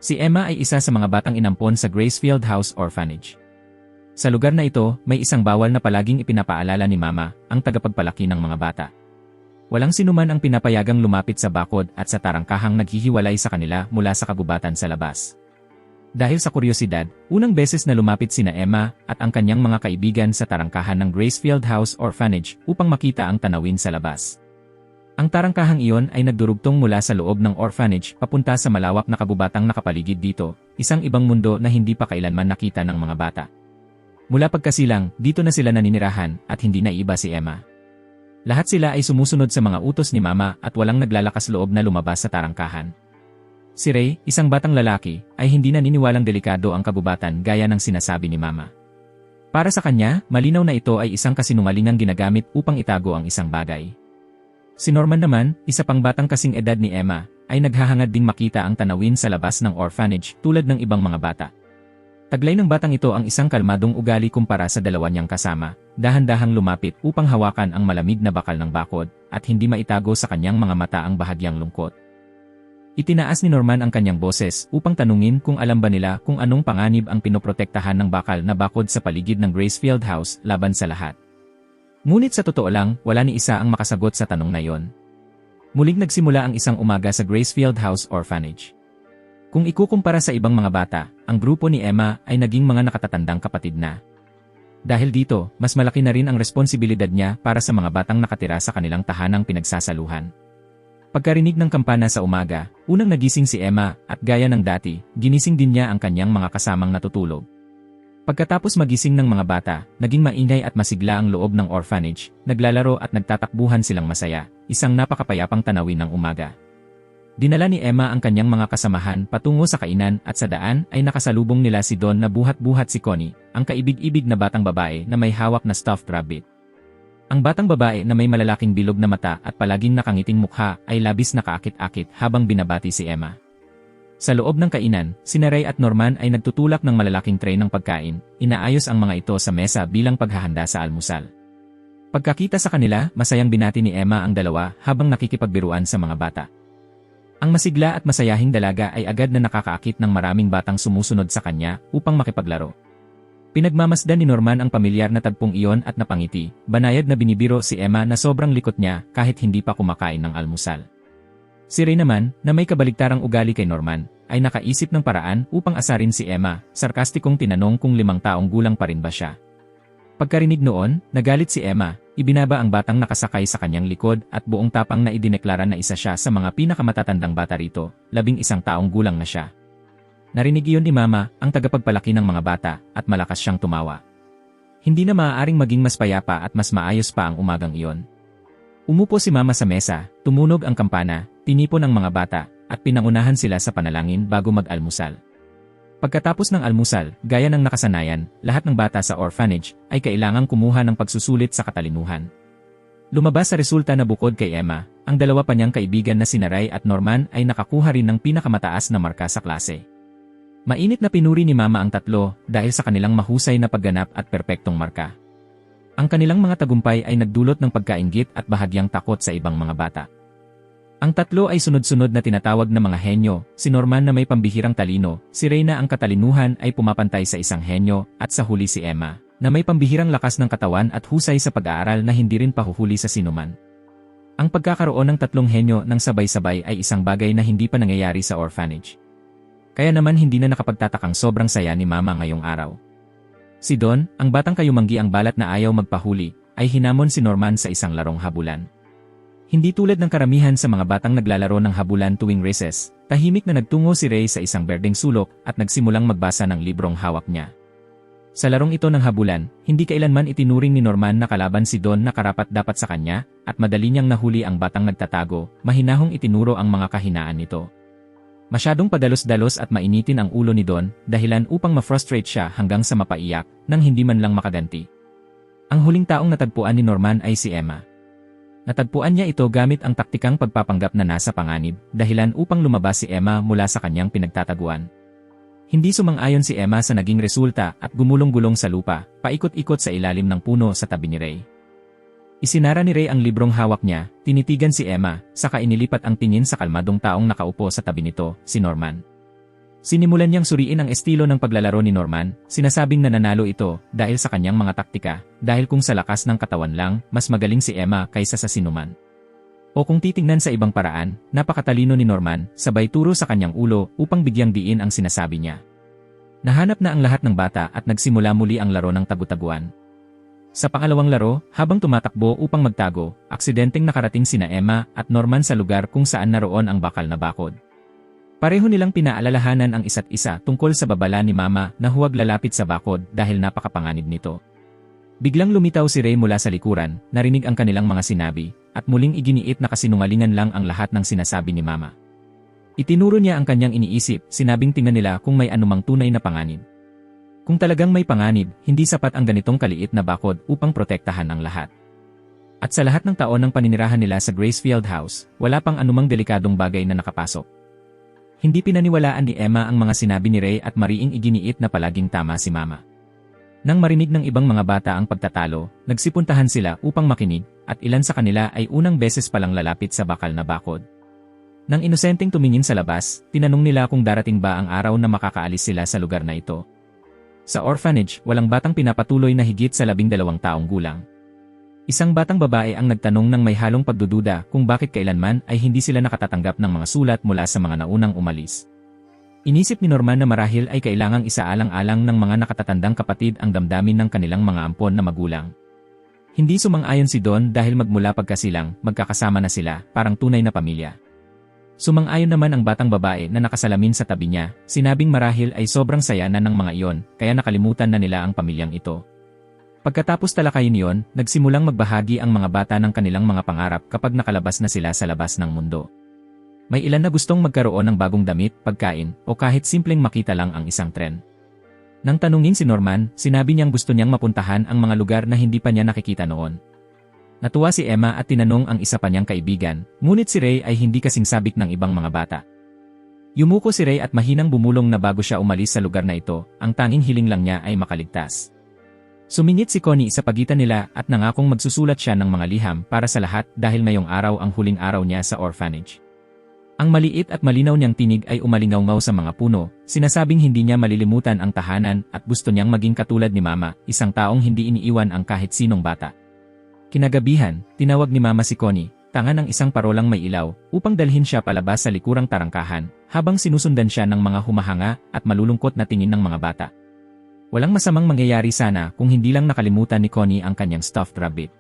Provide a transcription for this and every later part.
Si Emma ay isa sa mga batang inampon sa Gracefield House Orphanage. Sa lugar na ito, may isang bawal na palaging ipinapaalala ni Mama, ang tagapagpalaki ng mga bata. Walang sinuman ang pinapayagang lumapit sa bakod at sa tarangkahang naghihiwalay sa kanila mula sa kagubatan sa labas. Dahil sa kuryosidad, unang beses na lumapit sina Emma at ang kanyang mga kaibigan sa tarangkahan ng Gracefield House Orphanage upang makita ang tanawin sa labas. Ang tarangkahang iyon ay nagdurugtong mula sa loob ng orphanage papunta sa malawak na kagubatang nakapaligid dito, isang ibang mundo na hindi pa kailanman nakita ng mga bata. Mula pagkasilang, dito na sila naninirahan at hindi naiba si Emma. Lahat sila ay sumusunod sa mga utos ni Mama at walang naglalakas loob na lumabas sa tarangkahan. Si Ray, isang batang lalaki, ay hindi naniniwalang delikado ang kagubatan gaya ng sinasabi ni Mama. Para sa kanya, malinaw na ito ay isang kasinungalingang ginagamit upang itago ang isang bagay. Si Norman naman, isa pang batang kasing edad ni Emma, ay naghahangad ding makita ang tanawin sa labas ng orphanage tulad ng ibang mga bata. Taglay ng batang ito ang isang kalmadong ugali kumpara sa dalawa niyang kasama, dahan-dahang lumapit upang hawakan ang malamig na bakal ng bakod at hindi maitago sa kanyang mga mata ang bahagyang lungkot. Itinaas ni Norman ang kanyang boses upang tanungin kung alam ba nila kung anong panganib ang pinoprotektahan ng bakal na bakod sa paligid ng Gracefield House laban sa lahat. Ngunit sa totoo lang, wala ni isa ang makasagot sa tanong na yon. Muling nagsimula ang isang umaga sa Gracefield House Orphanage. Kung ikukumpara sa ibang mga bata, ang grupo ni Emma ay naging mga nakatatandang kapatid na. Dahil dito, mas malaki na rin ang responsibilidad niya para sa mga batang nakatira sa kanilang tahanang pinagsasaluhan. Pagkarinig ng kampana sa umaga, unang nagising si Emma at gaya ng dati, ginising din niya ang kanyang mga kasamang natutulog. Pagkatapos magising ng mga bata, naging maingay at masigla ang loob ng orphanage, naglalaro at nagtatakbuhan silang masaya, isang napakapayapang tanawin ng umaga. Dinala ni Emma ang kanyang mga kasamahan patungo sa kainan at sa daan ay nakasalubong nila si Don na buhat-buhat si Connie, ang kaibig-ibig na batang babae na may hawak na stuffed rabbit. Ang batang babae na may malalaking bilog na mata at palaging nakangiting mukha ay labis na kaakit-akit habang binabati si Emma. Sa loob ng kainan, sina Ray at Norman ay nagtutulak ng malalaking tray ng pagkain, inaayos ang mga ito sa mesa bilang paghahanda sa almusal. Pagkakita sa kanila, masayang binati ni Emma ang dalawa habang nakikipagbiruan sa mga bata. Ang masigla at masayahing dalaga ay agad na nakakaakit ng maraming batang sumusunod sa kanya upang makipaglaro. Pinagmamasdan ni Norman ang pamilyar na tagpong iyon at napangiti, banayad na binibiro si Emma na sobrang likot niya kahit hindi pa kumakain ng almusal. Si Ray naman, na may kabaligtarang ugali kay Norman, ay nakaisip ng paraan upang asarin si Emma, sarkastikong tinanong kung 5 taong gulang pa rin ba siya. Pagkarinig noon, nagalit si Emma, ibinaba ang batang nakasakay sa kanyang likod at buong tapang na idineklara na isa siya sa mga pinakamatatandang bata rito, 11 taong gulang na siya. Narinig iyon ni Mama, ang tagapagpalaki ng mga bata, at malakas siyang tumawa. Hindi na maaaring maging mas payapa at mas maayos pa ang umagang iyon. Umupo si Mama sa mesa, tumunog ang kampana, tinipon ang mga bata, at pinangunahan sila sa panalangin bago mag-almusal. Pagkatapos ng almusal, gaya ng nakasanayan, lahat ng bata sa orphanage ay kailangang kumuha ng pagsusulit sa katalinuhan. Lumabas sa resulta na bukod kay Emma, ang dalawa pa niyang kaibigan na sina Ray at Norman ay nakakuha rin ng pinakamataas na marka sa klase. Mainit na pinuri ni Mama ang tatlo dahil sa kanilang mahusay na pagganap at perpektong marka. Ang kanilang mga tagumpay ay nagdulot ng pagkainggit at bahagyang takot sa ibang mga bata. Ang tatlo ay sunod-sunod na tinatawag na mga henyo, si Norman na may pambihirang talino, si Ray na ang katalinuhan ay pumapantay sa isang henyo, at sa huli si Emma, na may pambihirang lakas ng katawan at husay sa pag-aaral na hindi rin pahuhuli sa sinuman. Ang pagkakaroon ng tatlong henyo ng sabay-sabay ay isang bagay na hindi pa nangyayari sa orphanage. Kaya naman hindi na nakapagtatakang sobrang saya ni Mama ngayong araw. Si Don, ang batang kayumanggi ang balat na ayaw magpahuli, ay hinamon si Norman sa isang larong habulan. Hindi tulad ng karamihan sa mga batang naglalaro ng habulan tuwing recess, tahimik na nagtungo si Ray sa isang berdeng sulok at nagsimulang magbasa ng librong hawak niya. Sa larong ito ng habulan, hindi kailanman itinuring ni Norman na kalaban si Don na karapat-dapat sa kanya, at madali niyang nahuli ang batang nagtatago, mahinahong itinuro ang mga kahinaan nito. Masyadong padalos-dalos at mainitin ang ulo ni Don, dahilan upang ma-frustrate siya hanggang sa mapaiyak, nang hindi man lang makaganti. Ang huling taong natagpuan ni Norman ay si Emma. Natagpuan niya ito gamit ang taktikang pagpapanggap na nasa panganib, dahilan upang lumabas si Emma mula sa kanyang pinagtataguan. Hindi sumang-ayon si Emma sa naging resulta at gumulong-gulong sa lupa, paikot-ikot sa ilalim ng puno sa tabi ni Ray. Isinara ni Ray ang librong hawak niya, tinitigan si Emma, saka inilipat ang tingin sa kalmadong taong nakaupo sa tabi nito, si Norman. Sinimulan niyang suriin ang estilo ng paglalaro ni Norman, sinasabing nananalo ito dahil sa kanyang mga taktika, dahil kung sa lakas ng katawan lang, mas magaling si Emma kaysa sa sinuman. O kung titingnan sa ibang paraan, napakatalino ni Norman, sabay turo sa kanyang ulo upang bigyang diin ang sinasabi niya. Nahanap na ang lahat ng bata at nagsimula muli ang laro ng tagu-taguan. Sa pangalawang laro, habang tumatakbo upang magtago, aksidenteng nakarating sina Emma at Norman sa lugar kung saan naroon ang bakal na bakod. Pareho nilang pinaalalahanan ang isa't isa tungkol sa babala ni Mama na huwag lalapit sa bakod dahil napakapanganib nito. Biglang lumitaw si Ray mula sa likuran, narinig ang kanilang mga sinabi, at muling iginiit na kasinungalingan lang ang lahat ng sinasabi ni Mama. Itinuro niya ang kanyang iniisip, sinabing tingnan nila kung may anumang tunay na panganib. Kung talagang may panganib, hindi sapat ang ganitong kaliit na bakod upang protektahan ang lahat. At sa lahat ng taon ng paninirahan nila sa Gracefield House, wala pang anumang delikadong bagay na nakapasok. Hindi pinaniwalaan ni Emma ang mga sinabi ni Ray at mariing iginiit na palaging tama si Mama. Nang marinig ng ibang mga bata ang pagtatalo, nagsipuntahan sila upang makinig, at ilan sa kanila ay unang beses palang lalapit sa bakal na bakod. Nang inosenteng tumingin sa labas, tinanong nila kung darating ba ang araw na makakaalis sila sa lugar na ito. Sa orphanage, walang batang pinapatuloy na higit sa 12 taong gulang. Isang batang babae ang nagtanong ng may halong pagdududa kung bakit kailanman ay hindi sila nakatatanggap ng mga sulat mula sa mga naunang umalis. Inisip ni Norman na marahil ay kailangang isaalang-alang ng mga nakatatandang kapatid ang damdamin ng kanilang mga ampon na magulang. Hindi sumang-ayon si Don dahil magmula pagkasilang, magkakasama na sila, parang tunay na pamilya. Sumang-ayon naman ang batang babae na nakasalamin sa tabi niya, sinabing marahil ay sobrang saya na ng mga iyon, kaya nakalimutan na nila ang pamilyang ito. Pagkatapos talakayin iyon, nagsimulang magbahagi ang mga bata ng kanilang mga pangarap kapag nakalabas na sila sa labas ng mundo. May ilan na gustong magkaroon ng bagong damit, pagkain, o kahit simpleng makita lang ang isang tren. Nang tanungin si Norman, sinabi niyang gusto niyang mapuntahan ang mga lugar na hindi pa niya nakikita noon. Natuwa si Emma at tinanong ang isa pa niyang kaibigan, ngunit si Ray ay hindi kasing sabik ng ibang mga bata. Yumuko si Ray at mahinang bumulong na bago siya umalis sa lugar na ito, ang tanging hiling lang niya ay makaligtas. Sumingit si Connie sa pagitan nila at nangakong magsusulat siya ng mga liham para sa lahat dahil ngayong araw ang huling araw niya sa orphanage. Ang maliit at malinaw niyang tinig ay umalingaw-ngaw sa mga puno, sinasabing hindi niya malilimutan ang tahanan at gusto niyang maging katulad ni Mama, isang taong hindi iniiwan ang kahit sinong bata. Kinagabihan, tinawag ni Mama si Connie, tanga ng isang parolang may ilaw, upang dalhin siya palabas sa likurang tarangkahan, habang sinusundan siya ng mga humahanga at malulungkot na tingin ng mga bata. Walang masamang mangyayari sana kung hindi lang nakalimutan ni Connie ang kanyang stuffed rabbit.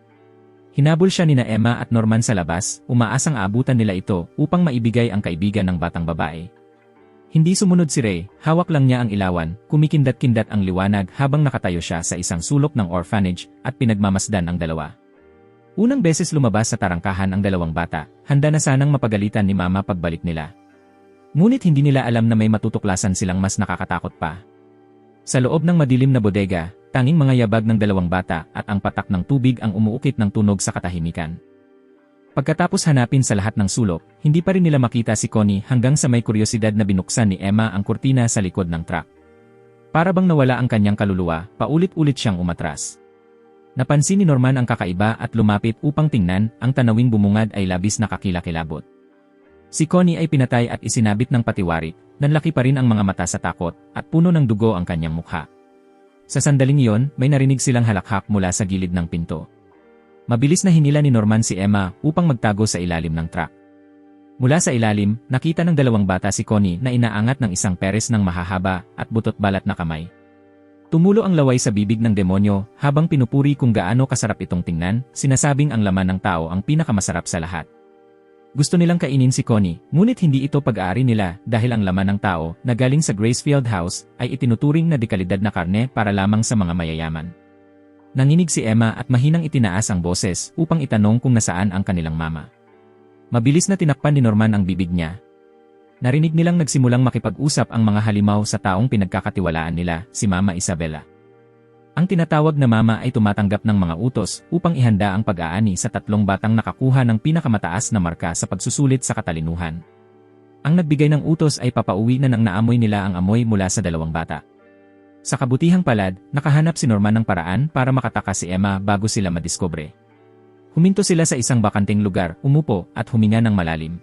Hinabol siya nina Emma at Norman sa labas, umaasang aabutan nila ito upang maibigay ang kaibigan ng batang babae. Hindi sumunod si Ray, hawak lang niya ang ilawan, kumikindat-kindat ang liwanag habang nakatayo siya sa isang sulok ng orphanage at pinagmamasdan ang dalawa. Unang beses lumabas sa tarangkahan ang dalawang bata, handa na sanang mapagalitan ni Mama pagbalik nila. Ngunit hindi nila alam na may matutuklasan silang mas nakakatakot pa. Sa loob ng madilim na bodega, tanging mga yabag ng dalawang bata at ang patak ng tubig ang umuukit ng tunog sa katahimikan. Pagkatapos hanapin sa lahat ng sulok, hindi pa rin nila makita si Connie hanggang sa may kuryosidad na binuksan ni Emma ang kurtina sa likod ng truck. Para bang nawala ang kanyang kaluluwa, paulit-ulit siyang umatras. Napansin ni Norman ang kakaiba at lumapit upang tingnan, ang tanawing bumungad ay labis na kakilakilabot. Si Connie ay pinatay at isinabit ng patiwarik, nanlaki pa rin ang mga mata sa takot, at puno ng dugo ang kanyang mukha. Sa sandaling iyon, may narinig silang halakhak mula sa gilid ng pinto. Mabilis na hinila ni Norman si Emma upang magtago sa ilalim ng truck. Mula sa ilalim, nakita ng dalawang bata si Connie na inaangat ng isang peres ng mahahaba at butot-balat na kamay. Tumulo ang laway sa bibig ng demonyo habang pinupuri kung gaano kasarap itong tingnan, sinasabing ang laman ng tao ang pinakamasarap sa lahat. Gusto nilang kainin si Connie, ngunit hindi ito pag-aari nila dahil ang laman ng tao na galing sa Gracefield House ay itinuturing na dekalidad na karne para lamang sa mga mayayaman. Nanginig si Emma at mahinang itinaas ang boses upang itanong kung nasaan ang kanilang mama. Mabilis na tinakpan ni Norman ang bibig niya. Narinig nilang nagsimulang makipag-usap ang mga halimaw sa taong pinagkakatiwalaan nila, si Mama Isabela. Ang tinatawag na mama ay tumatanggap ng mga utos upang ihanda ang pag-aani sa tatlong batang nakakuha ng pinakamataas na marka sa pagsusulit sa katalinuhan. Ang nagbigay ng utos ay papauwi na nang naamoy nila ang amoy mula sa dalawang bata. Sa kabutihang palad, nakahanap si Norman ng paraan para makatakas si Emma bago sila madiskubre. Huminto sila sa isang bakanting lugar, umupo at huminga ng malalim.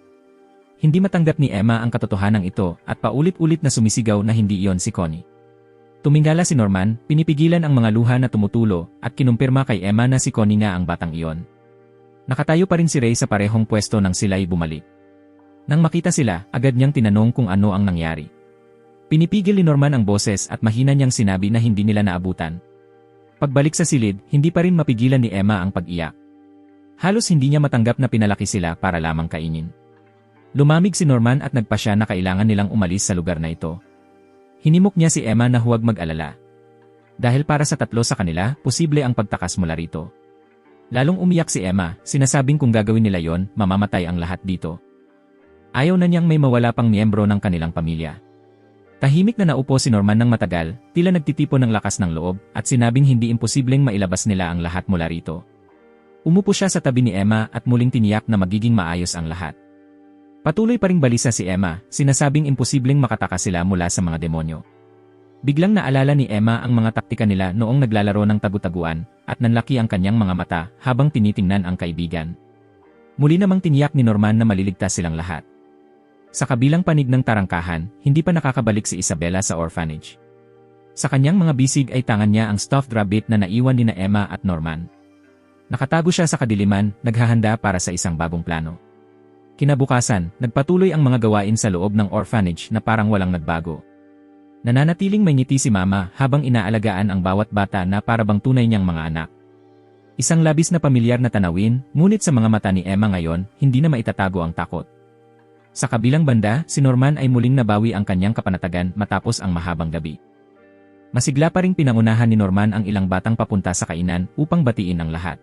Hindi matanggap ni Emma ang katotohanan ito at paulit-ulit na sumisigaw na hindi iyon si Connie. Tumingala si Norman, pinipigilan ang mga luha na tumutulo at kinumpirma kay Emma na si Connie nga ang batang iyon. Nakatayo pa rin si Ray sa parehong pwesto nang sila'y bumalik. Nang makita sila, agad niyang tinanong kung ano ang nangyari. Pinipigil ni Norman ang boses at mahina niyang sinabi na hindi nila naabutan. Pagbalik sa silid, hindi pa rin mapigilan ni Emma ang pag-iyak. Halos hindi niya matanggap na pinalaki sila para lamang kainin. Lumamig si Norman at nagpasya na kailangan nilang umalis sa lugar na ito. Hinimok niya si Emma na huwag mag-alala. Dahil para sa tatlo sa kanila, posible ang pagtakas mula rito. Lalong umiyak si Emma, sinasabing kung gagawin nila yon, mamamatay ang lahat dito. Ayaw na niyang may mawala pang miyembro ng kanilang pamilya. Tahimik na naupo si Norman ng matagal, tila nagtitipon ng lakas ng loob, at sinabing hindi imposibleng mailabas nila ang lahat mula rito. Umupo siya sa tabi ni Emma at muling tiniyak na magiging maayos ang lahat. Patuloy pa ring balisa si Emma, sinasabing imposibleng makatakas sila mula sa mga demonyo. Biglang naalala ni Emma ang mga taktika nila noong naglalaro ng tagu-taguan, at nanlaki ang kanyang mga mata habang tinitingnan ang kaibigan. Muli namang tiniyak ni Norman na maliligtas silang lahat. Sa kabilang panig ng tarangkahan, hindi pa nakakabalik si Isabela sa orphanage. Sa kanyang mga bisig ay tangan niya ang stuffed rabbit na naiwan ni Emma at Norman. Nakatago siya sa kadiliman, naghahanda para sa isang bagong plano. Kinabukasan, nagpatuloy ang mga gawain sa loob ng orphanage na parang walang nagbago. Nananatiling may ngiti si Mama habang inaalagaan ang bawat bata na para bang tunay niyang mga anak. Isang labis na pamilyar na tanawin, ngunit sa mga mata ni Emma ngayon, hindi na maitatago ang takot. Sa kabilang banda, si Norman ay muling nabawi ang kanyang kapanatagan matapos ang mahabang gabi. Masigla pa ring pinangunahan ni Norman ang ilang batang papunta sa kainan upang batiin ang lahat.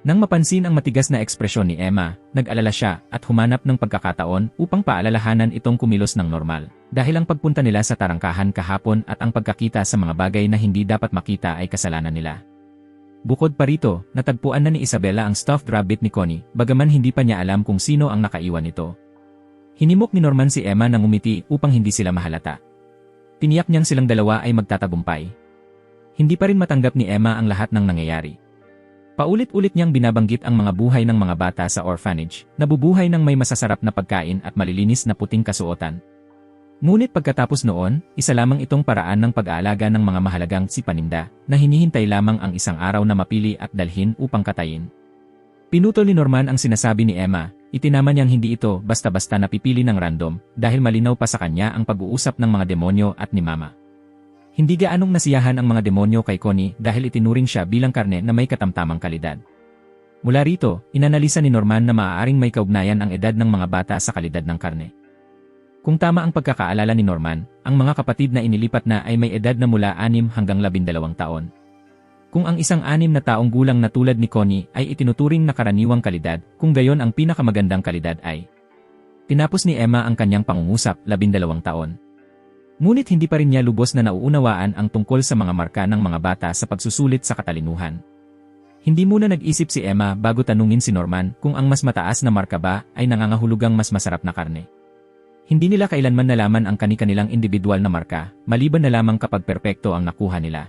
Nang mapansin ang matigas na ekspresyon ni Emma, nag-alala siya at humanap ng pagkakataon upang paalalahanan itong kumilos ng normal. Dahil ang pagpunta nila sa tarangkahan kahapon at ang pagkakita sa mga bagay na hindi dapat makita ay kasalanan nila. Bukod pa rito, natagpuan na ni Isabela ang stuffed rabbit ni Connie, bagaman hindi pa niya alam kung sino ang nakaiwan nito. Hinimok ni Norman si Emma nang umiti upang hindi sila mahalata. Tiniyak niyang silang dalawa ay magtatagumpay. Hindi pa rin matanggap ni Emma ang lahat ng nangyayari. Paulit-ulit niyang binabanggit ang mga buhay ng mga bata sa orphanage, nabubuhay ng may masasarap na pagkain at malilinis na puting kasuotan. Ngunit pagkatapos noon, isa lamang itong paraan ng pag-aalaga ng mga mahalagang si paninda, na hinihintay lamang ang isang araw na mapili at dalhin upang katayin. Pinutol ni Norman ang sinasabi ni Emma, itinama niyang hindi ito basta-basta napipili ng random, dahil malinaw pa sa kanya ang pag-uusap ng mga demonyo at ni Mama. Hindi gaanong nasiyahan ang mga demonyo kay Connie dahil itinuring siya bilang karne na may katamtamang kalidad. Mula rito, inanalisa ni Norman na maaaring may kaugnayan ang edad ng mga bata sa kalidad ng karne. Kung tama ang pagkakaalala ni Norman, ang mga kapatid na inilipat na ay may edad na mula 6 hanggang 12 taon. Kung ang isang 6 na taong gulang na tulad ni Connie ay itinuturing na karaniwang kalidad, kung gayon ang pinakamagandang kalidad ay. Tinapos ni Emma ang kanyang pangungusap, 12 taon. Ngunit hindi pa rin niya lubos na nauunawaan ang tungkol sa mga marka ng mga bata sa pagsusulit sa katalinuhan. Hindi muna nag-isip si Emma bago tanungin si Norman kung ang mas mataas na marka ba ay nangangahulugang mas masarap na karne. Hindi nila kailanman nalaman ang kani-kanilang individual na marka, maliban na lamang kapag perpekto ang nakuha nila.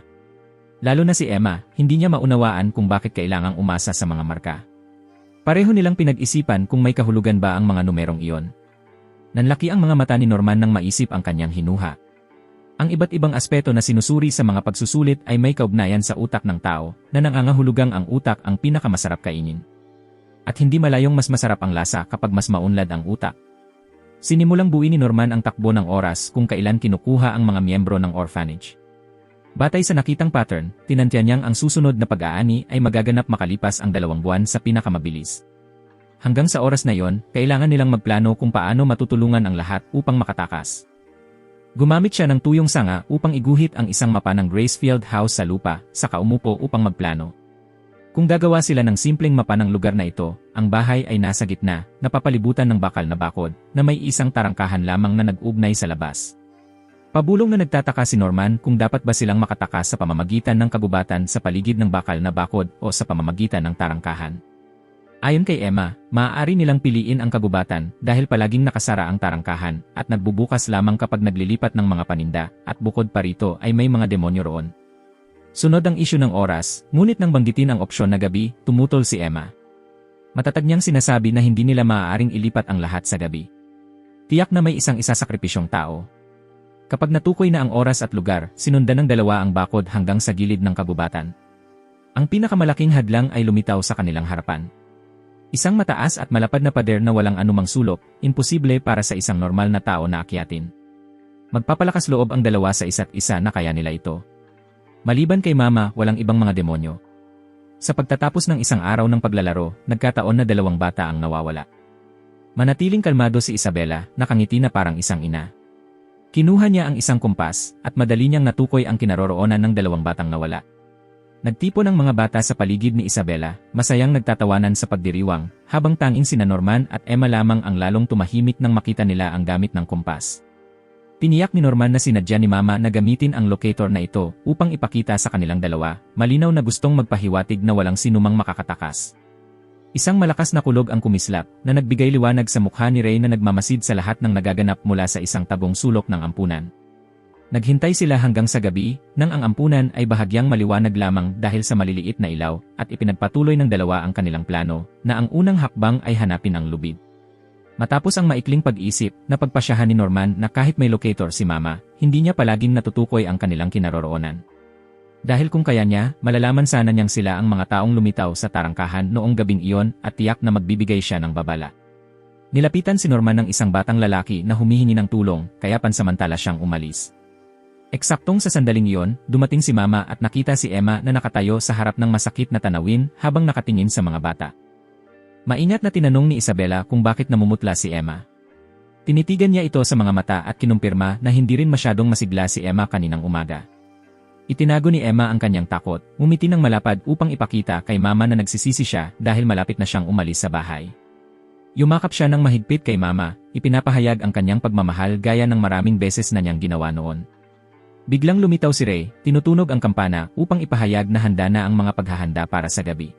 Lalo na si Emma, hindi niya maunawaan kung bakit kailangang umasa sa mga marka. Pareho nilang pinag-isipan kung may kahulugan ba ang mga numerong iyon. Nanlaki ang mga mata ni Norman nang maisip ang kanyang hinuha. Ang iba't ibang aspeto na sinusuri sa mga pagsusulit ay may kaugnayan sa utak ng tao, na nangangahulugang ang utak ang pinakamasarap kainin. At hindi malayong mas masarap ang lasa kapag mas maunlad ang utak. Sinimulang buuin ni Norman ang takbo ng oras kung kailan kinukuha ang mga miyembro ng orphanage. Batay sa nakitang pattern, tinantya niyang ang susunod na pag-aani ay magaganap makalipas ang 2 buwan sa pinakamabilis. Hanggang sa oras na yon, kailangan nilang magplano kung paano matutulungan ang lahat upang makatakas. Gumamit siya ng tuyong sanga upang iguhit ang isang mapa ng Gracefield House sa lupa, saka umupo upang magplano. Kung gagawa sila ng simpleng mapa ng lugar na ito, ang bahay ay nasa gitna, napapalibutan ng bakal na bakod, na may isang tarangkahan lamang na nag-ugnay sa labas. Pabulong na nagtataka si Norman kung dapat ba silang makatakas sa pamamagitan ng kagubatan sa paligid ng bakal na bakod o sa pamamagitan ng tarangkahan. Ayon kay Emma, maaari nilang piliin ang kagubatan dahil palaging nakasara ang tarangkahan at nagbubukas lamang kapag naglilipat ng mga paninda at bukod pa rito ay may mga demonyo roon. Sunod ang isyu ng oras, ngunit nang banggitin ang opsyon na gabi, tumutol si Emma. Matatag niyang sinasabi na hindi nila maaaring ilipat ang lahat sa gabi. Tiyak na may isang isasakripisyong tao. Kapag natukoy na ang oras at lugar, sinundan ng dalawa ang bakod hanggang sa gilid ng kagubatan. Ang pinakamalaking hadlang ay lumitaw sa kanilang harapan. Isang mataas at malapad na pader na walang anumang sulok, imposible para sa isang normal na tao na akyatin. Magpapalakas loob ang dalawa sa isa't isa na kaya nila ito. Maliban kay Mama, walang ibang mga demonyo. Sa pagtatapos ng isang araw ng paglalaro, nagkataon na dalawang bata ang nawawala. Manatiling kalmado si Isabela, nakangiti na parang isang ina. Kinuha niya ang isang kumpas, at madali niyang natukoy ang kinaroroonan ng dalawang batang nawala. Nagtipon ang mga bata sa paligid ni Isabela, masayang nagtatawanan sa pagdiriwang, habang tanging sina Norman at Emma lamang ang lalong tumahimik nang makita nila ang gamit ng kumpas. Tiniyak ni Norman na sinadya ni Mama na gamitin ang locator na ito upang ipakita sa kanilang dalawa, malinaw na gustong magpahiwatig na walang sinumang makakatakas. Isang malakas na kulog ang kumislap na nagbigay liwanag sa mukha ni Ray na nagmamasid sa lahat ng nagaganap mula sa isang tabong sulok ng ampunan. Naghintay sila hanggang sa gabi, nang ang ampunan ay bahagyang maliwanag lamang dahil sa maliliit na ilaw, at ipinagpatuloy ng dalawa ang kanilang plano, na ang unang hakbang ay hanapin ang lubid. Matapos ang maikling pag-isip, napagpasyahan ni Norman na kahit may locator si Mama, hindi niya palaging natutukoy ang kanilang kinaroroonan. Dahil kung kaya niya, malalaman sana niyang sila ang mga taong lumitaw sa tarangkahan noong gabing iyon at tiyak na magbibigay siya ng babala. Nilapitan si Norman ng isang batang lalaki na humihingi ng tulong, kaya pansamantala siyang umalis. Eksaktong sa sandaling iyon, dumating si Mama at nakita si Emma na nakatayo sa harap ng masakit na tanawin habang nakatingin sa mga bata. Maingat na tinanong ni Isabela kung bakit namumutla si Emma. Tinitigan niya ito sa mga mata at kinumpirma na hindi rin masyadong masigla si Emma kaninang umaga. Itinago ni Emma ang kanyang takot, ngumiti ng malapad upang ipakita kay Mama na nagsisisi siya dahil malapit na siyang umalis sa bahay. Yumakap siya ng mahigpit kay Mama, ipinapahayag ang kanyang pagmamahal gaya ng maraming beses na niyang ginawa noon. Biglang lumitaw si Ray, tinutunog ang kampana upang ipahayag na handa na ang mga paghahanda para sa gabi.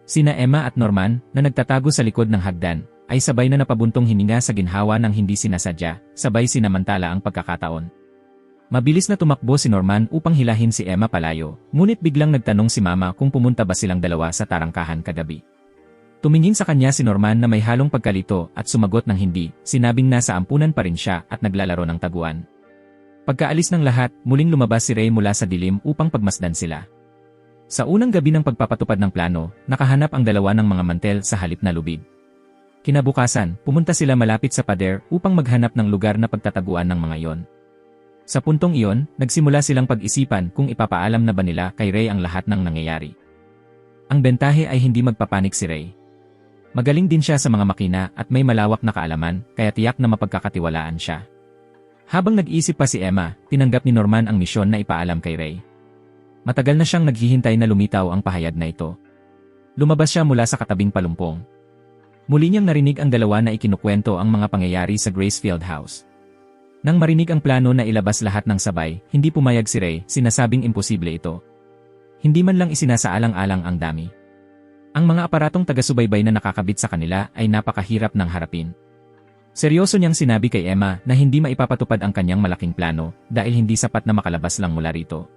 Sina Emma at Norman, na nagtatago sa likod ng hagdan, ay sabay na napabuntong hininga sa ginhawa ng hindi sinasadya, sabay sinamantala ang pagkakataon. Mabilis na tumakbo si Norman upang hilahin si Emma palayo, ngunit biglang nagtanong si Mama kung pumunta ba silang dalawa sa tarangkahan kagabi. Tumingin sa kanya si Norman na may halong pagkalito at sumagot ng hindi, sinabing nasa ampunan pa rin siya at naglalaro ng taguan. Pagkaalis ng lahat, muling lumabas si Ray mula sa dilim upang pagmasdan sila. Sa unang gabi ng pagpapatupad ng plano, nakahanap ang dalawa ng mga mantel sa halip na lubid. Kinabukasan, pumunta sila malapit sa pader upang maghanap ng lugar na pagtataguan ng mga iyon. Sa puntong iyon, nagsimula silang pag-isipan kung ipapaalam na ba nila kay Ray ang lahat ng nangyayari. Ang bentahe ay hindi magpapanik si Ray. Magaling din siya sa mga makina at may malawak na kaalaman, kaya tiyak na mapagkakatiwalaan siya. Habang nag-iisip pa si Emma, tinanggap ni Norman ang misyon na ipaalam kay Ray. Matagal na siyang naghihintay na lumitaw ang pahayag na ito. Lumabas siya mula sa katabing palumpong. Muli niyang narinig ang dalawa na ikinukwento ang mga pangyayari sa Gracefield House. Nang marinig ang plano na ilabas lahat ng sabay, hindi pumayag si Ray, sinasabing imposible ito. Hindi man lang isinasaalang-alang ang dami. Ang mga aparatong taga-subaybay na nakakabit sa kanila ay napakahirap ng harapin. Seryoso niyang sinabi kay Emma na hindi maipapatupad ang kanyang malaking plano dahil hindi sapat na makalabas lang mula rito.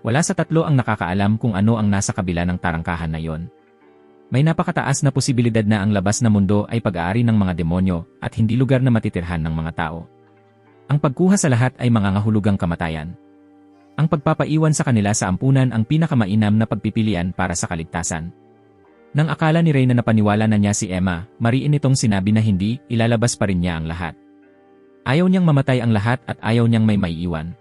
Wala sa tatlo ang nakakaalam kung ano ang nasa kabila ng tarangkahan na yon. May napakataas na posibilidad na ang labas na mundo ay pag-aari ng mga demonyo at hindi lugar na matitirhan ng mga tao. Ang pagkuha sa lahat ay mangangahulugang kamatayan. Ang pagpapaiwan sa kanila sa ampunan ang pinakamainam na pagpipilian para sa kaligtasan. Nang akala ni Ray na napaniwala na niya si Emma, mariin itong sinabi na hindi, ilalabas pa rin niya ang lahat. Ayaw niyang mamatay ang lahat at ayaw niyang may maiiwan.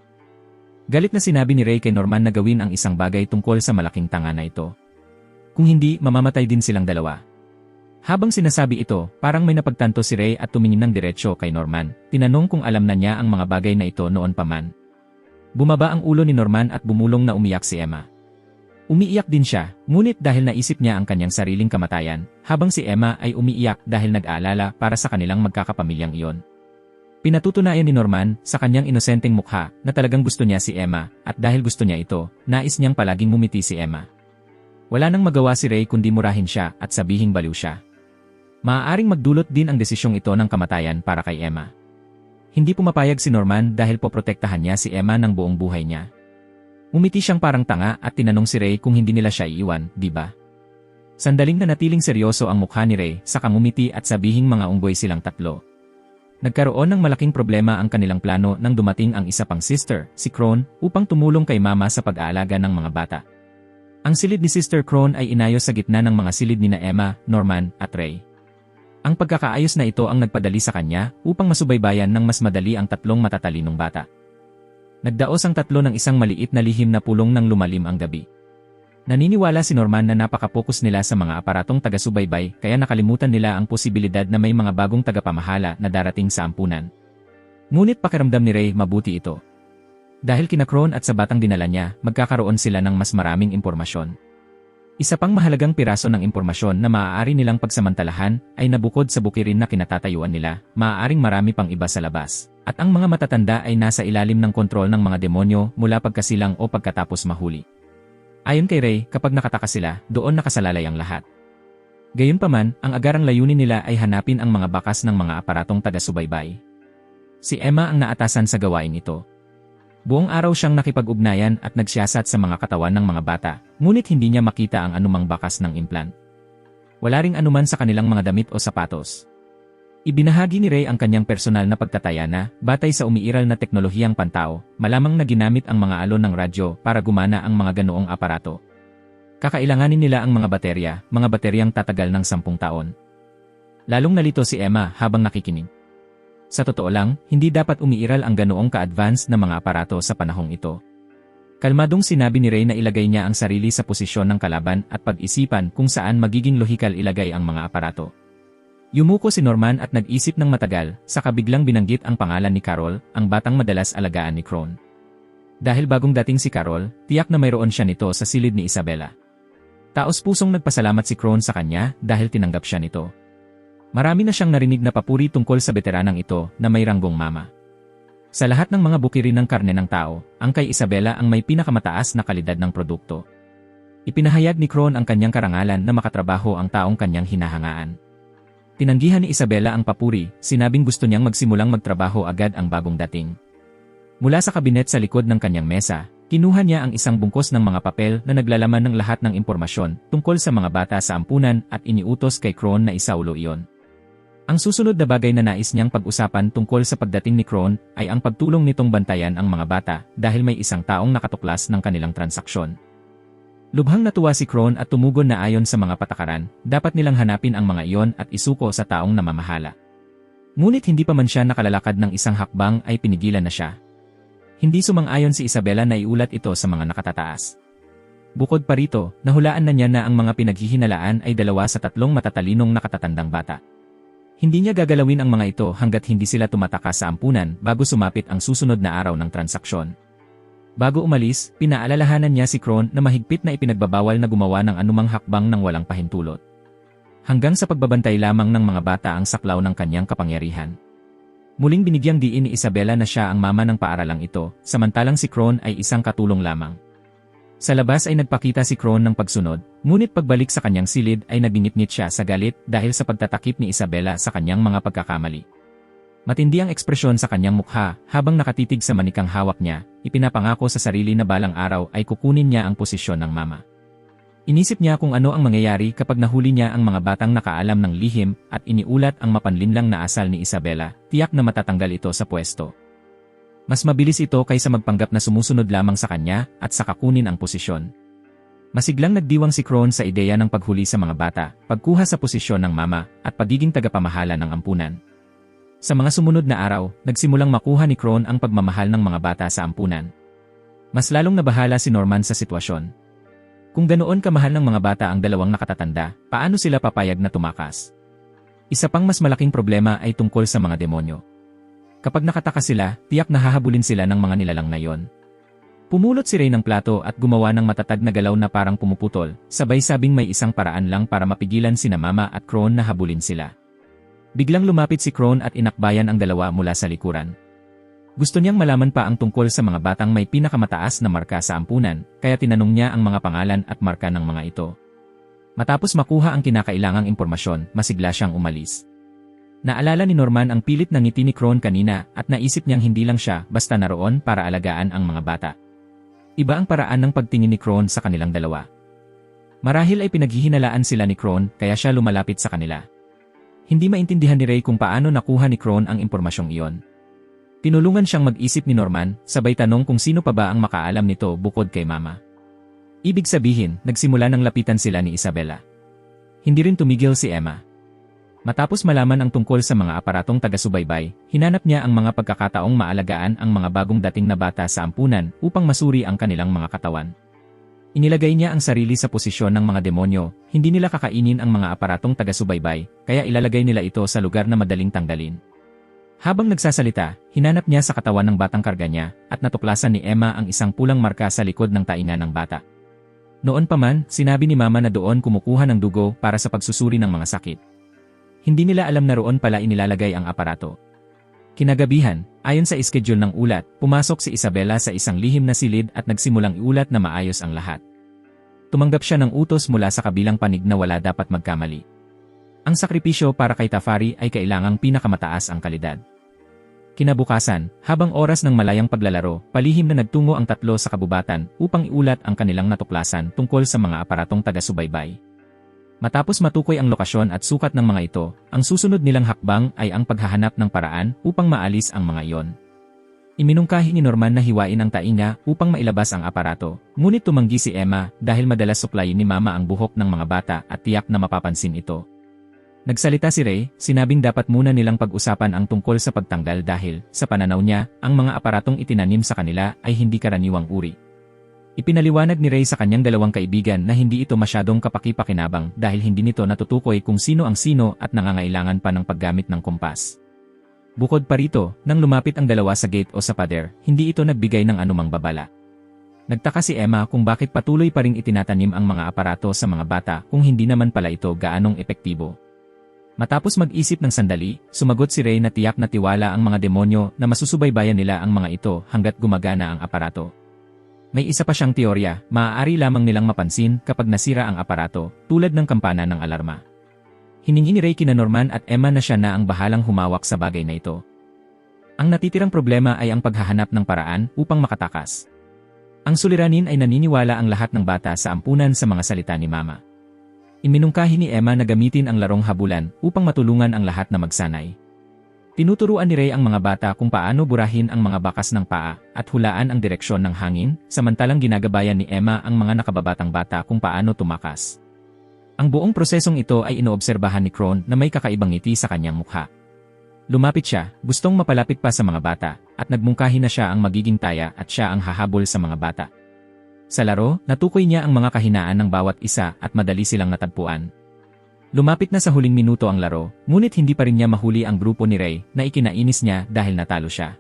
Galit na sinabi ni Ray kay Norman na gawin ang isang bagay tungkol sa malaking tanga na ito. Kung hindi, mamamatay din silang dalawa. Habang sinasabi ito, parang may napagtanto si Ray at tumingin ng diretsyo kay Norman, tinanong kung alam na niya ang mga bagay na ito noon pa man. Bumaba ang ulo ni Norman at bumulong na umiyak si Emma. Umiiyak din siya, ngunit dahil naisip niya ang kanyang sariling kamatayan, habang si Emma ay umiiyak dahil nag-aalala para sa kanilang magkakapamilyang iyon. Pinatutunayan ni Norman sa kanyang inosenteng mukha na talagang gusto niya si Emma at dahil gusto niya ito, nais niyang palaging ngumiti si Emma. Wala nang magawa si Ray kundi murahin siya at sabihing baliw siya. Maaaring magdulot din ang desisyong ito ng kamatayan para kay Emma. Hindi pumapayag si Norman dahil poprotektahan niya si Emma ng buong buhay niya. Umiti siyang parang tanga at tinanong si Ray kung hindi nila siya iiwan, di ba? Sandaling nanatiling seryoso ang mukha ni Ray, saka ngumiti at sabihing mga unggoy silang tatlo. Nagkaroon ng malaking problema ang kanilang plano nang dumating ang isa pang sister, si Kron, upang tumulong kay Mama sa pag-aalaga ng mga bata. Ang silid ni Sister Kron ay inayos sa gitna ng mga silid nina Emma, Norman, at Ray. Ang pagkakaayos na ito ang nagpadali sa kanya upang masubaybayan ng mas madali ang tatlong matatalinong bata. Nagdaos ang tatlo ng isang maliit na lihim na pulong nang lumalim ang gabi. Naniniwala si Norman na napaka-focus nila sa mga aparatong taga-subaybay kaya nakalimutan nila ang posibilidad na may mga bagong tagapamahala na darating sa ampunan. Ngunit pakiramdam ni Ray mabuti ito. Dahil kina Kron at sa batang dinala niya, magkakaroon sila ng mas maraming impormasyon. Isa pang mahalagang piraso ng impormasyon na maaari nilang pagsamantalahan ay nabukod sa bukirin na kinatatayuan nila, maaaring marami pang iba sa labas. At ang mga matatanda ay nasa ilalim ng kontrol ng mga demonyo mula pagkasilang o pagkatapos mahuli. Ayon kay Ray, kapag nakataka sila, doon nakasalalay ang lahat. Gayunpaman, ang agarang layunin nila ay hanapin ang mga bakas ng mga aparatong taga-subaybay. Si Emma ang naatasan sa gawain ito. Buong araw siyang nakipag-ugnayan at nagsiyasat sa mga katawan ng mga bata, ngunit hindi niya makita ang anumang bakas ng implant. Wala ring anuman sa kanilang mga damit o sapatos. Ibinahagi ni Ray ang kanyang personal na pagtataya na, batay sa umiiral na teknolohiyang pantao, malamang na ginamit ang mga alon ng radyo para gumana ang mga ganoong aparato. Kakailanganin nila ang mga bateryang tatagal ng 10 taon. Lalong nalito si Emma habang nakikinig. Sa totoo lang, hindi dapat umiiral ang ganoong ka-advanced na mga aparato sa panahong ito. Kalmadong sinabi ni Ray na ilagay niya ang sarili sa posisyon ng kalaban at pag-isipan kung saan magiging lohikal ilagay ang mga aparato. Yumuko si Norman at nag-isip ng matagal, saka biglang binanggit ang pangalan ni Carol, ang batang madalas alagaan ni Kron. Dahil bagong dating si Carol, tiyak na mayroon siya nito sa silid ni Isabela. Taos-pusong nagpasalamat si Kron sa kanya dahil tinanggap siya nito. Marami na siyang narinig na papuri tungkol sa veteranang ito na may ranggong mama. Sa lahat ng mga bukirin ng karne ng tao, ang kay Isabela ang may pinakamataas na kalidad ng produkto. Ipinahayag ni Kron ang kanyang karangalan na makatrabaho ang taong kanyang hinahangaan. Tinanggihan ni Isabela ang papuri, sinabing gusto niyang magsimulang magtrabaho agad ang bagong dating. Mula sa kabinet sa likod ng kanyang mesa, kinuha niya ang isang bungkos ng mga papel na naglalaman ng lahat ng impormasyon tungkol sa mga bata sa ampunan at iniutos kay Kron na isaulo iyon. Ang susunod na bagay na nais niyang pag-usapan tungkol sa pagdating ni Kron ay ang pagtulong nitong bantayan ang mga bata dahil may isang taong nakatuklas ng kanilang transaksyon. Lubhang natuwa si Kron at tumugon na ayon sa mga patakaran, dapat nilang hanapin ang mga iyon at isuko sa taong namamahala. Ngunit hindi pa man siya nakalalakad ng isang hakbang ay pinigilan na siya. Hindi sumang-ayon si Isabela na iulat ito sa mga nakatataas. Bukod pa rito, nahulaan na niya na ang mga pinaghihinalaan ay 2 sa 3 matatalinong nakatatandang bata. Hindi niya gagalawin ang mga ito hanggat hindi sila tumataka sa ampunan bago sumapit ang susunod na araw ng transaksyon. Bago umalis, pinaalalahanan niya si Kron na mahigpit na ipinagbabawal na gumawa ng anumang hakbang ng walang pahintulot. Hanggang sa pagbabantay lamang ng mga bata ang saklaw ng kanyang kapangyarihan. Muling binigyang diin ni Isabela na siya ang mama ng paaralang ito, samantalang si Kron ay isang katulong lamang. Sa labas ay nagpakita si Kron ng pagsunod, ngunit pagbalik sa kanyang silid ay nagingit-ngit siya sa galit dahil sa pagtatakip ni Isabela sa kanyang mga pagkakamali. Matindi ang ekspresyon sa kanyang mukha habang nakatitig sa manikang hawak niya, ipinapangako sa sarili na balang araw ay kukunin niya ang posisyon ng mama. Inisip niya kung ano ang mangyayari kapag nahuli niya ang mga batang nakaalam ng lihim at iniulat ang mapanlinlang na asal ni Isabela, tiyak na matatanggal ito sa pwesto. Mas mabilis ito kaysa magpanggap na sumusunod lamang sa kanya at saka kunin ang posisyon. Masiglang nagdiwang si Kron sa ideya ng paghuli sa mga bata, pagkuha sa posisyon ng mama at pagiging tagapamahala ng ampunan. Sa mga sumunod na araw, nagsimulang makuha ni Kron ang pagmamahal ng mga bata sa ampunan. Mas lalong nabahala si Norman sa sitwasyon. Kung ganoon kamahal ng mga bata ang 2 nakatatanda, paano sila papayag na tumakas? Isa pang mas malaking problema ay tungkol sa mga demonyo. Kapag nakataka sila, tiyak na hahabulin sila ng mga nilalang na yon. Pumulot si Ray ng plato at gumawa ng matatag na galaw na parang pumuputol, sabay sabing may isang paraan lang para mapigilan sina Mama at Kron na habulin sila. Biglang lumapit si Kron at inakbayan ang 2 mula sa likuran. Gusto niyang malaman pa ang tungkol sa mga batang may pinakamataas na marka sa ampunan, kaya tinanong niya ang mga pangalan at marka ng mga ito. Matapos makuha ang kinakailangang impormasyon, masigla siyang umalis. Naalala ni Norman ang pilit na ngiti ni Kron kanina at naisip niyang hindi lang siya basta naroon para alagaan ang mga bata. Iba ang paraan ng pagtingin ni Kron sa kanilang 2. Marahil ay pinaghihinalaan sila ni Kron kaya siya lumalapit sa kanila. Hindi maintindihan ni Ray kung paano nakuha ni Kron ang impormasyong iyon. Tinulungan siyang mag-isip ni Norman, sabay tanong kung sino pa ba ang makaalam nito bukod kay Mama. Ibig sabihin, nagsimula ng lapitan sila ni Isabela. Hindi rin tumigil si Emma. Matapos malaman ang tungkol sa mga aparatong taga-subaybay, hinanap niya ang mga pagkakataong maalagaan ang mga bagong dating na bata sa ampunan upang masuri ang kanilang mga katawan. Inilagay niya ang sarili sa posisyon ng mga demonyo, hindi nila kakainin ang mga aparatong taga-subaybay, kaya ilalagay nila ito sa lugar na madaling tanggalin. Habang nagsasalita, hinanap niya sa katawan ng batang karga niya, at natuklasan ni Emma ang isang pulang marka sa likod ng tainga ng bata. Noon pa man, sinabi ni Mama na doon kumukuha ng dugo para sa pagsusuri ng mga sakit. Hindi nila alam na roon pala inilalagay ang aparato. Kinagabihan, ayon sa schedule ng ulat, pumasok si Isabela sa isang lihim na silid at nagsimulang iulat na maayos ang lahat. Tumanggap siya ng utos mula sa kabilang panig na wala dapat magkamali. Ang sakripisyo para kay Tafari ay kailangang pinakamataas ang kalidad. Kinabukasan, habang oras ng malayang paglalaro, palihim na nagtungo ang tatlo sa kabubatan upang iulat ang kanilang natuklasan tungkol sa mga aparatong taga-subaybay. Matapos matukoy ang lokasyon at sukat ng mga ito, ang susunod nilang hakbang ay ang paghahanap ng paraan upang maalis ang mga iyon. Iminungkahi ni Norman na hiwain ang tainga upang mailabas ang aparato, ngunit tumanggi si Emma dahil madalas suklayin ni Mama ang buhok ng mga bata at tiyak na mapapansin ito. Nagsalita si Ray, sinabing dapat muna nilang pag-usapan ang tungkol sa pagtanggal dahil, sa pananaw niya, ang mga aparatong itinanim sa kanila ay hindi karaniwang uri. Ipinaliwanag ni Ray sa kanyang dalawang kaibigan na hindi ito masyadong kapaki-pakinabang dahil hindi nito natutukoy kung sino ang sino at nangangailangan pa ng paggamit ng kompas. Bukod pa rito, nang lumapit ang dalawa sa gate o sa pader, hindi ito nagbigay ng anumang babala. Nagtaka si Emma kung bakit patuloy pa ring itinatanim ang mga aparato sa mga bata kung hindi naman pala ito gaanong epektibo. Matapos mag-isip ng sandali, sumagot si Ray na tiyak na tiwala ang mga demonyo na masusubaybayan nila ang mga ito hanggat gumagana ang aparato. May isa pa siyang teorya, maaari lamang nilang mapansin kapag nasira ang aparato, tulad ng kampana ng alarma. Hiningi ni Ray kina Norman at Emma na siya na ang bahalang humawak sa bagay na ito. Ang natitirang problema ay ang paghahanap ng paraan upang makatakas. Ang suliranin ay naniniwala ang lahat ng bata sa ampunan sa mga salita ni Mama. Iminungkahi ni Emma na gamitin ang larong habulan upang matulungan ang lahat na magsanay. Tinuturuan ni Ray ang mga bata kung paano burahin ang mga bakas ng paa at hulaan ang direksyon ng hangin, samantalang ginagabayan ni Emma ang mga nakababatang bata kung paano tumakas. Ang buong prosesong ito ay inoobserbahan ni Kron na may kakaibang ngiti sa kanyang mukha. Lumapit siya, gustong mapalapit pa sa mga bata, at nagmungkahi na siya ang magiging taya at siya ang hahabol sa mga bata. Sa laro, natukoy niya ang mga kahinaan ng bawat isa at madali silang natagpuan. Lumapit na sa huling minuto ang laro, ngunit hindi pa rin niya mahuli ang grupo ni Ray na ikinainis niya dahil natalo siya.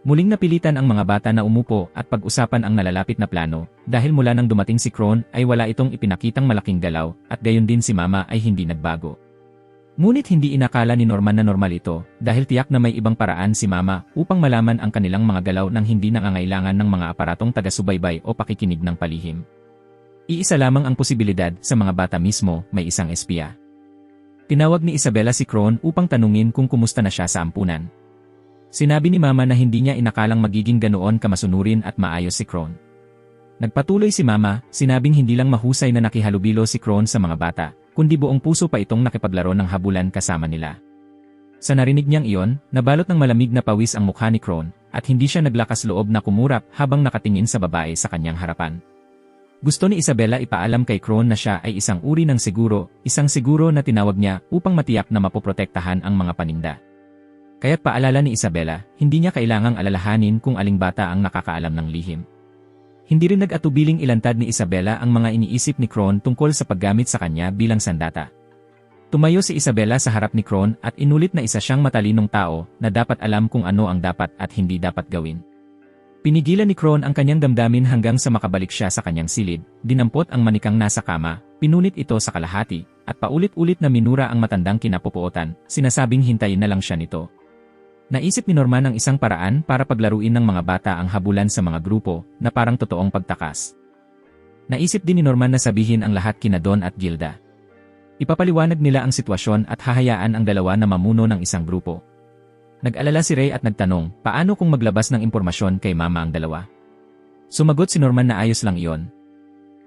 Muling napilitan ang mga bata na umupo at pag-usapan ang nalalapit na plano, dahil mula nang dumating si Kron ay wala itong ipinakitang malaking galaw at gayon din si Mama ay hindi nagbago. Ngunit hindi inakala ni Norman na normal ito dahil tiyak na may ibang paraan si Mama upang malaman ang kanilang mga galaw nang hindi nangangailangan ng mga aparatong taga-subaybay o pakikinig ng palihim. Iisa lamang ang posibilidad, sa mga bata mismo, may isang espiya. Tinawag ni Isabela si Kron upang tanungin kung kumusta na siya sa ampunan. Sinabi ni Mama na hindi niya inakalang magiging ganoon kamasunurin at maayos si Kron. Nagpatuloy si Mama, sinabing hindi lang mahusay na nakihalubilo si Kron sa mga bata, kundi buong puso pa itong nakipaglaro ng habulan kasama nila. Sa narinig niyang iyon, nabalot ng malamig na pawis ang mukha ni Kron, at hindi siya naglakas loob na kumurap habang nakatingin sa babae sa kanyang harapan. Gusto ni Isabela ipaalam kay Kron na siya ay isang uri ng seguro, isang seguro na tinawag niya upang matiyak na mapoprotektahan ang mga paninda. Kaya't paalala ni Isabela, hindi niya kailangang alalahanin kung aling bata ang nakakaalam ng lihim. Hindi rin nag-atubiling ilantad ni Isabela ang mga iniisip ni Kron tungkol sa paggamit sa kanya bilang sandata. Tumayo si Isabela sa harap ni Kron at inulit na isa siyang matalinong tao na dapat alam kung ano ang dapat at hindi dapat gawin. Pinigilan ni Kron ang kanyang damdamin hanggang sa makabalik siya sa kanyang silid, dinampot ang manikang nasa kama, pinunit ito sa kalahati, at paulit-ulit na minura ang matandang kinapupuotan, sinasabing hintayin na lang siya nito. Naisip ni Norman ang isang paraan para paglaruin ng mga bata ang habulan sa mga grupo, na parang totoong pagtakas. Naisip din ni Norman na sabihin ang lahat kina Don at Gilda. Ipapaliwanag nila ang sitwasyon at hahayaan ang dalawa na mamuno ng isang grupo. Nag-alala si Ray at nagtanong, paano kung maglabas ng impormasyon kay Mama ang dalawa? Sumagot si Norman na ayos lang iyon.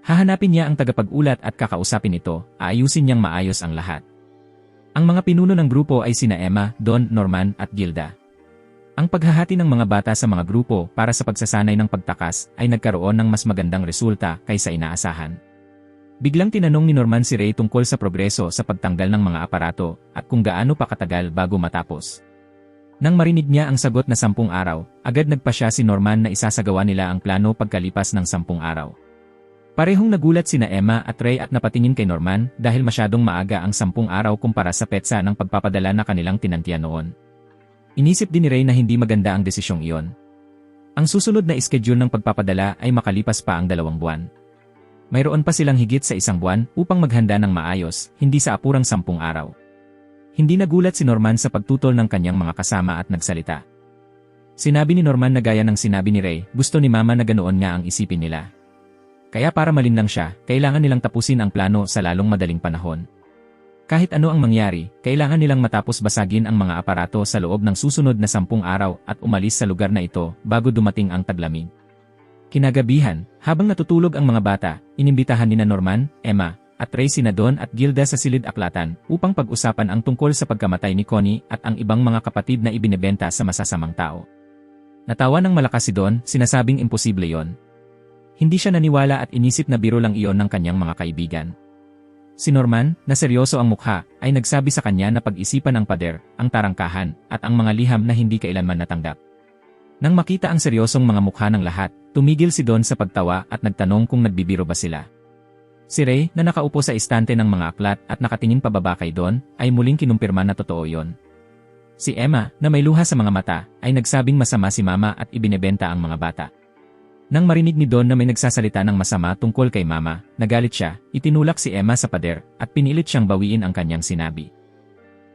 Hahanapin niya ang tagapag-ulat at kakausapin ito, aayusin niyang maayos ang lahat. Ang mga pinuno ng grupo ay sina Emma, Don, Norman, at Gilda. Ang paghahati ng mga bata sa mga grupo para sa pagsasanay ng pagtakas ay nagkaroon ng mas magandang resulta kaysa inaasahan. Biglang tinanong ni Norman si Ray tungkol sa progreso sa pagtanggal ng mga aparato at kung gaano pa katagal bago matapos. Nang marinig niya ang sagot na 10 araw, agad nagpasya si Norman na isasagawa nila ang plano pagkalipas ng 10 araw. Parehong nagulat sina Emma at Ray at napatingin kay Norman dahil masyadong maaga ang 10 araw kumpara sa petsa ng pagpapadala na kanilang tinantiyan noon. Inisip din ni Ray na hindi maganda ang desisyong iyon. Ang susunod na schedule ng pagpapadala ay makalipas pa ang 2 buwan. Mayroon pa silang higit sa 1 buwan upang maghanda ng maayos, hindi sa apurang 10 araw. Hindi nagulat si Norman sa pagtutol ng kanyang mga kasama at nagsalita. Sinabi ni Norman na gaya ng sinabi ni Ray, gusto ni Mama na ganoon nga ang isipin nila. Kaya para malinlang siya, kailangan nilang tapusin ang plano sa lalong madaling panahon. Kahit ano ang mangyari, kailangan nilang matapos basagin ang mga aparato sa loob ng susunod na 10 araw at umalis sa lugar na ito bago dumating ang taglamig. Kinagabihan, habang natutulog ang mga bata, inimbitahan nina Norman, Emma, at Ray sina Don at Gilda sa silid aklatan upang pag-usapan ang tungkol sa pagkamatay ni Connie at ang ibang mga kapatid na ibinebenta sa masasamang tao. Natawa ng malakas si Don, sinasabing imposible yon. Hindi siya naniwala at inisip na biro lang iyon ng kanyang mga kaibigan. Si Norman, na seryoso ang mukha, ay nagsabi sa kanya na pag-isipan ang pader, ang tarangkahan, at ang mga liham na hindi kailanman natanggap. Nang makita ang seryosong mga mukha ng lahat, tumigil si Don sa pagtawa at nagtanong kung nagbibiro ba sila. Si Ray, na nakaupo sa istante ng mga aklat at nakatingin pababa kay Don, ay muling kinumpirma na totoo yon. Si Emma, na may luha sa mga mata, ay nagsabing masama si Mama at ibinebenta ang mga bata. Nang marinig ni Don na may nagsasalita ng masama tungkol kay Mama, nagalit siya, itinulak si Emma sa pader, at pinilit siyang bawiin ang kanyang sinabi.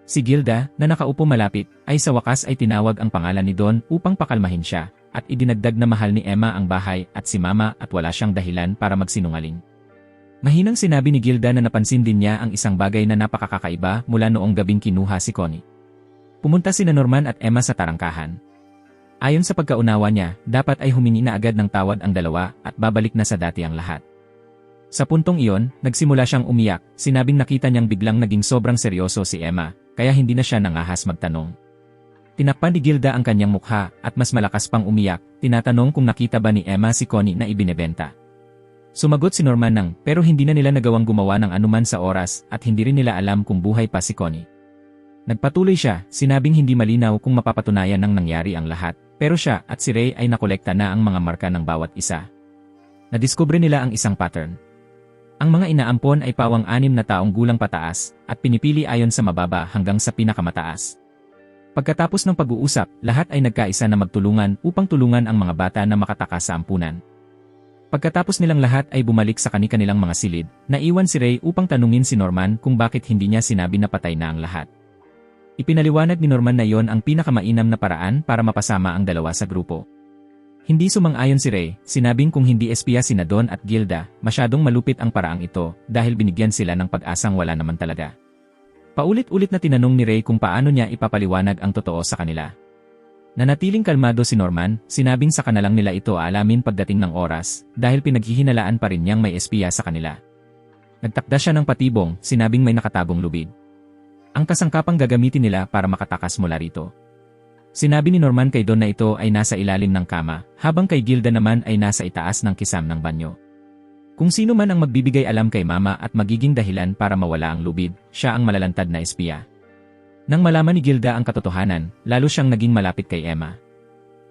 Si Gilda, na nakaupo malapit, ay sa wakas ay tinawag ang pangalan ni Don upang pakalmahin siya, at idinagdag na mahal ni Emma ang bahay at si Mama at wala siyang dahilan para magsinungaling. Mahinang sinabi ni Gilda na napansin din niya ang isang bagay na napakakaiba mula noong gabing kinuha si Connie. Pumunta sina Norman at Emma sa tarangkahan. Ayon sa pagkaunawa niya, dapat ay humingi na agad ng tawad ang dalawa at babalik na sa dati ang lahat. Sa puntong iyon, nagsimula siyang umiyak, sinabing nakita niyang biglang naging sobrang seryoso si Emma, kaya hindi na siya nangahas magtanong. Tinakpan ni Gilda ang kanyang mukha at mas malakas pang umiyak, tinatanong kung nakita ba ni Emma si Connie na ibinebenta. Sumagot si Norman nang, pero hindi na nila nagawang gumawa ng anuman sa oras at hindi rin nila alam kung buhay pa si Connie. Nagpatuloy siya, sinabing hindi malinaw kung mapapatunayan ng nangyari ang lahat, pero siya at si Ray ay nakolekta na ang mga marka ng bawat isa. Nadiskubre nila ang isang pattern. Ang mga inaampon ay pawang 6 na taong gulang pataas at pinipili ayon sa mababa hanggang sa pinakamataas. Pagkatapos ng pag-uusap, lahat ay nagkaisa na magtulungan upang tulungan ang mga bata na makatakas sa ampunan. Pagkatapos nilang lahat ay bumalik sa kani-kanilang mga silid, naiwan si Ray upang tanungin si Norman kung bakit hindi niya sinabi na patay na ang lahat. Ipinaliwanag ni Norman na iyon ang pinakamainam na paraan para mapasama ang dalawa sa grupo. Hindi sumang-ayon si Ray, sinabing kung hindi espiya sina Don at Gilda, masyadong malupit ang paraang ito dahil binigyan sila ng pag-asang wala naman talaga. Paulit-ulit na tinanong ni Ray kung paano niya ipapaliwanag ang totoo sa kanila. Nanatiling kalmado si Norman, sinabing sa kanalang nila ito aalamin pagdating ng oras dahil pinaghihinalaan pa rin niyang may espiya sa kanila. Nagtakda siya ng patibong, sinabing may nakatagong lubid. Ang kasangkapang gagamitin nila para makatakas mula rito. Sinabi ni Norman kay Don na ito ay nasa ilalim ng kama, habang kay Gilda naman ay nasa itaas ng kisam ng banyo. Kung sino man ang magbibigay alam kay Mama at magiging dahilan para mawala ang lubid, siya ang malalantad na espiya. Nang malaman ni Gilda ang katotohanan, lalo siyang naging malapit kay Emma.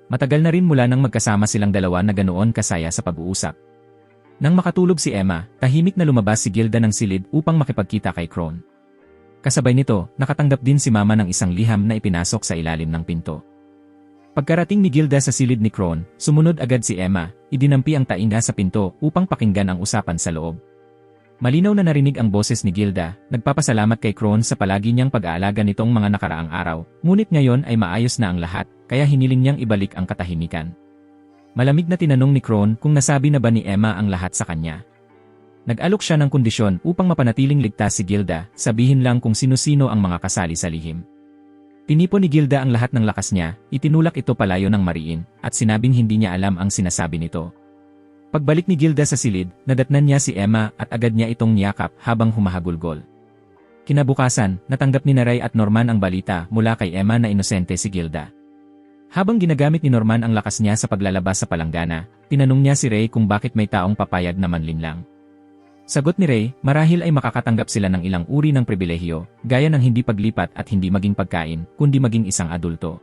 Matagal na rin mula nang magkasama silang dalawa na ganoon kasaya sa pag-uusap. Nang makatulog si Emma, tahimik na lumabas si Gilda ng silid upang makipagkita kay Crone. Kasabay nito, nakatanggap din si Mama ng isang liham na ipinasok sa ilalim ng pinto. Pagkarating ni Gilda sa silid ni Crone, sumunod agad si Emma, idinampi ang tainga sa pinto upang pakinggan ang usapan sa loob. Malinaw na narinig ang boses ni Gilda, nagpapasalamat kay Crone sa palagi niyang pag-aalaga nitong mga nakaraang araw, ngunit ngayon ay maayos na ang lahat, kaya hiniling niyang ibalik ang katahimikan. Malamig na tinanong ni Crone kung nasabi na ba ni Emma ang lahat sa kanya. Nag-alok siya ng kondisyon upang mapanatiling ligtas si Gilda, sabihin lang kung sino-sino ang mga kasali sa lihim. Tinipon ni Gilda ang lahat ng lakas niya, itinulak ito palayo ng mariin, at sinabing hindi niya alam ang sinasabi nito. Pagbalik ni Gilda sa silid, nadatnan niya si Emma at agad niya itong niyakap habang humahagulgol. Kinabukasan, natanggap ni Ray at Norman ang balita mula kay Emma na inosente si Gilda. Habang ginagamit ni Norman ang lakas niya sa paglalabas sa palanggana, tinanong niya si Ray kung bakit may taong papayag na manlinlang. Sagot ni Ray, marahil ay makakatanggap sila ng ilang uri ng pribilehyo, gaya ng hindi paglipat at hindi maging pagkain, kundi maging isang adulto.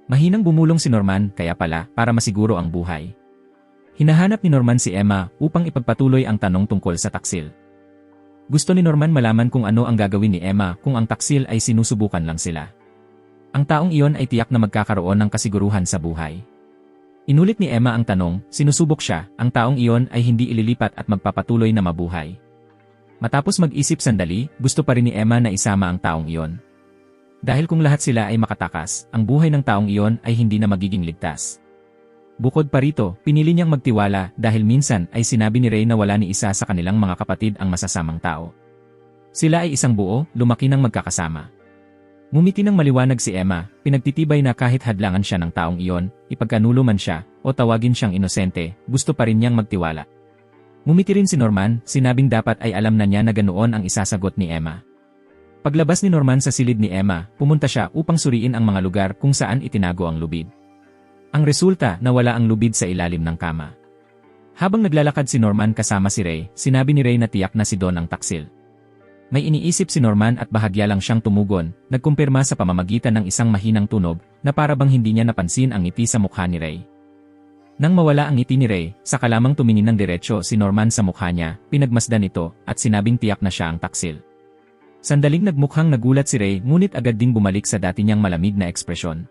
Mahinang bumulong si Norman, kaya pala, para masiguro ang buhay. Hinahanap ni Norman si Emma upang ipagpatuloy ang tanong tungkol sa taksil. Gusto ni Norman malaman kung ano ang gagawin ni Emma kung ang taksil ay sinusubukan lang sila. Ang taong iyon ay tiyak na magkakaroon ng kasiguruhan sa buhay. Inulit ni Emma ang tanong, sinusubok siya, ang taong iyon ay hindi ililipat at magpapatuloy na mabuhay. Matapos mag-isip sandali, gusto pa rin ni Emma na isama ang taong iyon. Dahil kung lahat sila ay makatakas, ang buhay ng taong iyon ay hindi na magiging ligtas. Bukod pa rito, pinili niyang magtiwala dahil minsan ay sinabi ni Ray na wala ni isa sa kanilang mga kapatid ang masasamang tao. Sila ay isang buo, lumaki ng magkakasama. Ngumiti ng maliwanag si Emma, pinagtitibay na kahit hadlangan siya ng taong iyon, ipagkanulo man siya, o tawagin siyang inosente, gusto pa rin niyang magtiwala. Ngumiti rin si Norman, sinabing dapat ay alam na niya na ganoon ang isasagot ni Emma. Paglabas ni Norman sa silid ni Emma, pumunta siya upang suriin ang mga lugar kung saan itinago ang lubid. Ang resulta, nawala ang lubid sa ilalim ng kama. Habang naglalakad si Norman kasama si Ray, sinabi ni Ray na tiyak na si Don ang taksil. May iniisip si Norman at bahagya lang siyang tumugon, nagkumpirma sa pamamagitan ng isang mahinang tunog na para bang hindi niya napansin ang ngiti sa mukha ni Ray. Nang mawala ang ngiti ni Ray, saka lamang tumingin ng diretsyo si Norman sa mukha niya, pinagmasdan ito at sinabing tiyak na siya ang taksil. Sandaling nagmukhang nagulat si Ray ngunit agad ding bumalik sa dati niyang malamig na ekspresyon.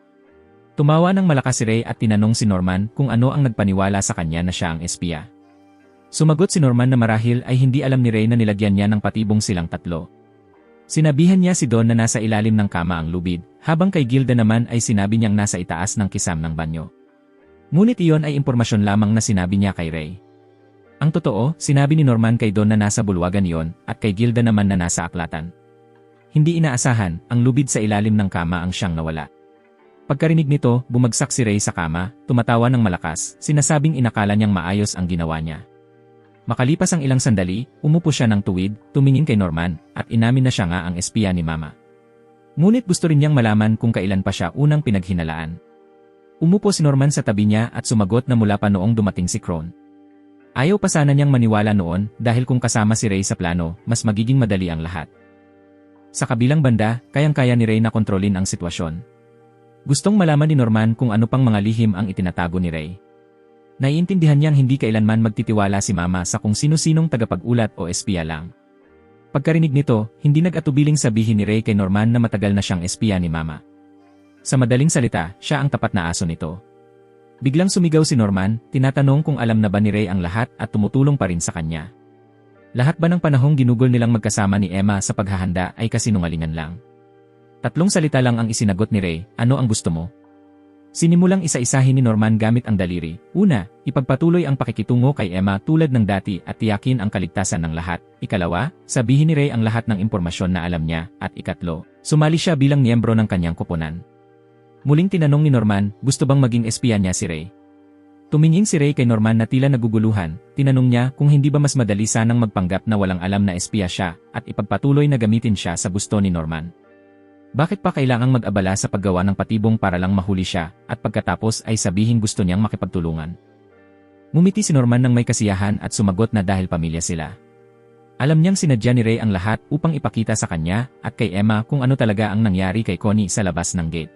Tumawa ng malakas si Ray at tinanong si Norman kung ano ang nagpaniwala sa kanya na siya ang espiya. Sumagot si Norman na marahil ay hindi alam ni Ray na nilagyan niya ng patibong silang tatlo. Sinabihan niya si Don na nasa ilalim ng kama ang lubid, habang kay Gilda naman ay sinabi niyang nasa itaas ng kisam ng banyo. Ngunit iyon ay impormasyon lamang na sinabi niya kay Ray. Ang totoo, sinabi ni Norman kay Don na nasa bulwagan iyon at kay Gilda naman na nasa aklatan. Hindi inaasahan, ang lubid sa ilalim ng kama ang siyang nawala. Pagkarinig nito, bumagsak si Ray sa kama, tumatawa ng malakas, sinasabing inakala niyang maayos ang ginawa niya. Makalipas ang ilang sandali, umupo siya ng tuwid, tumingin kay Norman, at inamin na siya nga ang espiya ni Mama. Ngunit gusto rin niyang malaman kung kailan pa siya unang pinaghinalaan. Umupo si Norman sa tabi niya at sumagot na mula pa noong dumating si Crone. Ayaw pa sana niyang maniwala noon dahil kung kasama si Ray sa plano, mas magiging madali ang lahat. Sa kabilang banda, kayang-kaya ni Ray na kontrolin ang sitwasyon. Gustong malaman ni Norman kung ano pang mga lihim ang itinatago ni Ray. Naiintindihan niyang hindi kailanman magtitiwala si Mama sa kung sino-sinong tagapag-ulat o espiya lang. Pagkarinig nito, hindi nag-atubiling sabihin ni Ray kay Norman na matagal na siyang espiya ni Mama. Sa madaling salita, siya ang tapat na aso nito. Biglang sumigaw si Norman, tinatanong kung alam na ba ni Ray ang lahat at tumutulong pa rin sa kanya. Lahat ba ng panahong ginugol nilang magkasama ni Emma sa paghahanda ay kasinungalingan lang? 3 salita lang ang isinagot ni Ray, ano ang gusto mo? Sinimulang isa-isahin ni Norman gamit ang daliri. Una, ipagpatuloy ang pakikitungo kay Emma tulad ng dati at tiyakin ang kaligtasan ng lahat. Ikalawa, sabihin ni Ray ang lahat ng impormasyon na alam niya. At ikatlo, sumali siya bilang miyembro ng kanyang koponan. Muling tinanong ni Norman, gusto bang maging espiya niya si Ray? Tumingin si Ray kay Norman na tila naguguluhan, tinanong niya kung hindi ba mas madali sanang magpanggap na walang alam na espiya siya at ipagpatuloy na gamitin siya sa gusto ni Norman. Bakit pa kailangang mag-abala sa paggawa ng patibong para lang mahuli siya at pagkatapos ay sabihin gusto niyang makipagtulungan? Ngumiti si Norman ng may kasiyahan at sumagot na dahil pamilya sila. Alam niyang sinadya ni Ray ang lahat upang ipakita sa kanya at kay Emma kung ano talaga ang nangyari kay Connie sa labas ng gate.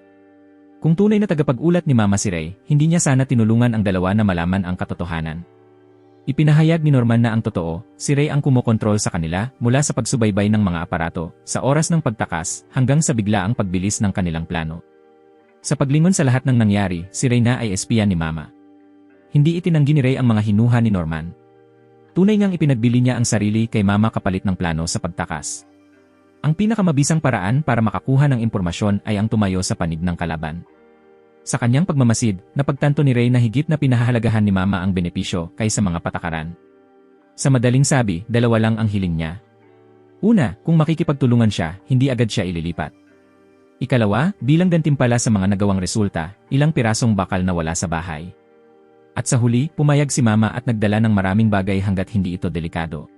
Kung tunay na tagapag-ulat ni Mama si Ray, hindi niya sana tinulungan ang dalawa na malaman ang katotohanan. Ipinahayag ni Norman na ang totoo, si Ray ang kumokontrol sa kanila mula sa pagsubaybay ng mga aparato, sa oras ng pagtakas, hanggang sa biglaang pagbilis ng kanilang plano. Sa paglingon sa lahat ng nangyari, si Ray na ay espiya ni Mama. Hindi itinanggi ni Ray ang mga hinuha ni Norman. Tunay ngang ipinagbili niya ang sarili kay Mama kapalit ng plano sa pagtakas. Ang pinakamabisang paraan para makakuha ng impormasyon ay ang tumayo sa panig ng kalaban. Sa kanyang pagmamasid, napagtanto ni Ray na higit na pinahahalagahan ni Mama ang benepisyo kaysa mga patakaran. Sa madaling sabi, 2 lang ang hiling niya. Una, kung makikipagtulungan siya, hindi agad siya ililipat. Ikalawa, bilang gantimpala sa mga nagawang resulta, ilang pirasong bakal na wala sa bahay. At sa huli, pumayag si Mama at nagdala ng maraming bagay hanggat hindi ito delikado.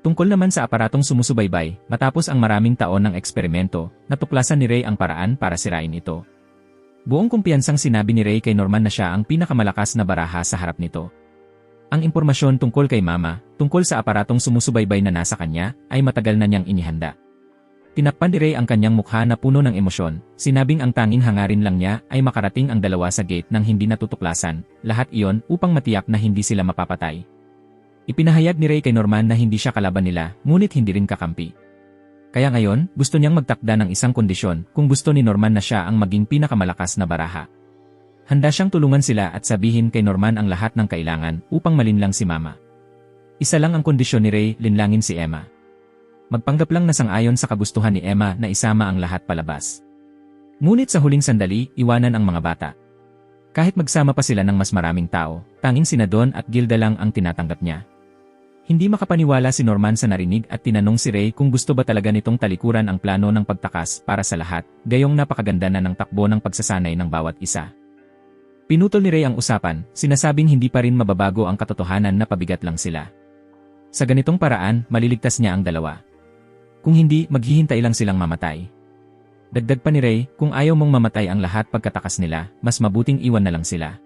Tungkol naman sa aparatong sumusubaybay, matapos ang maraming taon ng eksperimento, natuklasan ni Ray ang paraan para sirain ito. Buong kumpiyansang sinabi ni Ray kay Norman na siya ang pinakamalakas na baraha sa harap nito. Ang impormasyon tungkol kay Mama, tungkol sa aparatong sumusubaybay na nasa kanya, ay matagal na niyang inihanda. Tinakpan ni Ray ang kanyang mukha na puno ng emosyon, sinabing ang tanging hangarin lang niya ay makarating ang dalawa sa gate nang hindi natutuklasan, lahat iyon upang matiyak na hindi sila mapapatay. Ipinahayag ni Ray kay Norman na hindi siya kalaban nila, ngunit hindi rin kakampi. Kaya ngayon, gusto niyang magtakda ng isang kondisyon kung gusto ni Norman na siya ang maging pinakamalakas na baraha. Handa siyang tulungan sila at sabihin kay Norman ang lahat ng kailangan upang malinlang si Mama. Isa lang ang kondisyon ni Ray, linlangin si Emma. Magpanggap lang na sang-ayon sa kagustuhan ni Emma na isama ang lahat palabas. Ngunit sa huling sandali, iwanan ang mga bata. Kahit magsama pa sila ng mas maraming tao, tanging sina Don at Gilda lang ang tinatanggap niya. Hindi makapaniwala si Norman sa narinig at tinanong si Ray kung gusto ba talaga nitong talikuran ang plano ng pagtakas para sa lahat, gayong napakaganda na ng takbo ng pagsasanay ng bawat isa. Pinutol ni Ray ang usapan, sinasabing hindi pa rin mababago ang katotohanan na pabigat lang sila. Sa ganitong paraan, maliligtas niya ang dalawa. Kung hindi, maghihintay lang silang mamatay. Dagdag pa ni Ray, kung ayaw mong mamatay ang lahat pagkatakas nila, mas mabuting iwan na lang sila.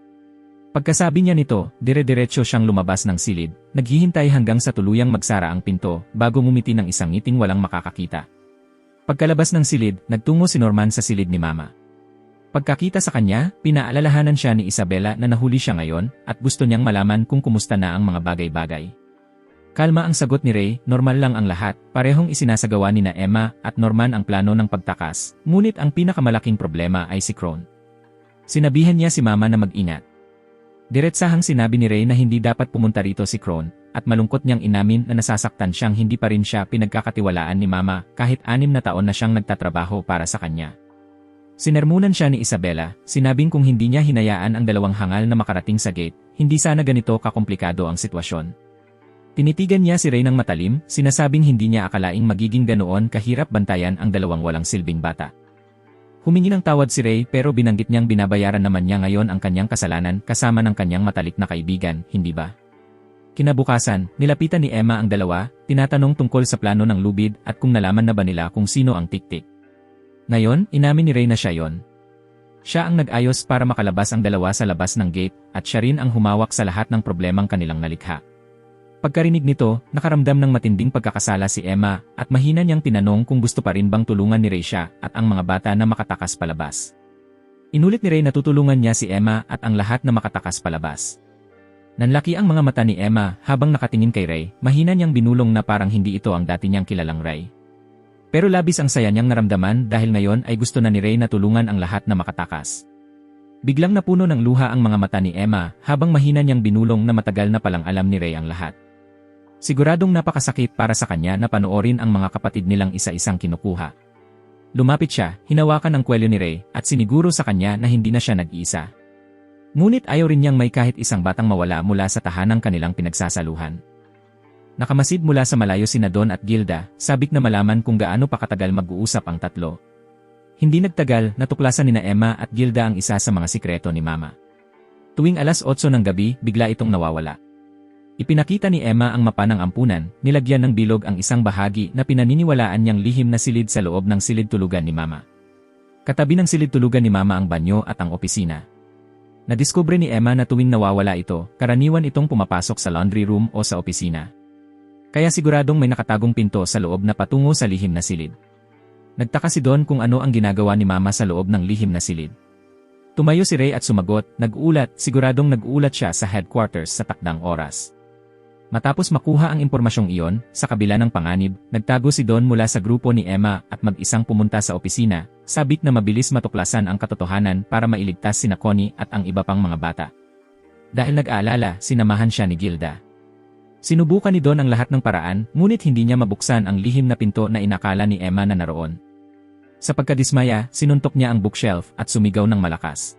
Pagkasabi niya nito, dire-diretso siyang lumabas ng silid, naghihintay hanggang sa tuluyang magsara ang pinto, bago ngumiti ng isang ngiting walang makakakita. Pagkalabas ng silid, nagtungo si Norman sa silid ni Mama. Pagkakita sa kanya, pinaalalahanan siya ni Isabela na nahuli siya ngayon, at gusto niyang malaman kung kumusta na ang mga bagay-bagay. Kalma ang sagot ni Ray, normal lang ang lahat, parehong isinasagawa ni na Emma at Norman ang plano ng pagtakas, ngunit ang pinakamalaking problema ay si Crone. Sinabihan niya si Mama na mag-ingat. Diretsahang sinabi ni Ray na hindi dapat pumunta rito si Crone, at malungkot niyang inamin na nasasaktan siyang hindi pa rin siya pinagkakatiwalaan ni Mama kahit 6 na taon na siyang nagtatrabaho para sa kanya. Sinermunan siya ni Isabela, sinabing kung hindi niya hinayaan ang dalawang hangal na makarating sa gate, hindi sana ganito kakomplikado ang sitwasyon. Tinitigan niya si Ray ng matalim, sinasabing hindi niya akalaing magiging ganoon kahirap bantayan ang dalawang walang silbing bata. Humingi ng tawad si Ray pero binanggit niyang binabayaran naman niya ngayon ang kanyang kasalanan kasama ng kanyang matalik na kaibigan, hindi ba? Kinabukasan, nilapitan ni Emma ang dalawa, tinatanong tungkol sa plano ng lubid at kung nalaman na ba nila kung sino ang tik-tik. Ngayon, inamin ni Ray na siya yon. Siya ang nag-ayos para makalabas ang dalawa sa labas ng gate at siya rin ang humawak sa lahat ng problemang kanilang nalikha. Pagkarinig nito, nakaramdam ng matinding pagkakasala si Emma at mahina niyang tinanong kung gusto pa rin bang tulungan ni Ray siya at ang mga bata na makatakas palabas. Inulit ni Ray na tutulungan niya si Emma at ang lahat na makatakas palabas. Nanlaki ang mga mata ni Emma habang nakatingin kay Ray, mahina niyang binulong na parang hindi ito ang dati niyang kilalang Ray. Pero labis ang saya niyang naramdaman dahil ngayon ay gusto na ni Ray na tulungan ang lahat na makatakas. Biglang napuno ng luha ang mga mata ni Emma habang mahina niyang binulong na matagal na palang alam ni Ray ang lahat. Siguradong napakasakit para sa kanya na panoorin ang mga kapatid nilang isa-isang kinukuha. Lumapit siya, hinawakan ang kwelyo ni Ray at siniguro sa kanya na hindi na siya nag-iisa. Ngunit ayaw rin niyang may kahit isang batang mawala mula sa tahanang kanilang pinagsasaluhan. Nakamasid mula sa malayo sina Don at Gilda, sabik na malaman kung gaano pa katagal mag-uusap ang tatlo. Hindi nagtagal, natuklasan nina Emma at Gilda ang isa sa mga sikreto ni Mama. Tuwing alas 8 ng gabi, bigla itong nawawala. Ipinakita ni Emma ang mapa ng ampunan, nilagyan ng bilog ang isang bahagi na pinaniniwalaan niyang lihim na silid sa loob ng silid tulugan ni Mama. Katabi ng silid tulugan ni Mama ang banyo at ang opisina. Nadiskubre ni Emma na tuwing nawawala ito, karaniwan itong pumapasok sa laundry room o sa opisina. Kaya siguradong may nakatagong pinto sa loob na patungo sa lihim na silid. Nagtaka si Don kung ano ang ginagawa ni Mama sa loob ng lihim na silid. Tumayo si Ray at sumagot, nag-uulat, siguradong nag-uulat siya sa headquarters sa takdang oras. Matapos makuha ang impormasyong iyon, sa kabila ng panganib, nagtago si Don mula sa grupo ni Emma at mag-isang pumunta sa opisina, sabik na mabilis matuklasan ang katotohanan para mailigtas sina Connie at ang iba pang mga bata. Dahil nag-aalala, sinamahan siya ni Gilda. Sinubukan ni Don ang lahat ng paraan, ngunit hindi niya mabuksan ang lihim na pinto na inakala ni Emma na naroon. Sa pagkadismaya, sinuntok niya ang bookshelf at sumigaw ng malakas.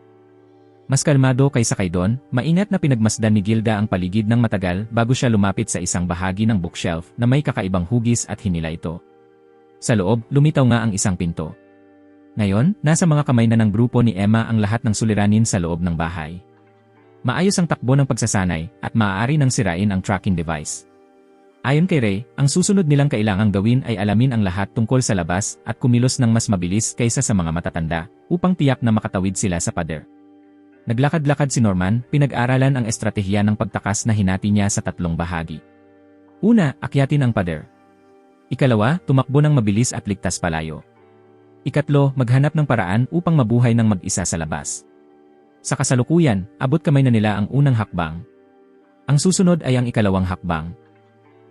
Mas kalmado kaysa kay Don, maingat na pinagmasdan ni Gilda ang paligid ng matagal bago siya lumapit sa isang bahagi ng bookshelf na may kakaibang hugis at hinila ito. Sa loob, lumitaw nga ang isang pinto. Ngayon, nasa mga kamay na ng grupo ni Emma ang lahat ng suliranin sa loob ng bahay. Maayos ang takbo ng pagsasanay at maaari nang sirain ang tracking device. Ayon kay Ray, ang susunod nilang kailangang gawin ay alamin ang lahat tungkol sa labas at kumilos ng mas mabilis kaysa sa mga matatanda upang tiyak na makatawid sila sa pader. Naglakad-lakad si Norman, pinag-aralan ang estratehiya ng pagtakas na hinati niya sa 3 bahagi. Una, akyatin ang pader. Ikalawa, tumakbo ng mabilis at ligtas palayo. Ikatlo, maghanap ng paraan upang mabuhay ng mag-isa sa labas. Sa kasalukuyan, abot kamay na nila ang unang hakbang. Ang susunod ay ang ikalawang hakbang.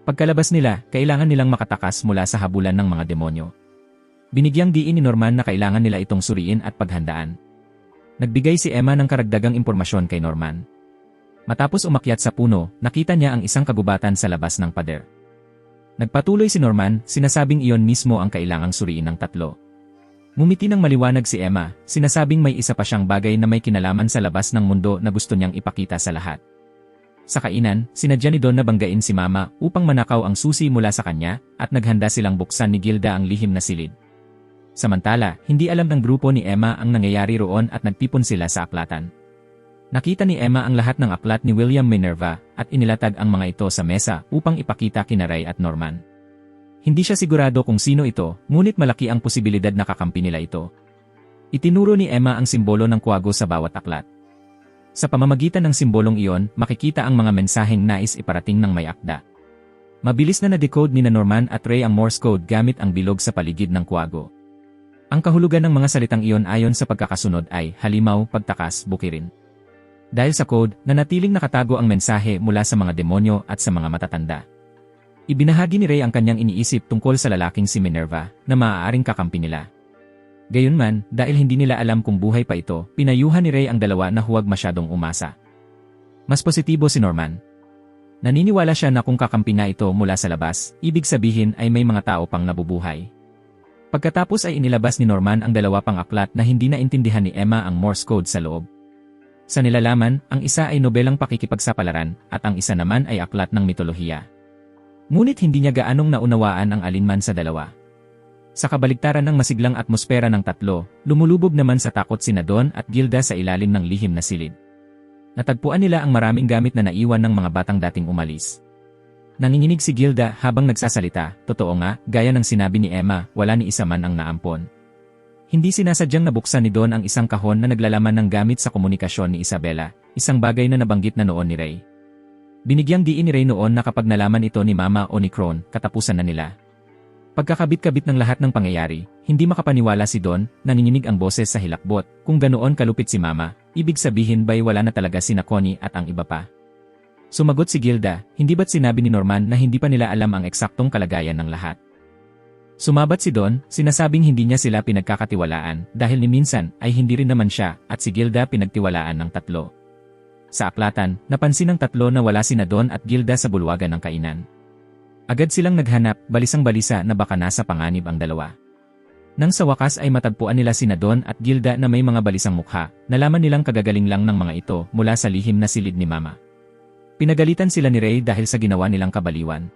Pagkalabas nila, kailangan nilang makatakas mula sa habulan ng mga demonyo. Binigyang diin ni Norman na kailangan nila itong suriin at paghandaan. Nagbigay si Emma ng karagdagang impormasyon kay Norman. Matapos umakyat sa puno, nakita niya ang isang kagubatan sa labas ng pader. Nagpatuloy si Norman, sinasabing iyon mismo ang kailangang suriin ng 3. Ngumiti ng maliwanag si Emma, sinasabing may isa pa siyang bagay na may kinalaman sa labas ng mundo na gusto niyang ipakita sa lahat. Sa kainan, sinadya ni Don na banggain si Mama upang manakaw ang susi mula sa kanya at naghanda silang buksan ni Gilda ang lihim na silid. Samantala, hindi alam ng grupo ni Emma ang nangyayari roon at nagtipon sila sa aklatan. Nakita ni Emma ang lahat ng aklat ni William Minerva at inilatag ang mga ito sa mesa upang ipakita kina Ray at Norman. Hindi siya sigurado kung sino ito, ngunit malaki ang posibilidad na kakampi nila ito. Itinuro ni Emma ang simbolo ng kwago sa bawat aklat. Sa pamamagitan ng simbolong iyon, makikita ang mga mensaheng nais iparating ng may akda. Mabilis na na-decode ni Norman at Ray ang Morse code gamit ang bilog sa paligid ng kwago. Ang kahulugan ng mga salitang iyon ayon sa pagkakasunod ay halimaw, pagtakas, bukirin. Dahil sa code, nanatiling nakatago ang mensahe mula sa mga demonyo at sa mga matatanda. Ibinahagi ni Ray ang kanyang iniisip tungkol sa lalaking si Minerva na maaaring kakampi nila. Gayunman, dahil hindi nila alam kung buhay pa ito, pinayuhan ni Ray ang dalawa na huwag masyadong umasa. Mas positibo si Norman. Naniniwala siya na kung kakampi na ito mula sa labas, ibig sabihin ay may mga tao pang nabubuhay. Pagkatapos ay inilabas ni Norman ang 2 pang aklat na hindi naintindihan ni Emma ang Morse code sa loob. Sa nilalaman, ang isa ay nobelang pakikipagsapalaran at ang isa naman ay aklat ng mitolohiya. Ngunit hindi niya gaanong naunawaan ang alinman sa 2. Sa kabaligtaran ng masiglang atmosfera ng 3, lumulubog naman sa takot sina Don at Gilda sa ilalim ng lihim na silid. Natagpuan nila ang maraming gamit na naiwan ng mga batang dating umalis. Nanginginig si Gilda habang nagsasalita, totoo nga, gaya ng sinabi ni Emma, wala ni isa man ang naampon. Hindi sinasadyang nabuksan ni Don ang isang kahon na naglalaman ng gamit sa komunikasyon ni Isabela, isang bagay na nabanggit na noon ni Ray. Binigyang diin ni Ray noon na kapag nalaman ito ni Mama o ni Kron, katapusan na nila. Pagkakabit-kabit ng lahat ng pangyayari, hindi makapaniwala si Don, nanginginig ang boses sa hilakbot, kung ganoon kalupit si Mama, ibig sabihin ba'y wala na talaga sina Connie at ang iba pa. Sumagot si Gilda, hindi ba't sinabi ni Norman na hindi pa nila alam ang eksaktong kalagayan ng lahat? Sumabat si Don, sinasabing hindi niya sila pinagkakatiwalaan dahil ni minsan ay hindi rin naman siya at si Gilda pinagtiwalaan ng 3. Sa aklatan, napansin ng 3 na wala sina Don at Gilda sa bulwagan ng kainan. Agad silang naghanap, balisang-balisa na baka nasa panganib ang 2. Nang sa wakas ay matagpuan nila sina Don at Gilda na may mga balisang mukha, nalaman nilang kagagaling lang ng mga ito mula sa lihim na silid ni Mama. Pinagalitan sila ni Ray dahil sa ginawa nilang kabaliwan.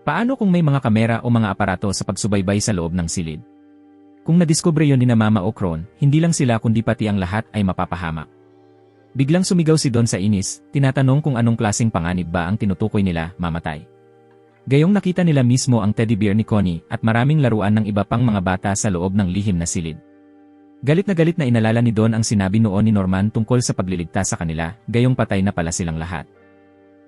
Paano kung may mga kamera o mga aparato sa pagsubaybay sa loob ng silid? Kung nadiskubre yon ni Mama o Kron, hindi lang sila kundi pati ang lahat ay mapapahamak. Biglang sumigaw si Don sa inis, tinatanong kung anong klaseng panganib ba ang tinutukoy nila, mamatay. Gayong nakita nila mismo ang teddy bear ni Connie at maraming laruan ng iba pang mga bata sa loob ng lihim na silid. Galit na inalala ni Don ang sinabi noon ni Norman tungkol sa pagliligtas sa kanila, gayong patay na pala silang lahat.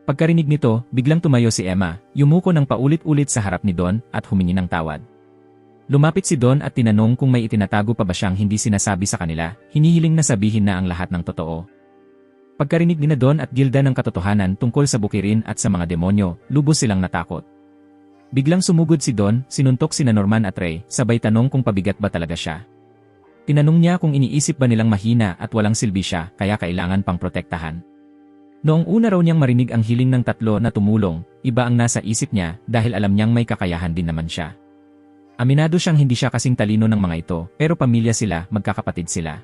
Pagkarinig nito, biglang tumayo si Emma, yumuko ng paulit-ulit sa harap ni Don at humingi ng tawad. Lumapit si Don at tinanong kung may itinatago pa ba siyang hindi sinasabi sa kanila, hinihiling na sabihin na ang lahat ng totoo. Pagkarinig ni Don at Gilda ng katotohanan tungkol sa bukirin at sa mga demonyo, lubos silang natakot. Biglang sumugod si Don, sinuntok sina Norman at Ray, sabay tanong kung pabigat ba talaga siya. Tinanong niya kung iniisip ba nilang mahina at walang silbi siya, kaya kailangan pang protektahan. Noong una raw niyang marinig ang hiling ng 3 na tumulong, iba ang nasa isip niya dahil alam niyang may kakayahan din naman siya. Aminado siyang hindi siya kasing talino ng mga ito, pero pamilya sila, magkakapatid sila.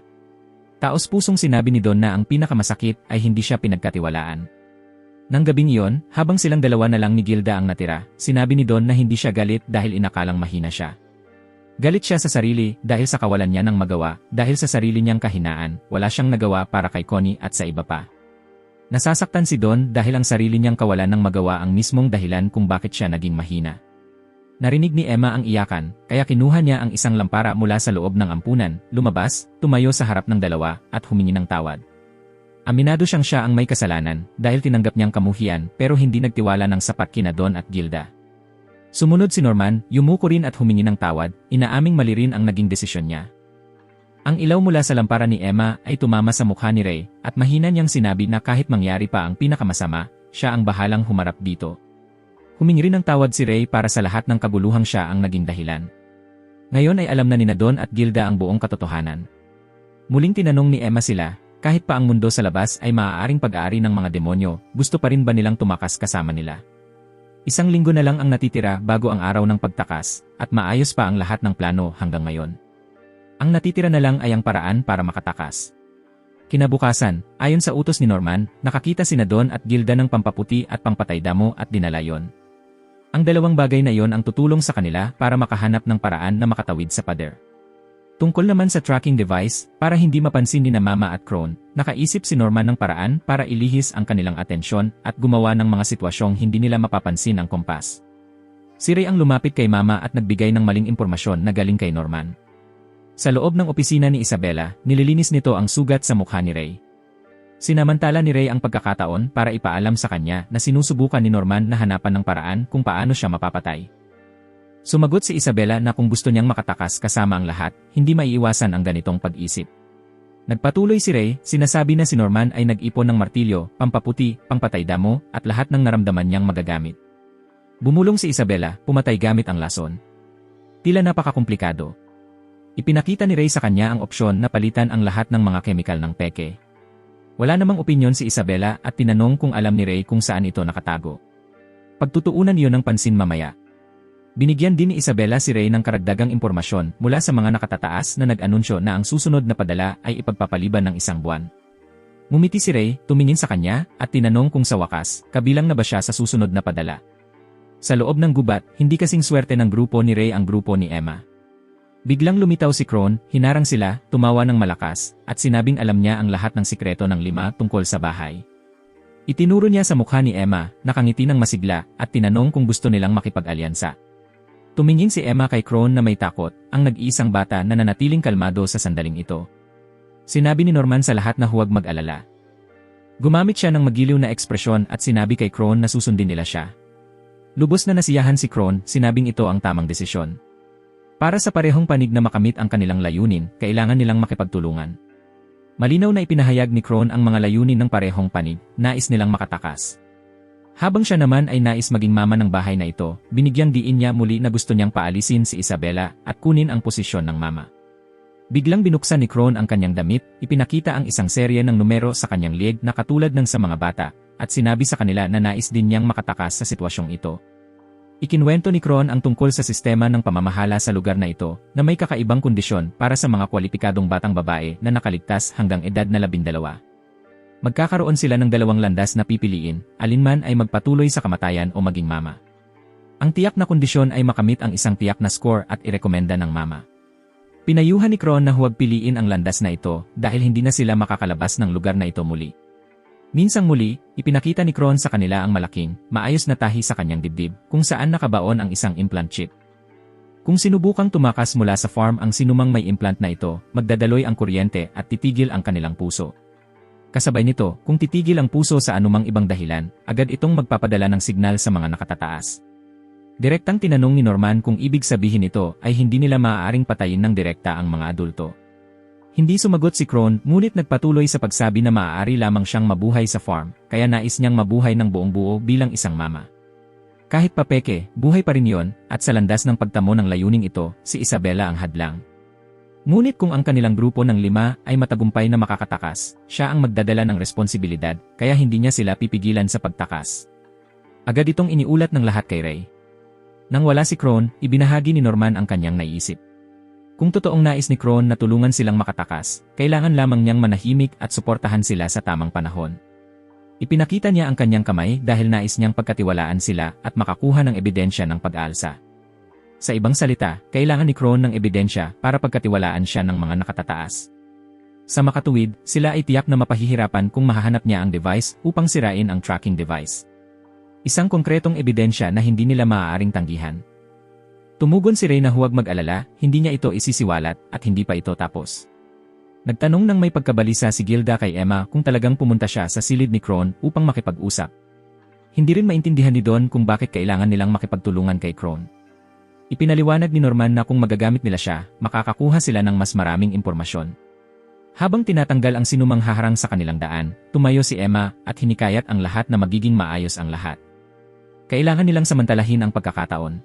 Taos-pusong sinabi ni Don na ang pinakamasakit ay hindi siya pinagkatiwalaan. Nang gabing iyon, habang silang 2 na lang ni Gilda ang natira, sinabi ni Don na hindi siya galit dahil inakalang mahina siya. Galit siya sa sarili dahil sa kawalan niya ng magawa, dahil sa sarili niyang kahinaan, wala siyang nagawa para kay Connie at sa iba pa. Nasasaktan si Don dahil ang sarili niyang kawalan ng magawa ang mismong dahilan kung bakit siya naging mahina. Narinig ni Emma ang iyakan, kaya kinuha niya ang isang lampara mula sa loob ng ampunan, lumabas, tumayo sa harap ng dalawa, at humingi ng tawad. Aminado siyang siya ang may kasalanan dahil tinanggap niyang kamuhian pero hindi nagtiwala ng sapat kina Don at Gilda. Sumunod si Norman, yumuko rin at humingi ng tawad, inaaming mali rin ang naging desisyon niya. Ang ilaw mula sa lampara ni Emma ay tumama sa mukha ni Ray at mahina niyang sinabi na kahit mangyari pa ang pinakamasama, siya ang bahalang humarap dito. Humingi rin ng tawad si Ray para sa lahat ng kaguluhang siya ang naging dahilan. Ngayon ay alam na nina Don at Gilda ang buong katotohanan. Muling tinanong ni Emma sila, kahit pa ang mundo sa labas ay maaaring pag-aari ng mga demonyo, gusto pa rin ba nilang tumakas kasama nila? Isang linggo na lang ang natitira bago ang araw ng pagtakas, at maayos pa ang lahat ng plano hanggang ngayon. Ang natitira na lang ay ang paraan para makatakas. Kinabukasan, ayon sa utos ni Norman, nakakita sina Don at Gilda ng pampaputi at pangpatay damo at dinala yon. Ang dalawang bagay na yon ang tutulong sa kanila para makahanap ng paraan na makatawid sa pader. Tungkol naman sa tracking device, para hindi mapansin ni na Mama at Crone, nakaisip si Norman ng paraan para ilihis ang kanilang atensyon at gumawa ng mga sitwasyong hindi nila mapapansin ang kompas. Si Ray ang lumapit kay Mama at nagbigay ng maling impormasyon na galing kay Norman. Sa loob ng opisina ni Isabela, nililinis nito ang sugat sa mukha ni Ray. Sinamantala ni Ray ang pagkakataon para ipaalam sa kanya na sinusubukan ni Norman na hanapan ng paraan kung paano siya mapapatay. Sumagot si Isabela na kung gusto niyang makatakas kasama ang lahat, hindi maiiwasan ang ganitong pag-isip. Nagpatuloy si Ray, sinasabi na si Norman ay nag-ipon ng martilyo, pampaputi, pangpatay damo, at lahat ng naramdaman niyang magagamit. Bumulong si Isabela, pumatay gamit ang lason. Tila napakakomplikado. Ipinakita ni Ray sa kanya ang opsyon na palitan ang lahat ng mga kemikal ng peke. Wala namang opinyon si Isabela at tinanong kung alam ni Ray kung saan ito nakatago. Pagtutuunan iyon ng pansin mamaya. Binigyan din ni Isabela si Ray ng karagdagang impormasyon mula sa mga nakatataas na nag-anunsyo na ang susunod na padala ay ipagpapaliban ng 1 buwan. Ngumiti si Ray, tumingin sa kanya, at tinanong kung sa wakas, kabilang na ba siya sa susunod na padala. Sa loob ng gubat, hindi kasing swerte ng grupo ni Ray ang grupo ni Emma. Biglang lumitaw si Crone, hinarang sila, tumawa ng malakas, at sinabing alam niya ang lahat ng sikreto ng 5 tungkol sa bahay. Itinuro niya sa mukha ni Emma, nakangiti ng masigla, at tinanong kung gusto nilang makipag-alyansa. Tumingin si Emma kay Crone na may takot, ang nag-iisang bata na nanatiling kalmado sa sandaling ito. Sinabi ni Norman sa lahat na huwag mag-alala. Gumamit siya ng magiliw na ekspresyon at sinabi kay Crone na susundin nila siya. Lubos na nasiyahan si Crone, sinabing ito ang tamang desisyon. Para sa parehong panig na makamit ang kanilang layunin, kailangan nilang makipagtulungan. Malinaw na ipinahayag ni Crone ang mga layunin ng parehong panig, nais nilang makatakas. Habang siya naman ay nais maging mama ng bahay na ito, binigyang diin niya muli na gusto niyang paalisin si Isabela at kunin ang posisyon ng mama. Biglang binuksan ni Crone ang kanyang damit, ipinakita ang isang serye ng numero sa kanyang lieg na katulad ng sa mga bata, at sinabi sa kanila na nais din niyang makatakas sa sitwasyong ito. Ikinwento ni Crone ang tungkol sa sistema ng pamamahala sa lugar na ito na may kakaibang kondisyon para sa mga kwalipikadong batang babae na nakaligtas hanggang edad na 12. Magkakaroon sila ng 2 landas na pipiliin, alinman ay magpatuloy sa kamatayan o maging mama. Ang tiyak na kondisyon ay makamit ang isang tiyak na score at irekomenda ng mama. Pinayuhan ni Crone na huwag piliin ang landas na ito dahil hindi na sila makakalabas ng lugar na ito muli. Minsang muli, ipinakita ni Crone sa kanila ang malaking, maayos na tahi sa kanyang dibdib, kung saan nakabaon ang isang implant chip. Kung sinubukang tumakas mula sa farm ang sinumang may implant na ito, magdadaloy ang kuryente at titigil ang kanilang puso. Kasabay nito, kung titigil ang puso sa anumang ibang dahilan, agad itong magpapadala ng signal sa mga nakatataas. Direktang tinanong ni Norman kung ibig sabihin nito ay hindi nila maaaring patayin ng direkta ang mga adulto. Hindi sumagot si Crone, ngunit nagpatuloy sa pagsabi na maaari lamang siyang mabuhay sa farm, kaya nais niyang mabuhay ng buong buo bilang isang mama. Kahit papeke, buhay pa rin yon, at sa landas ng pagtamo ng layuning ito, si Isabela ang hadlang. Ngunit kung ang kanilang grupo ng 5 ay matagumpay na makakatakas, siya ang magdadala ng responsibilidad, kaya hindi niya sila pipigilan sa pagtakas. Agad itong iniulat ng lahat kay Ray. Nang wala si Crone, ibinahagi ni Norman ang kanyang naiisip. Kung totoong nais ni Crone na tulungan silang makatakas, kailangan lamang niyang manahimik at suportahan sila sa tamang panahon. Ipinakita niya ang kanyang kamay dahil nais niyang pagkatiwalaan sila at makakuha ng ebidensya ng pag-aalsa. Sa ibang salita, kailangan ni Crone ng ebidensya para pagkatiwalaan siya ng mga nakatataas. Sa makatuwid, sila ay tiyak na mapahihirapan kung mahahanap niya ang device upang sirain ang tracking device. Isang konkretong ebidensya na hindi nila maaaring tanggihan. Tumugon si Ray na huwag mag-alala, hindi niya ito isisiwalat at hindi pa ito tapos. Nagtanong ng may pagkabalisa si Gilda kay Emma kung talagang pumunta siya sa silid ni Kron upang makipag-usap. Hindi rin maintindihan ni Don kung bakit kailangan nilang makipagtulungan kay Kron. Ipinaliwanag ni Norman na kung magagamit nila siya, makakakuha sila ng mas maraming impormasyon. Habang tinatanggal ang sinumang haharang sa kanilang daan, tumayo si Emma at hinikayat ang lahat na magiging maayos ang lahat. Kailangan nilang samantalahin ang pagkakataon.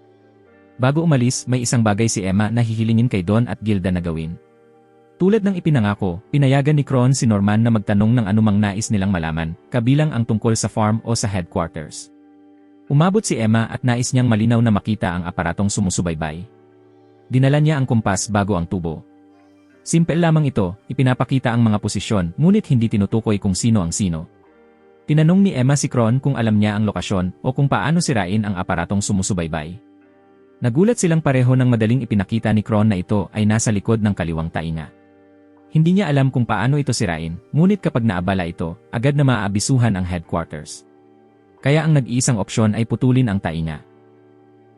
Bago umalis, may isang bagay si Emma na hihilingin kay Don at Gilda na gawin. Tulad ng ipinangako, pinayagan ni Kron si Norman na magtanong ng anumang nais nilang malaman, kabilang ang tungkol sa farm o sa headquarters. Umabot si Emma at nais niyang malinaw na makita ang aparatong sumusubaybay. Dinala niya ang kumpas bago ang tubo. Simple lamang ito, ipinapakita ang mga posisyon, ngunit hindi tinutukoy kung sino ang sino. Tinanong ni Emma si Kron kung alam niya ang lokasyon o kung paano sirain ang aparatong sumusubaybay. Nagulat silang pareho nang madaling ipinakita ni Kron na ito ay nasa likod ng kaliwang tainga. Hindi niya alam kung paano ito sirain, ngunit kapag naabala ito, agad na maaabisuhan ang headquarters. Kaya ang nag-iisang opsyon ay putulin ang tainga.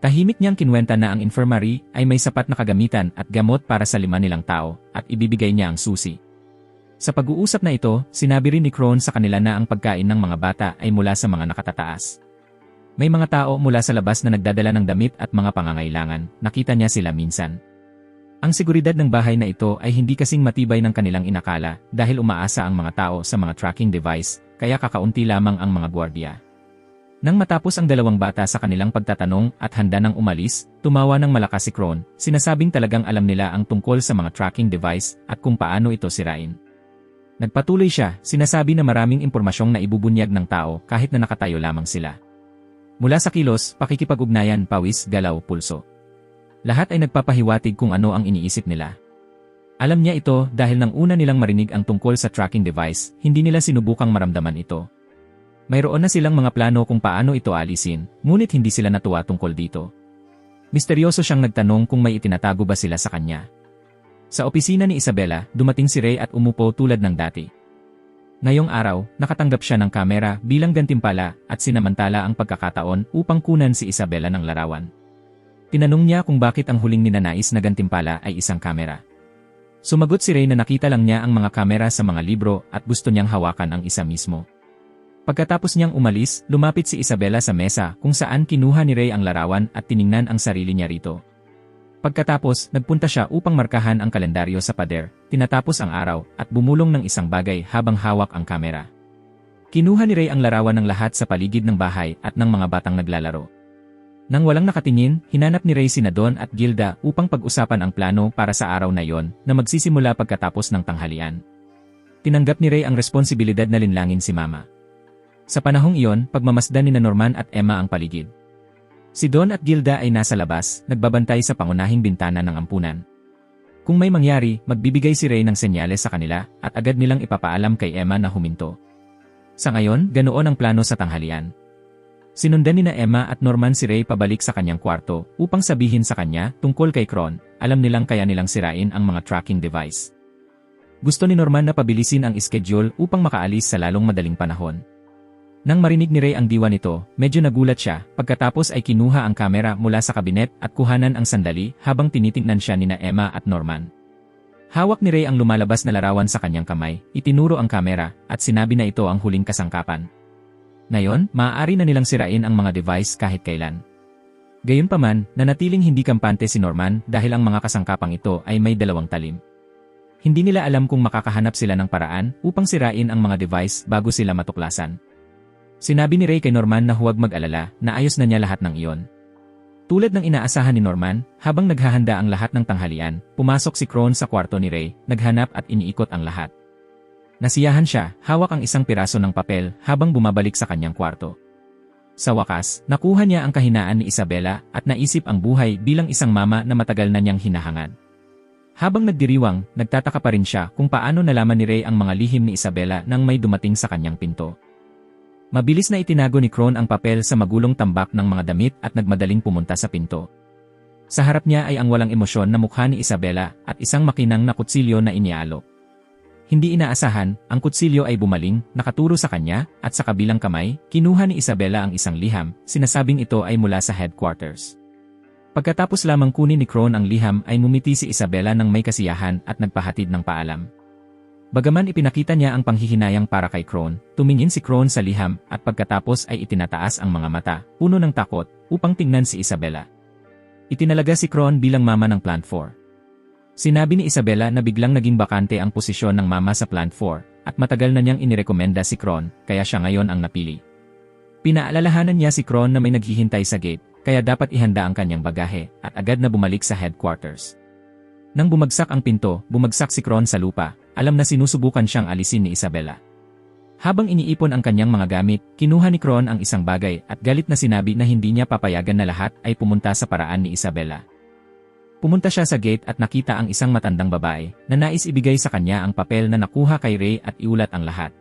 Tahimik niyang kinwenta na ang infirmary ay may sapat na kagamitan at gamot para sa 5 nilang tao at ibibigay niya ang susi. Sa pag-uusap na ito, sinabi rin ni Kron sa kanila na ang pagkain ng mga bata ay mula sa mga nakatataas. May mga tao mula sa labas na nagdadala ng damit at mga pangangailangan, nakita niya sila minsan. Ang seguridad ng bahay na ito ay hindi kasing matibay ng kanilang inakala dahil umaasa ang mga tao sa mga tracking device, kaya kakaunti lamang ang mga gwardiya. Nang matapos ang 2 bata sa kanilang pagtatanong at handa nang umalis, tumawa ng malakas si Kron, sinasabing talagang alam nila ang tungkol sa mga tracking device at kung paano ito sirain. Nagpatuloy siya, sinasabi na maraming impormasyong na ibubunyag ng tao kahit na nakatayo lamang sila. Mula sa kilos, pakikipag-ugnayan, pawis, galaw, pulso. Lahat ay nagpapahiwatig kung ano ang iniisip nila. Alam niya ito dahil nang una nilang marinig ang tungkol sa tracking device, hindi nila sinubukang maramdaman ito. Mayroon na silang mga plano kung paano ito alisin, ngunit hindi sila natuwa tungkol dito. Misteryoso siyang nagtanong kung may itinatago ba sila sa kanya. Sa opisina ni Isabela, dumating si Ray at umupo tulad ng dati. Ngayong araw, nakatanggap siya ng kamera bilang gantimpala at sinamantala ang pagkakataon upang kunan si Isabela ng larawan. Tinanong niya kung bakit ang huling ninanais na gantimpala ay isang kamera. Sumagot si Ray na nakita lang niya ang mga kamera sa mga libro at gusto niyang hawakan ang isa mismo. Pagkatapos niyang umalis, lumapit si Isabela sa mesa kung saan kinuha ni Ray ang larawan at tiningnan ang sarili niya rito. Pagkatapos, nagpunta siya upang markahan ang kalendaryo sa pader, tinatapos ang araw, at bumulong ng isang bagay habang hawak ang kamera. Kinuha ni Ray ang larawan ng lahat sa paligid ng bahay at ng mga batang naglalaro. Nang walang nakatingin, hinanap ni Ray sina Don at Gilda upang pag-usapan ang plano para sa araw na yon na magsisimula pagkatapos ng tanghalian. Tinanggap ni Ray ang responsibilidad na linlangin si Mama. Sa panahong iyon, pagmamasdan ni Norman at Emma ang paligid. Si Don at Gilda ay nasa labas, nagbabantay sa pangunahing bintana ng ampunan. Kung may mangyari, magbibigay si Ray ng senyales sa kanila at agad nilang ipapaalam kay Emma na huminto. Sa ngayon, ganoon ang plano sa tanghalian. Sinundan ni na Emma at Norman si Ray pabalik sa kanyang kwarto upang sabihin sa kanya tungkol kay Kron, alam nilang kaya nilang sirain ang mga tracking device. Gusto ni Norman na pabilisin ang schedule upang makaalis sa lalong madaling panahon. Nang marinig ni Ray ang diwa nito, medyo nagulat siya, pagkatapos ay kinuha ang kamera mula sa kabinet at kuhanan ang sandali habang tinitingnan siya nina Emma at Norman. Hawak ni Ray ang lumalabas na larawan sa kanyang kamay, itinuro ang kamera, at sinabi na ito ang huling kasangkapan. Ngayon, maaari na nilang sirain ang mga device kahit kailan. Gayunpaman, nanatiling hindi kampante si Norman dahil ang mga kasangkapang ito ay may 2 talim. Hindi nila alam kung makakahanap sila ng paraan upang sirain ang mga device bago sila matuklasan. Sinabi ni Ray kay Norman na huwag mag-alala, na ayos na niya lahat ng iyon. Tulad ng inaasahan ni Norman, habang naghahanda ang lahat ng tanghalian, pumasok si Kron sa kwarto ni Ray, naghanap at iniikot ang lahat. Nasiyahan siya, hawak ang isang piraso ng papel habang bumabalik sa kanyang kwarto. Sa wakas, nakuha niya ang kahinaan ni Isabela at naisip ang buhay bilang isang mama na matagal na niyang hinahangad. Habang nagdiriwang, nagtataka pa rin siya kung paano nalaman ni Ray ang mga lihim ni Isabela nang may dumating sa kanyang pinto. Mabilis na itinago ni Kron ang papel sa magulong tambak ng mga damit at nagmadaling pumunta sa pinto. Sa harap niya ay ang walang emosyon na mukha ni Isabela at isang makinang na kutsilyo na inialok. Hindi inaasahan, ang kutsilyo ay bumaling, nakaturo sa kanya, at sa kabilang kamay, kinuha ni Isabela ang isang liham, sinasabing ito ay mula sa headquarters. Pagkatapos lamang kunin ni Kron ang liham ay ngumiti si Isabela ng may kasiyahan at nagpahatid ng paalam. Bagaman ipinakita niya ang panghihinayang para kay Kron, tumingin si Kron sa liham at pagkatapos ay itinataas ang mga mata, puno ng takot, upang tingnan si Isabela. Itinalaga si Kron bilang mama ng Plant 4. Sinabi ni Isabela na biglang naging bakante ang posisyon ng mama sa Plant 4 at matagal na niyang inirekomenda si Kron, kaya siya ngayon ang napili. Pinaalalahanan niya si Kron na may naghihintay sa gate, kaya dapat ihanda ang kanyang bagahe at agad na bumalik sa headquarters. Nang bumagsak ang pinto, bumagsak si Kron sa lupa, alam na sinusubukan siyang alisin ni Isabela. Habang iniipon ang kanyang mga gamit, kinuha ni Kron ang isang bagay at galit na sinabi na hindi niya papayagan na lahat ay pumunta sa paraan ni Isabela. Pumunta siya sa gate at nakita ang isang matandang babae na nais ibigay sa kanya ang papel na nakuha kay Ray at iulat ang lahat.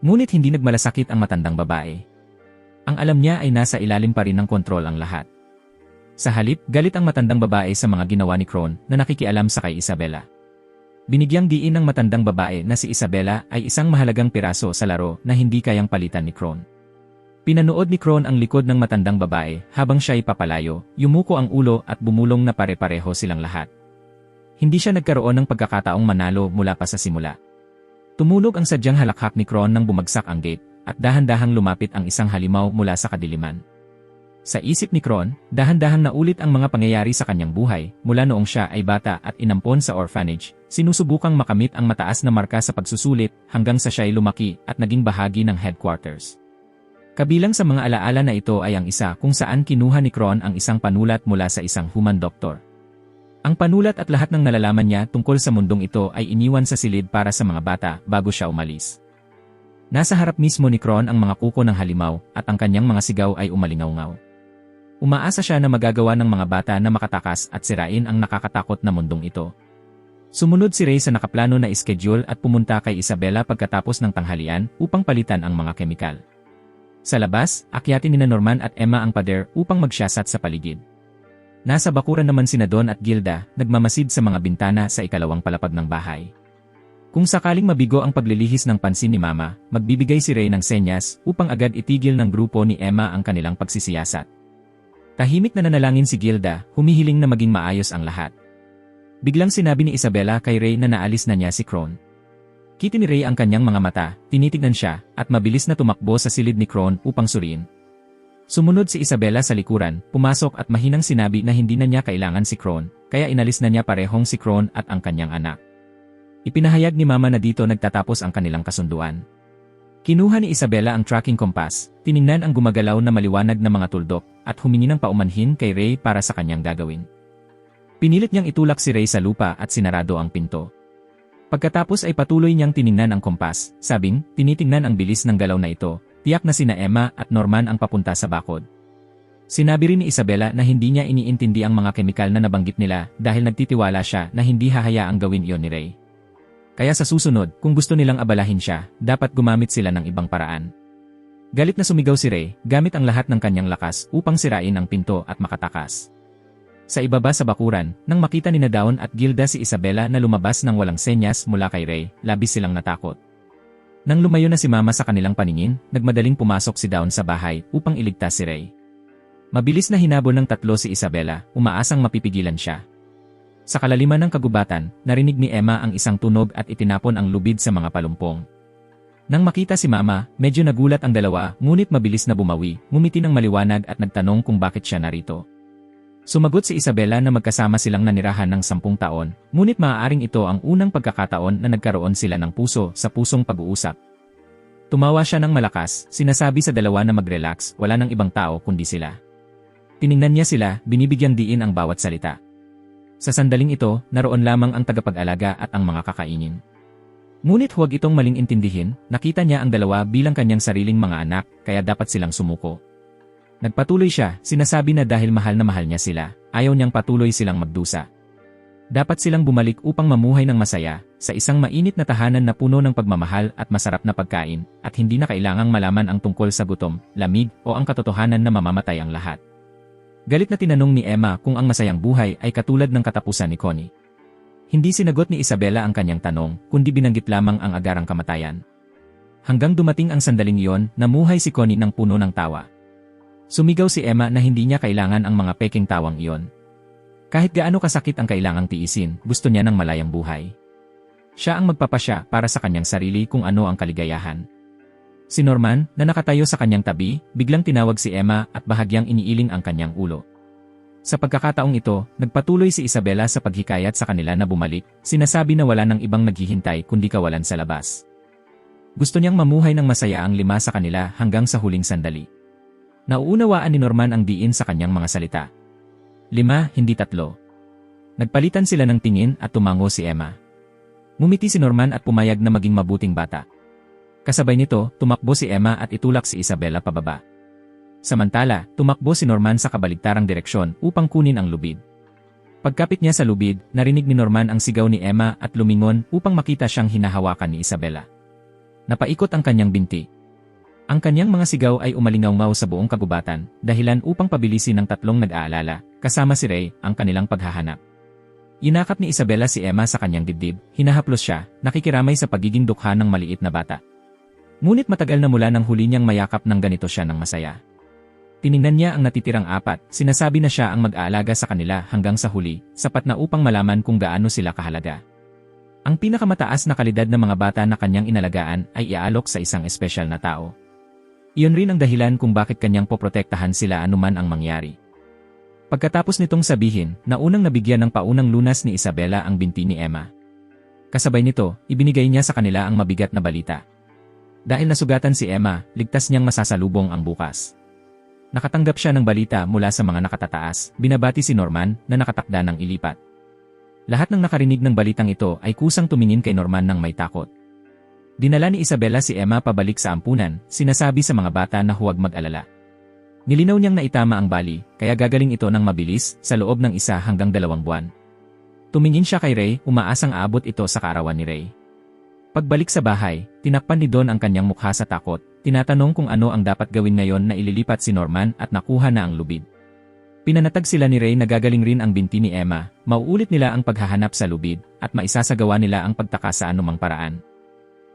Ngunit hindi nagmalasakit ang matandang babae. Ang alam niya ay nasa ilalim pa rin ng kontrol ang lahat. Sa halip, galit ang matandang babae sa mga ginawa ni Kron na nakikialam sa kay Isabela. Binigyang diin ng matandang babae na si Isabela ay isang mahalagang piraso sa laro na hindi kayang palitan ni Kron. Pinanood ni Kron ang likod ng matandang babae habang siya'y papalayo, yumuko ang ulo at bumulong na pare-pareho silang lahat. Hindi siya nagkaroon ng pagkakataong manalo mula pa sa simula. Tumulog ang sadyang halakhak ni Kron nang bumagsak ang gate at dahan-dahang lumapit ang isang halimaw mula sa kadiliman. Sa isip ni Kron, dahan-dahang naulit ang mga pangyayari sa kanyang buhay mula noong siya ay bata at inampon sa orphanage, sinusubukang makamit ang mataas na marka sa pagsusulit hanggang sa siya'y lumaki at naging bahagi ng headquarters. Kabilang sa mga alaala na ito ay ang isa kung saan kinuha ni Kron ang isang panulat mula sa isang human doctor. Ang panulat at lahat ng nalalaman niya tungkol sa mundong ito ay iniwan sa silid para sa mga bata bago siya umalis. Nasa harap mismo ni Kron ang mga kuko ng halimaw at ang kanyang mga sigaw ay umalingaw-ngaw. Umaasa siya na magagawa ng mga bata na makatakas at sirain ang nakakatakot na mundong ito. Sumunod si Ray sa nakaplano na schedule at pumunta kay Isabela pagkatapos ng tanghalian upang palitan ang mga kemikal. Sa labas, akyatin nina Norman at Emma ang pader upang magsyasat sa paligid. Nasa bakuran naman sina Don at Gilda, nagmamasid sa mga bintana sa ikalawang palapag ng bahay. Kung sakaling mabigo ang paglilihis ng pansin ni Mama, magbibigay si Ray ng senyas upang agad itigil ng grupo ni Emma ang kanilang pagsisiyasat. Tahimik na nanalangin si Gilda, humihiling na maging maayos ang lahat. Biglang sinabi ni Isabela kay Ray na naalis na niya si Kron. Kita ni Ray ang kanyang mga mata, tinitignan siya, at mabilis na tumakbo sa silid ni Kron upang suriin. Sumunod si Isabela sa likuran, pumasok at mahinang sinabi na hindi na niya kailangan si Kron, kaya inalis na niya parehong si Kron at ang kanyang anak. Ipinahayag ni Mama na dito nagtatapos ang kanilang kasunduan. Kinuha ni Isabela ang tracking compass, tiningnan ang gumagalaw na maliwanag na mga tuldok, at humingi ng paumanhin kay Ray para sa kanyang gagawin. Pinilit niyang itulak si Ray sa lupa at sinarado ang pinto. Pagkatapos ay patuloy niyang tiningnan ang kompas, sabing, tinitingnan ang bilis ng galaw na ito, tiyak na sina Emma at Norman ang papunta sa bakod. Sinabi rin ni Isabela na hindi niya iniintindi ang mga kemikal na nabanggit nila dahil nagtitiwala siya na hindi hahayaang gawin iyon ni Ray. Kaya sa susunod, kung gusto nilang abalahin siya, dapat gumamit sila ng ibang paraan. Galit na sumigaw si Ray, gamit ang lahat ng kanyang lakas upang sirain ang pinto at makatakas. Sa ibaba sa bakuran, nang makita ni Dawn at Gilda si Isabela na lumabas ng walang senyas mula kay Ray, labis silang natakot. Nang lumayo na si Mama sa kanilang paningin, nagmadaling pumasok si Dawn sa bahay upang iligtas si Ray. Mabilis na hinabol ng tatlo si Isabela, umaasang mapipigilan siya. Sa kalaliman ng kagubatan, narinig ni Emma ang isang tunog at itinapon ang lubid sa mga palumpong. Nang makita si Mama, medyo nagulat ang dalawa, ngunit mabilis na bumawi, ngumiti ng maliwanag at nagtanong kung bakit siya narito. Sumagot si Isabela na magkasama silang nanirahan ng 10 taon, ngunit maaaring ito ang unang pagkakataon na nagkaroon sila ng puso sa pusong pag-uusap. Tumawa siya ng malakas, sinasabi sa dalawa na mag-relax, wala nang ibang tao kundi sila. Tiningnan niya sila, binibigyang diin ang bawat salita. Sa sandaling ito, naroon lamang ang tagapag-alaga at ang mga kakainin. Ngunit huwag itong maling intindihin, nakita niya ang dalawa bilang kanyang sariling mga anak, kaya dapat silang sumuko. Nagpatuloy siya, sinasabi na dahil mahal na mahal niya sila, ayaw niyang patuloy silang magdusa. Dapat silang bumalik upang mamuhay ng masaya, sa isang mainit na tahanan na puno ng pagmamahal at masarap na pagkain, at hindi na kailangang malaman ang tungkol sa gutom, lamig, o ang katotohanan na mamamatay ang lahat. Galit na tinanong ni Emma kung ang masayang buhay ay katulad ng katapusan ni Connie. Hindi sinagot ni Isabela ang kanyang tanong, kundi binanggit lamang ang agarang kamatayan. Hanggang dumating ang sandaling iyon, namuhay si Connie ng puno ng tawa. Sumigaw si Emma na hindi niya kailangan ang mga peking tawang iyon. Kahit gaano kasakit ang kailangang tiisin, gusto niya ng malayang buhay. Siya ang magpapasya para sa kanyang sarili kung ano ang kaligayahan. Si Norman, na nakatayo sa kanyang tabi, biglang tinawag si Emma at bahagyang iniiling ang kanyang ulo. Sa pagkakataong ito, nagpatuloy si Isabela sa paghikayat sa kanila na bumalik, sinasabi na wala nang ibang naghihintay kundi kawalan sa labas. Gusto niyang mamuhay ng masaya ang lima sa kanila hanggang sa huling sandali. Nauunawaan ni Norman ang diin sa kanyang mga salita. 5, hindi 3. Nagpalitan sila ng tingin at tumango si Emma. Ngumiti si Norman at pumayag na maging mabuting bata. Kasabay nito, tumakbo si Emma at itulak si Isabela pababa. Samantala, tumakbo si Norman sa kabaligtarang direksyon upang kunin ang lubid. Pagkapit niya sa lubid, narinig ni Norman ang sigaw ni Emma at lumingon upang makita siyang hinahawakan ni Isabela. Napaikot ang kanyang binti. Ang kanyang mga sigaw ay umalingaw-ngaw sa buong kagubatan, dahilan upang pabilisin ng tatlong nag-aalala, kasama si Ray, ang kanilang paghahanap. Inakap ni Isabela si Emma sa kanyang dibdib, hinahaplos siya, nakikiramay sa pagiging dukha ng maliit na bata. Ngunit matagal na mula nang huli niyang mayakap ng ganito siya ng masaya. Tiningnan niya ang natitirang 4, sinasabi na siya ang mag-aalaga sa kanila hanggang sa huli, sapat na upang malaman kung gaano sila kahalaga. Ang pinakamataas na kalidad ng mga bata na kanyang inalagaan ay iaalok sa isang espesyal na tao. Iyon rin ang dahilan kung bakit kanyang poprotektahan sila anuman ang mangyari. Pagkatapos nitong sabihin, naunang nabigyan ng paunang lunas ni Isabela ang binti ni Emma. Kasabay nito, ibinigay niya sa kanila ang mabigat na balita. Dahil nasugatan si Emma, ligtas niyang masasalubong ang bukas. Nakatanggap siya ng balita mula sa mga nakatataas, binabati si Norman na nakatakda ng ilipat. Lahat ng nakarinig ng balitang ito ay kusang tumingin kay Norman ng may takot. Dinala ni Isabela si Emma pabalik sa ampunan, sinasabi sa mga bata na huwag mag-alala. Nilinaw niyang naitama ang bali, kaya gagaling ito ng mabilis sa loob ng 1 hanggang 2 buwan. Tumingin siya kay Ray, umaasang aabot ito sa kaarawan ni Ray. Pagbalik sa bahay, tinakpan ni Don ang kanyang mukha sa takot, tinatanong kung ano ang dapat gawin ngayon na ililipat si Norman at nakuha na ang lubid. Pinanatag sila ni Ray na gagaling rin ang binti ni Emma, mauulit nila ang paghahanap sa lubid, at maisasagawa nila ang pagtaka sa anumang paraan.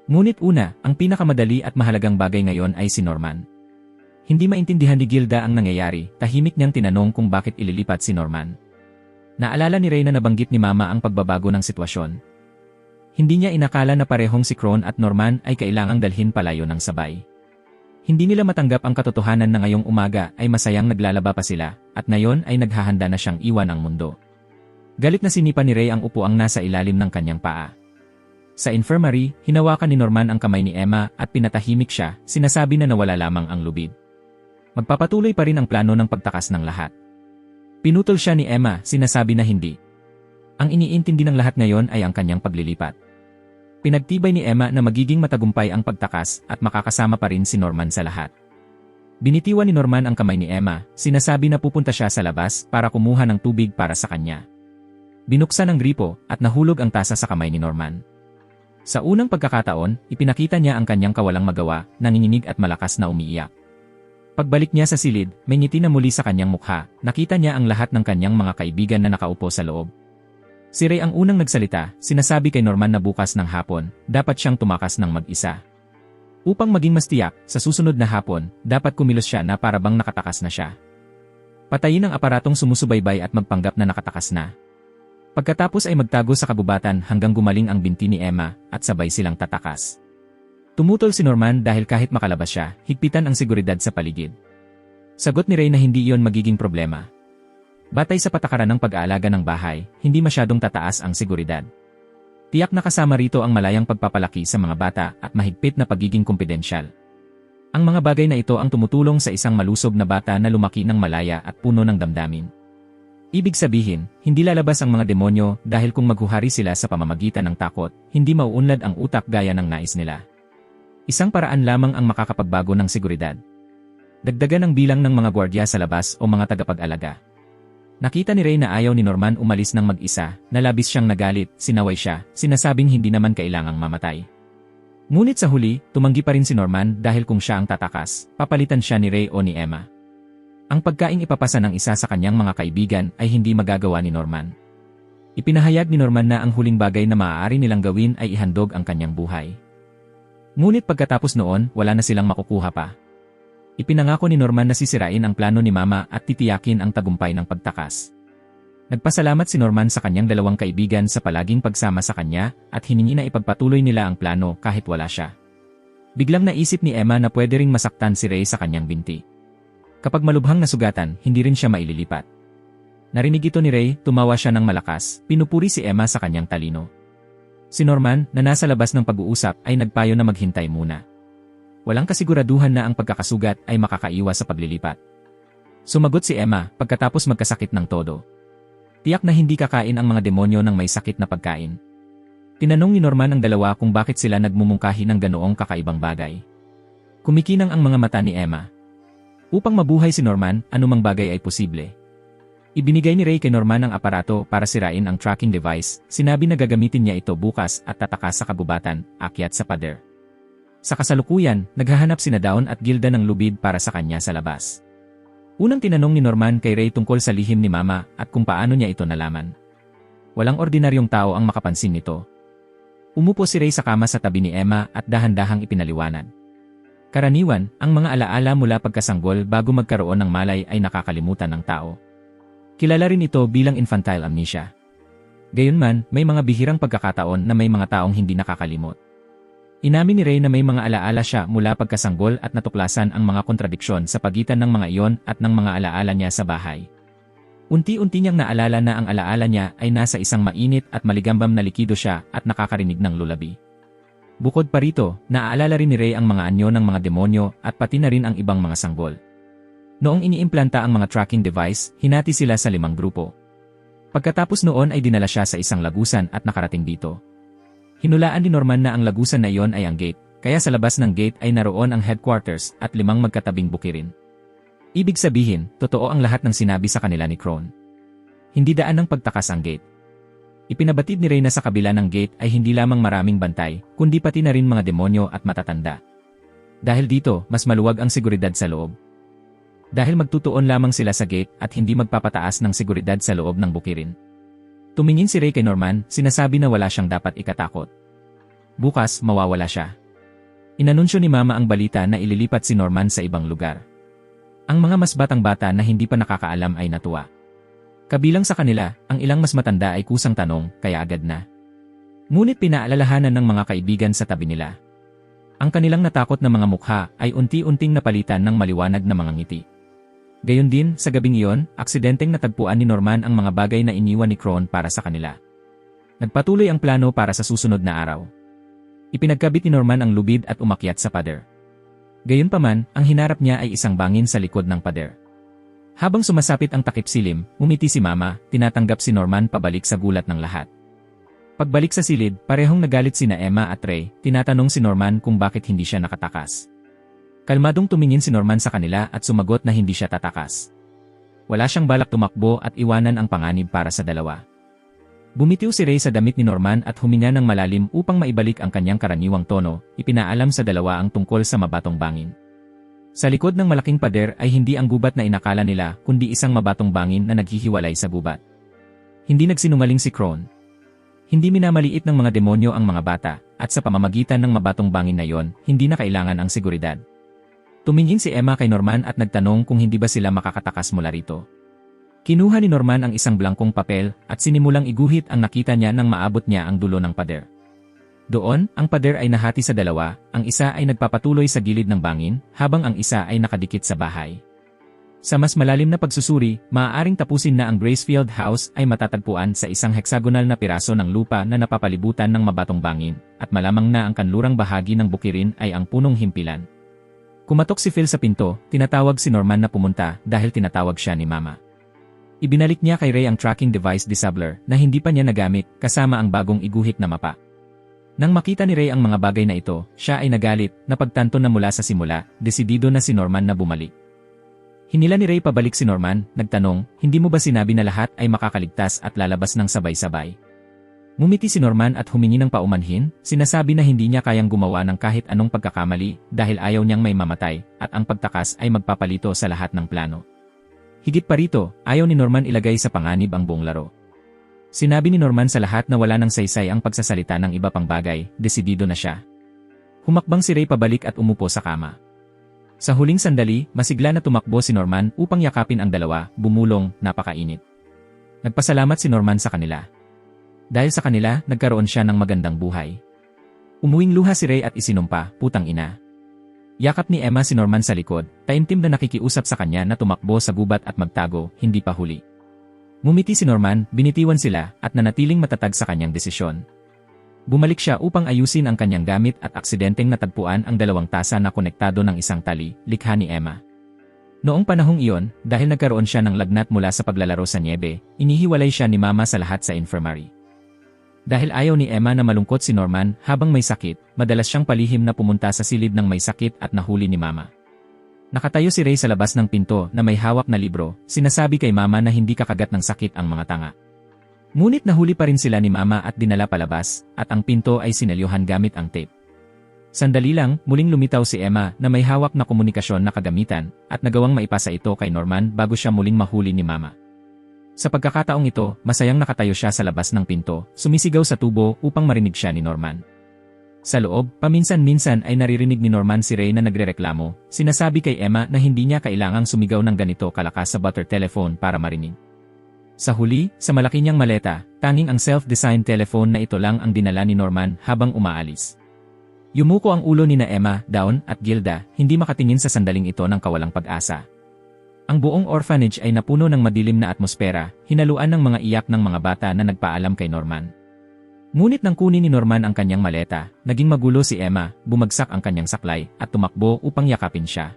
Ngunit una, ang pinakamadali at mahalagang bagay ngayon ay si Norman. Hindi maintindihan ni Gilda ang nangyayari, tahimik niyang tinanong kung bakit ililipat si Norman. Naalala ni Ray na nabanggit ni Mama ang pagbabago ng sitwasyon. Hindi niya inakala na parehong si Kron at Norman ay kailangang dalhin palayo ng sabay. Hindi nila matanggap ang katotohanan na ngayong umaga ay masayang naglalaba pa sila, at ngayon ay naghahanda na siyang iwan ang mundo. Galit na sinipa ni Ray ang upuang nasa ilalim ng kanyang paa. Sa infirmary, hinawakan ni Norman ang kamay ni Emma at pinatahimik siya, sinasabi na nawala lamang ang lubid. Magpapatuloy pa rin ang plano ng pagtakas ng lahat. Pinutol siya ni Emma, sinasabi na hindi. Ang iniintindi ng lahat ngayon ay ang kanyang paglilipat. Pinagtibay ni Emma na magiging matagumpay ang pagtakas at makakasama pa rin si Norman sa lahat. Binitiwan ni Norman ang kamay ni Emma, sinasabi na pupunta siya sa labas para kumuha ng tubig para sa kanya. Binuksan ang gripo at nahulog ang tasa sa kamay ni Norman. Sa unang pagkakataon, ipinakita niya ang kanyang kawalang magawa, nanginginig at malakas na umiiyak. Pagbalik niya sa silid, may ngiti na muli sa kanyang mukha, nakita niya ang lahat ng kanyang mga kaibigan na nakaupo sa loob. Si Ray ang unang nagsalita, sinasabi kay Norman na bukas ng hapon, dapat siyang tumakas ng mag-isa. Upang maging mas tiyak, sa susunod na hapon, dapat kumilos siya na para bang nakatakas na siya. Patayin ang aparatong sumusubaybay at magpanggap na nakatakas na. Pagkatapos ay magtago sa kabubatan hanggang gumaling ang binti ni Emma at sabay silang tatakas. Tumutol si Norman dahil kahit makalabas siya, higpitan ang seguridad sa paligid. Sagot ni Ray na hindi iyon magiging problema. Batay sa patakaran ng pag-aalaga ng bahay, hindi masyadong tataas ang seguridad. Tiyak na kasama rito ang malayang pagpapalaki sa mga bata at mahigpit na pagiging kumpidensyal. Ang mga bagay na ito ang tumutulong sa isang malusob na bata na lumaki ng malaya at puno ng damdamin. Ibig sabihin, hindi lalabas ang mga demonyo dahil kung maghuhari sila sa pamamagitan ng takot, hindi mauunlad ang utak gaya ng nais nila. Isang paraan lamang ang makakapagbago ng seguridad. Dagdagan ang bilang ng mga gwardiya sa labas o mga tagapag-alaga. Nakita ni Ray na ayaw ni Norman umalis ng mag-isa, nalabis siyang nagalit, sinaway siya, sinasabing hindi naman kailangang mamatay. Ngunit sa huli, tumanggi pa rin si Norman dahil kung siya ang tatakas, papalitan siya ni Ray o ni Emma. Ang pagkaing ipapasa ng isa sa kanyang mga kaibigan ay hindi magagawa ni Norman. Ipinahayag ni Norman na ang huling bagay na maaari nilang gawin ay ihandog ang kanyang buhay. Ngunit pagkatapos noon, wala na silang makukuha pa. Ipinangako ni Norman na sisirain ang plano ni Mama at titiyakin ang tagumpay ng pagtakas. Nagpasalamat si Norman sa kanyang dalawang kaibigan sa palaging pagsama sa kanya at hiningi na ipagpatuloy nila ang plano kahit wala siya. Biglang naisip ni Emma na pwede ring masaktan si Ray sa kanyang binti. Kapag malubhang nasugatan, hindi rin siya maililipat. Narinig ito ni Ray, tumawa siya ng malakas, pinupuri si Emma sa kanyang talino. Si Norman, na nasa labas ng pag-uusap, ay nagpayo na maghintay muna. Walang kasiguraduhan na ang pagkakasugat ay makakaiwas sa paglilipat. Sumagot si Emma pagkatapos magkasakit ng todo. Tiyak na hindi kakain ang mga demonyo ng may sakit na pagkain. Tinanong ni Norman ang dalawa kung bakit sila nagmumungkahi ng ganoong kakaibang bagay. Kumikinang ang mga mata ni Emma. Upang mabuhay si Norman, anumang bagay ay posible. Ibinigay ni Ray kay Norman ang aparato para sirain ang tracking device, sinabi na gagamitin niya ito bukas at tatakas sa kabubatan, akyat sa pader. Sa kasalukuyan, naghahanap sina Dawn at Gilda ng lubid para sa kanya sa labas. Unang tinanong ni Norman kay Ray tungkol sa lihim ni Mama at kung paano niya ito nalaman. Walang ordinaryong tao ang makapansin nito. Umupo si Ray sa kama sa tabi ni Emma at dahan-dahang ipinaliwanag. Karaniwan, ang mga alaala mula pagkasanggol bago magkaroon ng malay ay nakakalimutan ng tao. Kilala rin ito bilang infantile amnesia. Gayunman, may mga bihirang pagkakataon na may mga taong hindi nakakalimot. Inamin ni Ray na may mga alaala siya mula pagkasanggol at natuklasan ang mga kontradiksyon sa pagitan ng mga iyon at ng mga alaala niya sa bahay. Unti-unti niyang naalala na ang alaala niya ay nasa isang mainit at maligambam na likido siya at nakakarinig ng lulabi. Bukod pa rito, naaalala rin ni Ray ang mga anyo ng mga demonyo at pati na rin ang ibang mga sanggol. Noong iniimplanta ang mga tracking device, hinati sila sa 5 grupo. Pagkatapos noon ay dinala siya sa isang lagusan at nakarating dito. Hinulaan ni Norman na ang lagusan na iyon ay ang gate, kaya sa labas ng gate ay naroon ang headquarters at 5 magkatabing bukirin. Ibig sabihin, totoo ang lahat ng sinabi sa kanila ni Crone. Hindi daan ng pagtakas ang gate. Ipinabatid ni Ray na sa kabila ng gate ay hindi lamang maraming bantay, kundi pati na rin mga demonyo at matatanda. Dahil dito, mas maluwag ang seguridad sa loob. Dahil magtutuon lamang sila sa gate at hindi magpapataas ng seguridad sa loob ng bukirin. Tumingin si Ray kay Norman, sinasabi na wala siyang dapat ikatakot. Bukas, mawawala siya. Inanunsyo ni Mama ang balita na ililipat si Norman sa ibang lugar. Ang mga mas batang-bata na hindi pa nakakaalam ay natuwa. Kabilang sa kanila, ang ilang mas matanda ay kusang tanong, kaya agad na. Ngunit pinaalalahanan ng mga kaibigan sa tabi nila. Ang kanilang natakot na mga mukha ay unti-unting napalitan ng maliwanag na mga ngiti. Gayon din, sa gabing iyon, aksidenteng natagpuan ni Norman ang mga bagay na iniwan ni Crone para sa kanila. Nagpatuloy ang plano para sa susunod na araw. Ipinagkabit ni Norman ang lubid at umakyat sa pader. Gayunpaman, ang hinarap niya ay isang bangin sa likod ng pader. Habang sumasapit ang takip silim, ngumiti si Mama, tinatanggap si Norman pabalik sa gulat ng lahat. Pagbalik sa silid, parehong nagalit sina Emma at Ray, tinatanong si Norman kung bakit hindi siya nakatakas. Kalmadong tumingin si Norman sa kanila at sumagot na hindi siya tatakas. Wala siyang balak tumakbo at iwanan ang panganib para sa dalawa. Bumitiw si Ray sa damit ni Norman at huminga ng malalim upang maibalik ang kanyang karaniwang tono, ipinaalam sa dalawa ang tungkol sa mabatong bangin. Sa likod ng malaking pader ay hindi ang gubat na inakala nila kundi isang mabatong bangin na naghihiwalay sa gubat. Hindi nagsinungaling si Crone. Hindi minamaliit ng mga demonyo ang mga bata, at sa pamamagitan ng mabatong bangin na yon, hindi na kailangan ang seguridad. Tumingin si Emma kay Norman at nagtanong kung hindi ba sila makakatakas mula rito. Kinuha ni Norman ang isang blangkong papel at sinimulang iguhit ang nakita niya nang maabot niya ang dulo ng pader. Doon, ang pader ay nahati sa dalawa, ang isa ay nagpapatuloy sa gilid ng bangin, habang ang isa ay nakadikit sa bahay. Sa mas malalim na pagsusuri, maaaring tapusin na ang Gracefield House ay matatagpuan sa isang hexagonal na piraso ng lupa na napapalibutan ng mabatong bangin, at malamang na ang kanlurang bahagi ng bukirin ay ang punong himpilan. Kumatok si Phil sa pinto, tinatawag si Norman na pumunta dahil tinatawag siya ni Mama. Ibinalik niya kay Ray ang tracking device disabler na hindi pa niya nagamit kasama ang bagong iguhit na mapa. Nang makita ni Ray ang mga bagay na ito, siya ay nagalit, napagtanto na mula sa simula, desidido na si Norman na bumalik. Hinila ni Ray pabalik si Norman, nagtanong, hindi mo ba sinabi na lahat ay makakaligtas at lalabas ng sabay-sabay? Ngumiti si Norman at humingi ng paumanhin, sinasabi na hindi niya kayang gumawa ng kahit anong pagkakamali dahil ayaw niyang may mamatay at ang pagtakas ay magpapalito sa lahat ng plano. Higit pa rito, ayaw ni Norman ilagay sa panganib ang buong laro. Sinabi ni Norman sa lahat na wala nang saysay ang pagsasalita ng iba pang bagay, desidido na siya. Humakbang si Ray pabalik at umupo sa kama. Sa huling sandali, masigla na tumakbo si Norman upang yakapin ang dalawa, bumulong, napakainit. Nagpasalamat si Norman sa kanila. Dahil sa kanila, nagkaroon siya ng magandang buhay. Umuwing luha si Ray at isinumpa, putang ina. Yakap ni Emma si Norman sa likod, taimtim na nakikiusap sa kanya na tumakbo sa gubat at magtago, hindi pa huli. Ngumiti si Norman, binitiwan sila, at nanatiling matatag sa kanyang desisyon. Bumalik siya upang ayusin ang kanyang gamit at aksidenteng natagpuan ang 2 tasa na konektado ng isang tali, likha ni Emma. Noong panahong iyon, dahil nagkaroon siya ng lagnat mula sa paglalaro sa niebe, inihiwalay siya ni Mama sa lahat sa infirmary. Dahil ayaw ni Emma na malungkot si Norman habang may sakit, madalas siyang palihim na pumunta sa silid ng may sakit at nahuli ni Mama. Nakatayo si Ray sa labas ng pinto na may hawak na libro, sinasabi kay Mama na hindi kakagat ng sakit ang mga tanga. Ngunit nahuli pa rin sila ni Mama at dinala palabas, at ang pinto ay sinelyuhan gamit ang tape. Sandali lang, muling lumitaw si Emma na may hawak na komunikasyon na kagamitan, at nagawang maipasa ito kay Norman bago siya muling mahuli ni Mama. Sa pagkakataong ito, masayang nakatayo siya sa labas ng pinto, sumisigaw sa tubo upang marinig siya ni Norman. Sa loob, paminsan-minsan ay naririnig ni Norman si Ray na nagrereklamo, sinasabi kay Emma na hindi niya kailangang sumigaw ng ganito kalakas sa butter telephone para marinig. Sa huli, sa malaki niyang maleta, tanging ang self-designed telephone na ito lang ang dinala ni Norman habang umaalis. Yumuko ang ulo ni na Emma, Dawn, at Gilda, hindi makatingin sa sandaling ito ng kawalang pag-asa. Ang buong orphanage ay napuno ng madilim na atmosfera, hinaluan ng mga iyak ng mga bata na nagpaalam kay Norman. Ngunit nang kunin ni Norman ang kanyang maleta, naging magulo si Emma, bumagsak ang kanyang saklay, at tumakbo upang yakapin siya.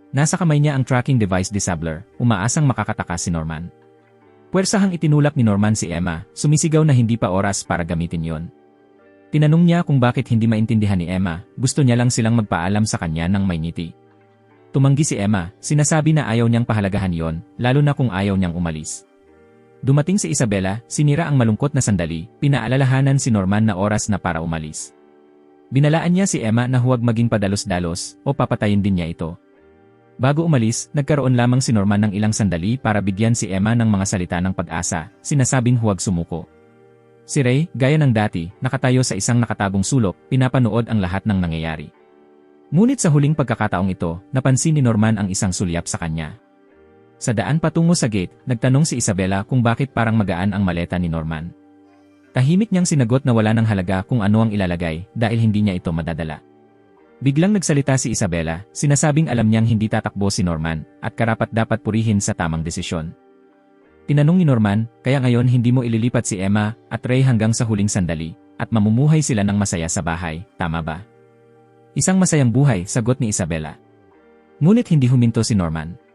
Nasa kamay niya ang tracking device disabler, umaasang makakatakas si Norman. Puwersahang itinulak ni Norman si Emma, sumisigaw na hindi pa oras para gamitin yon. Tinanong niya kung bakit hindi maintindihan ni Emma, gusto niya lang silang magpaalam sa kanya ng may ngiti. Tumanggi si Emma, sinasabi na ayaw niyang pahalagahan yon, lalo na kung ayaw niyang umalis. Dumating si Isabela, sinira ang malungkot na sandali, pinaalalahanan si Norman na oras na para umalis. Binalaan niya si Emma na huwag maging padalos-dalos o papatayin din niya ito. Bago umalis, nagkaroon lamang si Norman ng ilang sandali para bigyan si Emma ng mga salita ng pag-asa, sinasabing huwag sumuko. Si Ray, gaya ng dati, nakatayo sa isang nakatagong sulok, pinapanood ang lahat ng nangyayari. Ngunit sa huling pagkakataong ito, napansin ni Norman ang isang sulyap sa kanya. Sa daan patungo sa gate, nagtanong si Isabela kung bakit parang magaan ang maleta ni Norman. Tahimik niyang sinagot na wala ng halaga kung ano ang ilalagay dahil hindi niya ito madadala. Biglang nagsalita si Isabela, sinasabing alam niyang hindi tatakbo si Norman at karapat-dapat purihin sa tamang desisyon. Tinanong ni Norman, kaya ngayon hindi mo ililipat si Emma at Ray hanggang sa huling sandali at mamumuhay sila ng masaya sa bahay, tama ba? Isang masayang buhay, sagot ni Isabela. Ngunit hindi huminto si Norman.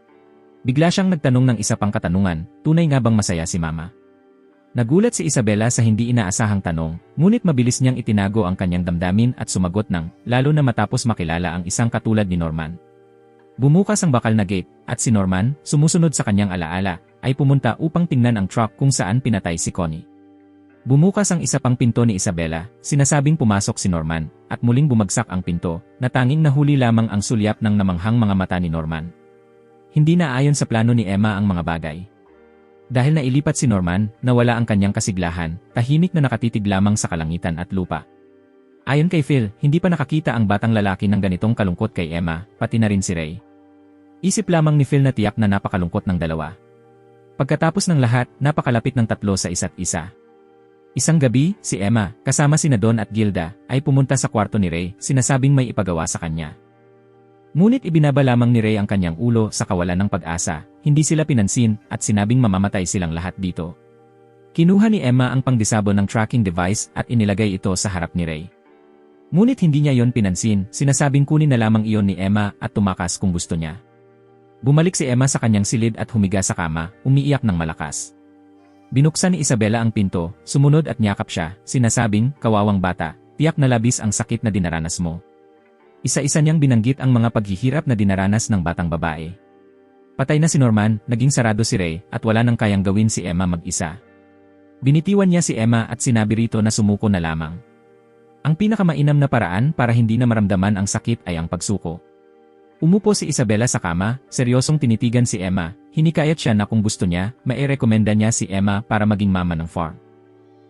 Bigla siyang nagtanong ng isa pang katanungan, tunay nga bang masaya si Mama? Nagulat si Isabela sa hindi inaasahang tanong, ngunit mabilis niyang itinago ang kanyang damdamin at sumagot ng, lalo na matapos makilala ang isang katulad ni Norman. Bumukas ang bakal na gate, at si Norman, sumusunod sa kanyang alaala, ay pumunta upang tingnan ang truck kung saan pinatay si Connie. Bumukas ang isa pang pinto ni Isabela, sinasabing pumasok si Norman, at muling bumagsak ang pinto, na tanging nahuli lamang ang sulyap ng namanghang mga mata ni Norman. Hindi na ayon sa plano ni Emma ang mga bagay. Dahil nailipat si Norman, nawala ang kanyang kasiglahan, tahimik na nakatitig lamang sa kalangitan at lupa. Ayon kay Phil, hindi pa nakakita ang batang lalaki ng ganitong kalungkot kay Emma, pati na rin si Ray. Isip lamang ni Phil na tiyak na napakalungkot ng dalawa. Pagkatapos ng lahat, napakalapit ng tatlo sa isa't isa. Isang gabi, si Emma, kasama sina Dawn at Gilda, ay pumunta sa kwarto ni Ray, sinasabing may ipagawa sa kanya. Ngunit ibinaba lamang ni Ray ang kanyang ulo sa kawalan ng pag-asa, hindi sila pinansin at sinabing mamamatay silang lahat dito. Kinuha ni Emma ang pangdisabo ng tracking device at inilagay ito sa harap ni Ray. Ngunit hindi niya yon pinansin, sinasabing kunin na lamang iyon ni Emma at tumakas kung gusto niya. Bumalik si Emma sa kanyang silid at humiga sa kama, umiiyak ng malakas. Binuksan ni Isabela ang pinto, sumunod at niyakap siya, sinasabing, kawawang bata, tiyak na labis ang sakit na dinaranas mo. Isa-isa niyang binanggit ang mga paghihirap na dinaranas ng batang babae. Patay na si Norman, naging sarado si Ray, at wala nang kayang gawin si Emma mag-isa. Binitiwan niya si Emma at sinabi rito na sumuko na lamang. Ang pinakamainam na paraan para hindi na maramdaman ang sakit ay ang pagsuko. Umupo si Isabela sa kama, seryosong tinitigan si Emma, hinikayat siya na kung gusto niya, mairekomenda niya si Emma para maging mama ng farm.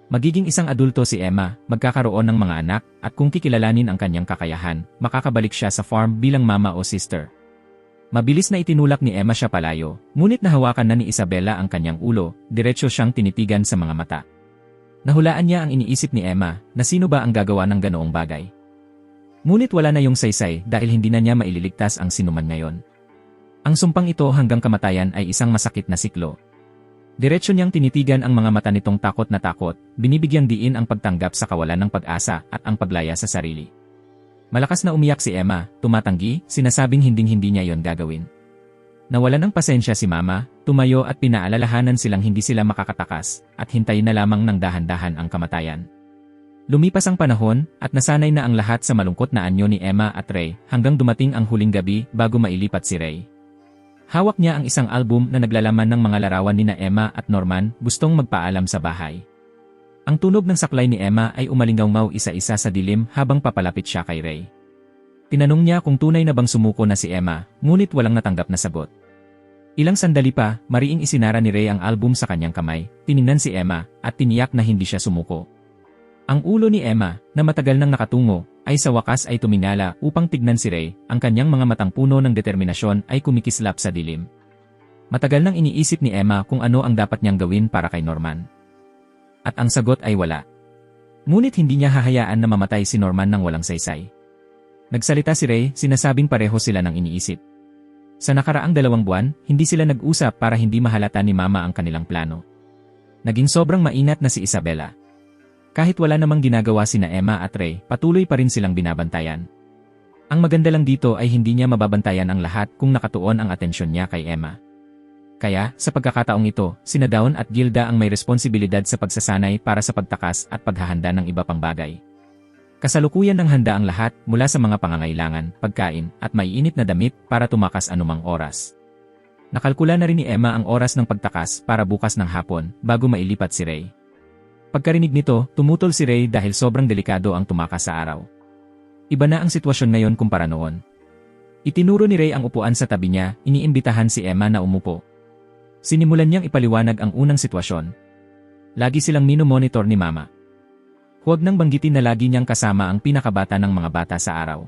Magiging isang adulto si Emma, magkakaroon ng mga anak, at kung kikilalanin ang kanyang kakayahan, makakabalik siya sa farm bilang mama o sister. Mabilis na itinulak ni Emma siya palayo, ngunit nahawakan na ni Isabela ang kanyang ulo, diretso siyang tinitigan sa mga mata. Nahulaan niya ang iniisip ni Emma, na sino ba ang gagawa ng ganoong bagay. Ngunit wala na yung saysay dahil hindi na niya maililigtas ang sinuman ngayon. Ang sumpang ito hanggang kamatayan ay isang masakit na siklo. Diretso niyang tinitigan ang mga mata nitong takot na takot, binibigyang diin ang pagtanggap sa kawalan ng pag-asa at ang paglaya sa sarili. Malakas na umiyak si Emma, tumatanggi, sinasabing hinding-hindi niya yon gagawin. Nawalan ng pasensya si Mama, tumayo at pinaalalahanan silang hindi sila makakatakas, at hintayin na lamang ng dahan-dahan ang kamatayan. Lumipas ang panahon, at nasanay na ang lahat sa malungkot na anyo ni Emma at Ray, hanggang dumating ang huling gabi bago mailipat si Ray. Hawak niya ang isang album na naglalaman ng mga larawan nina Emma at Norman, gustong magpaalam sa bahay. Ang tunog ng saklay ni Emma ay umalingaw isa-isa sa dilim habang papalapit siya kay Ray. Tinanong niya kung tunay na bang sumuko na si Emma, ngunit walang natanggap na sagot. Ilang sandali pa, mariing isinara ni Ray ang album sa kanyang kamay, tiningnan si Emma, at tiniyak na hindi siya sumuko. Ang ulo ni Emma, na matagal nang nakatungo, ay sa wakas ay tumingala upang tignan si Ray, ang kanyang mga matang puno ng determinasyon ay kumikislap sa dilim. Matagal nang iniisip ni Emma kung ano ang dapat niyang gawin para kay Norman. At ang sagot ay wala. Ngunit hindi niya hahayaan na mamatay si Norman nang walang saysay. Nagsalita si Ray, sinasabing pareho sila ng iniisip. Sa nakaraang 2 buwan, hindi sila nag-usap para hindi mahalata ni Mama ang kanilang plano. Naging sobrang mainat na si Isabela. Kahit wala namang ginagawa sina Emma at Ray, patuloy pa rin silang binabantayan. Ang maganda lang dito ay hindi niya mababantayan ang lahat kung nakatuon ang atensyon niya kay Emma. Kaya, sa pagkakataong ito, sina Dawn at Gilda ang may responsibilidad sa pagsasanay para sa pagtakas at paghahanda ng iba pang bagay. Kasalukuyan ng handa ang lahat mula sa mga pangangailangan, pagkain, at maiinit na damit para tumakas anumang oras. Nakalkula na rin ni Emma ang oras ng pagtakas para bukas ng hapon bago mailipat si Ray. Pagkarinig nito, tumutol si Ray dahil sobrang delikado ang tumakas sa araw. Iba na ang sitwasyon ngayon kumpara noon. Itinuro ni Ray ang upuan sa tabi niya, iniimbitahan si Emma na umupo. Sinimulan niyang ipaliwanag ang unang sitwasyon. Lagi silang minomonitor ni Mama. Huwag nang banggitin na lagi niyang kasama ang pinakabata ng mga bata sa araw.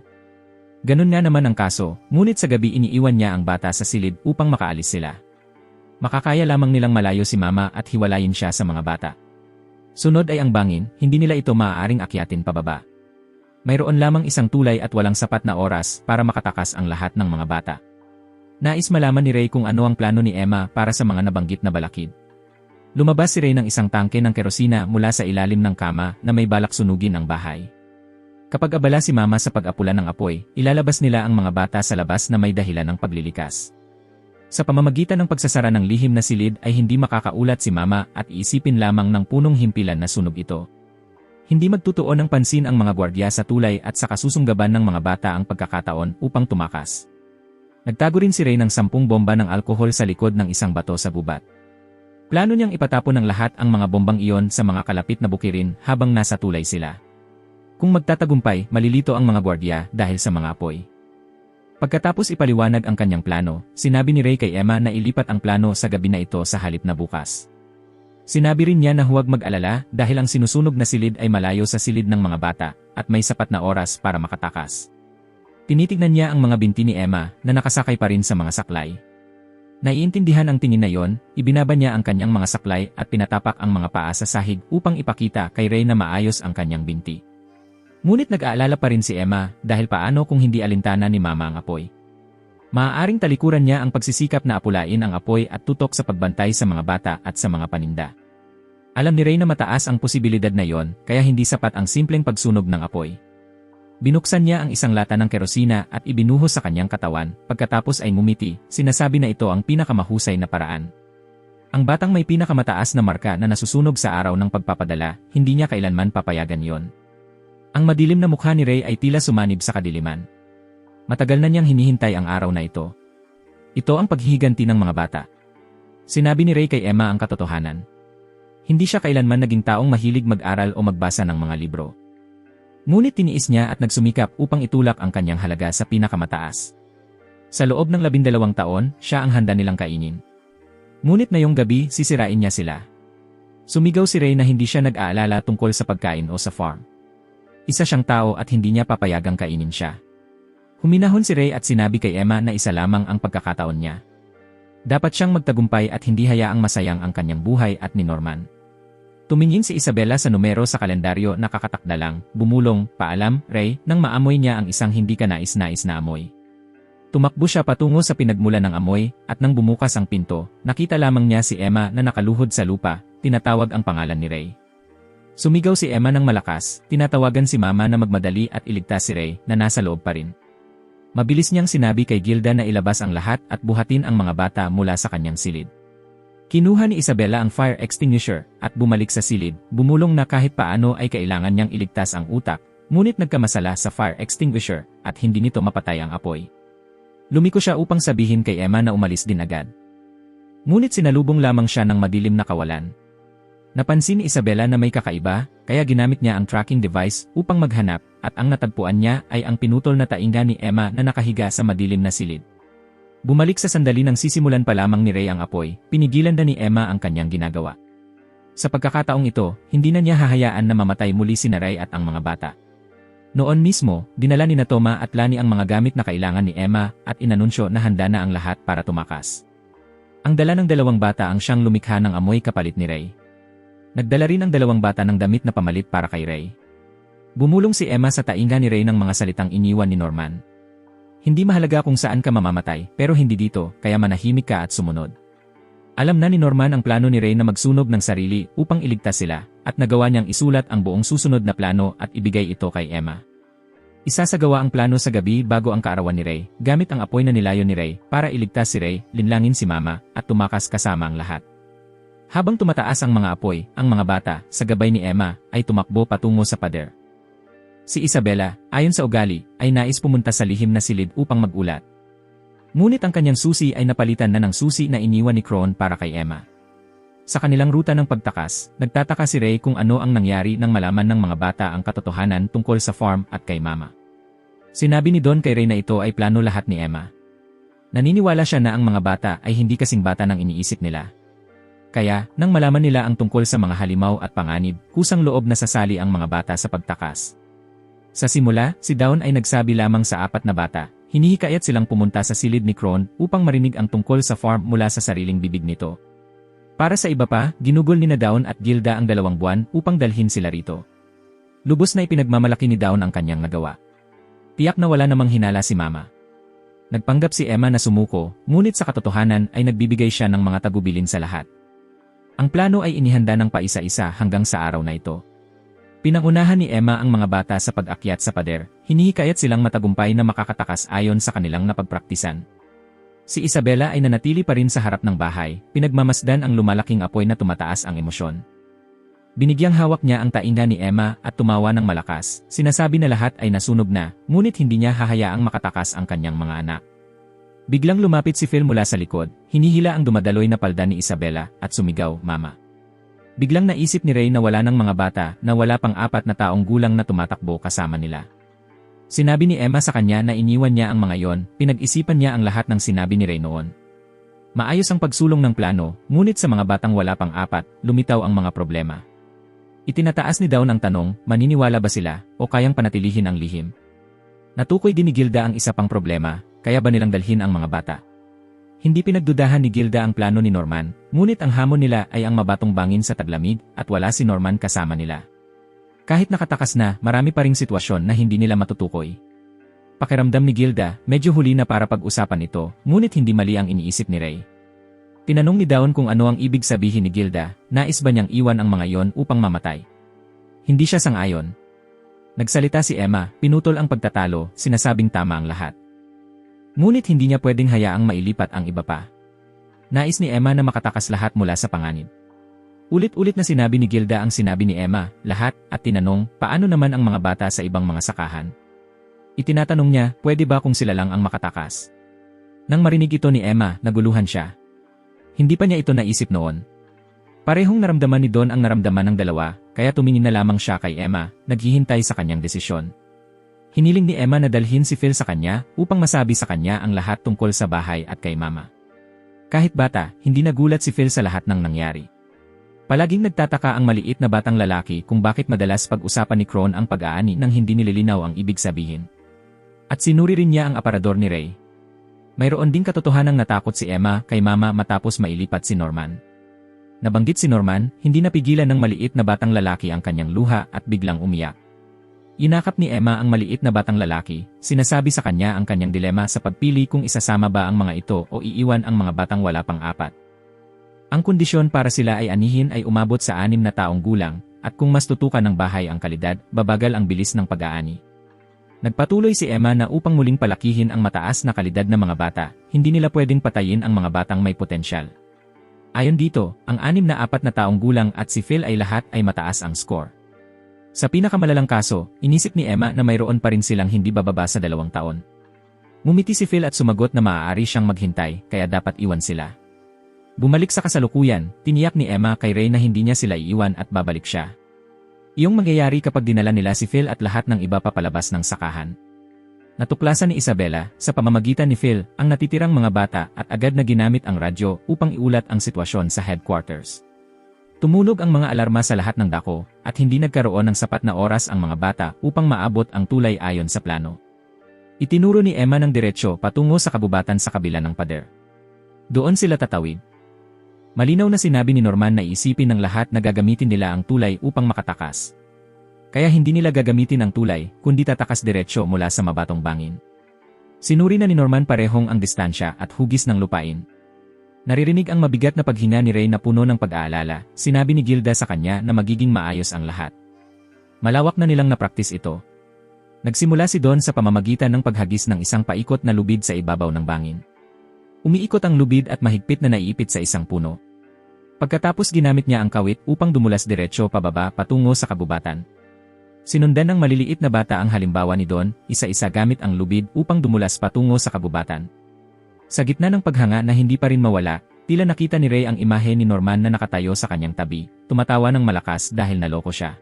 Ganun nga naman ang kaso, ngunit sa gabi iniiwan niya ang bata sa silid upang makaalis sila. Makakaya lamang nilang malayo si Mama at hiwalayin siya sa mga bata. Sunod ay ang bangin, hindi nila ito maaaring akyatin pababa. Mayroon lamang isang tulay at walang sapat na oras para makatakas ang lahat ng mga bata. Nais malaman ni Ray kung ano ang plano ni Emma para sa mga nabanggit na balakid. Lumabas si Ray ng isang tangke ng kerosina mula sa ilalim ng kama na may balak sunugin ang bahay. Kapag abala si Mama sa pag-apula ng apoy, ilalabas nila ang mga bata sa labas na may dahilan ng paglilikas. Sa pamamagitan ng pagsasara ng lihim na silid ay hindi makakaulat si Mama at iisipin lamang ng punong himpilan na sunog ito. Hindi magtutuon ng pansin ang mga gwardiya sa tulay at sa kasusunggaban ng mga bata ang pagkakataon upang tumakas. Nagtago rin si Ray ng 10 bomba ng alkohol sa likod ng isang bato sa gubat. Plano niyang ipatapon ng lahat ang mga bombang iyon sa mga kalapit na bukirin habang nasa tulay sila. Kung magtatagumpay, malilito ang mga gwardiya dahil sa mga apoy. Pagkatapos ipaliwanag ang kanyang plano, sinabi ni Ray kay Emma na ilipat ang plano sa gabi na ito sa halip na bukas. Sinabi rin niya na huwag mag-alala dahil ang sinusunog na silid ay malayo sa silid ng mga bata at may sapat na oras para makatakas. Tinitignan niya ang mga binti ni Emma na nakasakay pa rin sa mga saklay. Naiintindihan ang tingin na yon, ibinaba niya ang kanyang mga saklay at pinatapak ang mga paa sa sahig upang ipakita kay Ray na maayos ang kanyang binti. Ngunit nag-aalala pa rin si Emma dahil paano kung hindi alintana ni Mama ang apoy. Maaaring talikuran niya ang pagsisikap na apulain ang apoy at tutok sa pagbantay sa mga bata at sa mga paninda. Alam ni Ray na mataas ang posibilidad na yon kaya hindi sapat ang simpleng pagsunog ng apoy. Binuksan niya ang isang lata ng kerosina at ibinuhos sa kanyang katawan, pagkatapos ay ngumiti, sinasabi na ito ang pinakamahusay na paraan. Ang batang may pinakamataas na marka na nasusunog sa araw ng pagpapadala, hindi niya kailanman papayagan yon. Ang madilim na mukha ni Ray ay tila sumanib sa kadiliman. Matagal na niyang hinihintay ang araw na ito. Ito ang paghihiganti ng mga bata. Sinabi ni Ray kay Emma ang katotohanan. Hindi siya kailanman naging taong mahilig mag-aral o magbasa ng mga libro. Ngunit tiniis niya at nagsumikap upang itulak ang kanyang halaga sa pinakamataas. Sa loob ng 12 taon, siya ang handa nilang kainin. Ngunit ngayong gabi, sisirain niya sila. Sumigaw si Ray na hindi siya nag-aalala tungkol sa pagkain o sa farm. Isa siyang tao at hindi niya papayagang kainin siya. Huminahon si Ray at sinabi kay Emma na isa lamang ang pagkakataon niya. Dapat siyang magtagumpay at hindi hayaang masayang ang kanyang buhay at ni Norman. Tumingin si Isabela sa numero sa kalendaryo na kakatakda lang, bumulong, "Paalam, Ray," nang maamoy niya ang isang hindi kanais-nais na amoy. Tumakbo siya patungo sa pinagmulan ng amoy, at nang bumukas ang pinto, nakita lamang niya si Emma na nakaluhod sa lupa, tinatawag ang pangalan ni Ray. Sumigaw si Emma ng malakas, tinatawagan si Mama na magmadali at iligtas si Ray na nasa loob pa rin. Mabilis niyang sinabi kay Gilda na ilabas ang lahat at buhatin ang mga bata mula sa kanyang silid. Kinuha ni Isabela ang fire extinguisher at bumalik sa silid, bumulong na kahit paano ay kailangan niyang iligtas ang utak, ngunit nagkamasala sa fire extinguisher at hindi nito mapatay ang apoy. Lumiko siya upang sabihin kay Emma na umalis din agad. Ngunit sinalubong lamang siya ng madilim na kawalan. Napansin ni Isabela na may kakaiba, kaya ginamit niya ang tracking device upang maghanap at ang natagpuan niya ay ang pinutol na tainga ni Emma na nakahiga sa madilim na silid. Bumalik sa sandali nang sisimulan pa lamang ni Ray ang apoy, pinigilan na ni Emma ang kanyang ginagawa. Sa pagkakataong ito, hindi na niya hahayaan na mamatay muli si Ray at ang mga bata. Noon mismo, dinala ni Toma at Lani ang mga gamit na kailangan ni Emma at inanunsyo na handa na ang lahat para tumakas. Ang dala ng dalawang bata ang siyang lumikha ng amoy kapalit ni Ray. Nagdala rin ang dalawang bata ng damit na pamalit para kay Ray. Bumulong si Emma sa tainga ni Ray ng mga salitang iniwan ni Norman. Hindi mahalaga kung saan ka mamamatay, pero hindi dito, kaya manahimik ka at sumunod. Alam na ni Norman ang plano ni Ray na magsunog ng sarili upang iligtas sila, at nagawa niyang isulat ang buong susunod na plano at ibigay ito kay Emma. Isasagawa ang plano sa gabi bago ang kaarawan ni Ray, gamit ang apoy na nilayo ni Ray para iligtas si Ray, linlangin si Mama, at tumakas kasama ang lahat. Habang tumataas ang mga apoy, ang mga bata, sa gabay ni Emma, ay tumakbo patungo sa pader. Si Isabela, ayon sa ugali, ay nais pumunta sa lihim na silid upang magulat. Ngunit ang kanyang susi ay napalitan na ng susi na iniwan ni Cron para kay Emma. Sa kanilang ruta ng pagtakas, nagtataka si Ray kung ano ang nangyari nang malaman ng mga bata ang katotohanan tungkol sa farm at kay Mama. Sinabi ni Don kay Ray na ito ay plano lahat ni Emma. Naniniwala siya na ang mga bata ay hindi kasing bata ng iniisip nila. Kaya, nang malaman nila ang tungkol sa mga halimaw at panganib, kusang loob na sasali ang mga bata sa pagtakas. Sa simula, si Dawn ay nagsabi lamang sa 4 na bata, hinihikayat silang pumunta sa silid ni Cron upang marinig ang tungkol sa farm mula sa sariling bibig nito. Para sa iba pa, ginugol ni Dawn at Gilda ang 2 buwan upang dalhin sila rito. Lubos na ipinagmamalaki ni Dawn ang kanyang nagawa. Tiyak na wala namang hinala si Mama. Nagpanggap si Emma na sumuko, ngunit sa katotohanan ay nagbibigay siya ng mga tagubilin sa lahat. Ang plano ay inihanda ng paisa-isa hanggang sa araw na ito. Pinangunahan ni Emma ang mga bata sa pag-akyat sa pader, hinihikayat silang matagumpay na makakatakas ayon sa kanilang napagpraktisan. Si Isabela ay nanatili pa rin sa harap ng bahay, pinagmamasdan ang lumalaking apoy na tumataas ang emosyon. Binigyang hawak niya ang tainga ni Emma at tumawa ng malakas, sinasabi na lahat ay nasunog na, ngunit hindi niya hahayaang makatakas ang kanyang mga anak. Biglang lumapit si Phil mula sa likod, hinihila ang dumadaloy na palda ni Isabela at sumigaw, "Mama." Biglang naisip ni Ray na wala ng mga bata na wala pang 4 na taong gulang na tumatakbo kasama nila. Sinabi ni Emma sa kanya na iniwan niya ang mga yon, pinag-isipan niya ang lahat ng sinabi ni Ray noon. Maayos ang pagsulong ng plano, ngunit sa mga batang wala pang 4, lumitaw ang mga problema. Itinataas ni Dawn ang tanong, maniniwala ba sila o kayang panatilihin ang lihim? Natukoy din ni Gilda ang isa pang problema, kaya ba nilang dalhin ang mga bata? Hindi pinagdudahan ni Gilda ang plano ni Norman, ngunit ang hamon nila ay ang mabatong bangin sa taglamig at wala si Norman kasama nila. Kahit nakatakas na, marami pa ring sitwasyon na hindi nila matutukoy. Pakiramdam ni Gilda, medyo huli na para pag-usapan ito, ngunit hindi mali ang iniisip ni Ray. Tinanong ni Dawn kung ano ang ibig sabihin ni Gilda, nais ba niyang iwan ang mga yon upang mamatay? Hindi siya sang-ayon. Nagsalita si Emma, pinutol ang pagtatalo, sinasabing tama ang lahat. Ngunit hindi niya pwedeng hayaang mailipat ang iba pa. Nais ni Emma na makatakas lahat mula sa panganib. Ulit-ulit na sinabi ni Gilda ang sinabi ni Emma, lahat, at tinanong, paano naman ang mga bata sa ibang mga sakahan? Itinatanong niya, pwede ba kung sila lang ang makatakas? Nang marinig ito ni Emma, naguluhan siya. Hindi pa niya ito naisip noon. Parehong naramdaman ni Don ang naramdaman ng dalawa, kaya tumingin na lamang siya kay Emma, naghihintay sa kanyang desisyon. Hiniling ni Emma na dalhin si Phil sa kanya upang masabi sa kanya ang lahat tungkol sa bahay at kay Mama. Kahit bata, hindi nagulat si Phil sa lahat ng nangyari. Palaging nagtataka ang maliit na batang lalaki kung bakit madalas pag-usapan ni Kron ang pag-aani nang hindi nililinaw ang ibig sabihin. At sinuri rin niya ang aparador ni Ray. Mayroon ding katotohanang natakot si Emma kay Mama matapos mailipat si Norman. Nabanggit si Norman, hindi napigilan ng maliit na batang lalaki ang kanyang luha at biglang umiyak. Inakap ni Emma ang maliit na batang lalaki, sinasabi sa kanya ang kanyang dilema sa pagpili kung isasama ba ang mga ito o iiwan ang mga batang wala pang 4. Ang kondisyon para sila ay anihin ay umabot sa 6 na taong gulang, at kung mas tutukan ng bahay ang kalidad, babagal ang bilis ng pag-aani. Nagpatuloy si Emma na upang muling palakihin ang mataas na kalidad ng mga bata, hindi nila pwedeng patayin ang mga batang may potensyal. Ayon dito, ang 6 na 4 na taong gulang at si Phil ay lahat ay mataas ang score. Sa pinakamalalang kaso, inisip ni Emma na mayroon pa rin silang hindi bababa sa 2 taon. Ngumiti si Phil at sumagot na maaari siyang maghintay, kaya dapat iwan sila. Bumalik sa kasalukuyan, tiniyak ni Emma kay Ray na hindi niya sila iiwan at babalik siya. Iyong mangyayari kapag dinala nila si Phil at lahat ng iba papalabas ng sakahan. Natuklasan ni Isabela, sa pamamagitan ni Phil, ang natitirang mga bata at agad na ginamit ang radyo upang iulat ang sitwasyon sa headquarters. Tumunog ang mga alarma sa lahat ng dako, at hindi nagkaroon ng sapat na oras ang mga bata upang maabot ang tulay ayon sa plano. Itinuro ni Emma ng diretsyo patungo sa kabubatan sa kabila ng pader. Doon sila tatawid. Malinaw na sinabi ni Norman na iisipin ng lahat na gagamitin nila ang tulay upang makatakas. Kaya hindi nila gagamitin ang tulay, kundi tatakas diretsyo mula sa mabatong bangin. Sinuri na ni Norman parehong ang distansya at hugis ng lupain. Naririnig ang mabigat na paghinga ni Ray na puno ng pag-aalala, sinabi ni Gilda sa kanya na magiging maayos ang lahat. Malawak na nilang napraktis ito. Nagsimula si Don sa pamamagitan ng paghagis ng isang paikot na lubid sa ibabaw ng bangin. Umiikot ang lubid at mahigpit na naiipit sa isang puno. Pagkatapos ginamit niya ang kawit upang dumulas diretsyo pababa patungo sa kabubatan. Sinundan ng maliliit na bata ang halimbawa ni Don, isa-isa gamit ang lubid upang dumulas patungo sa kabubatan. Sa gitna ng paghanga na hindi pa rin mawala, tila nakita ni Ray ang imahe ni Norman na nakatayo sa kanyang tabi, tumatawa ng malakas dahil naloko siya.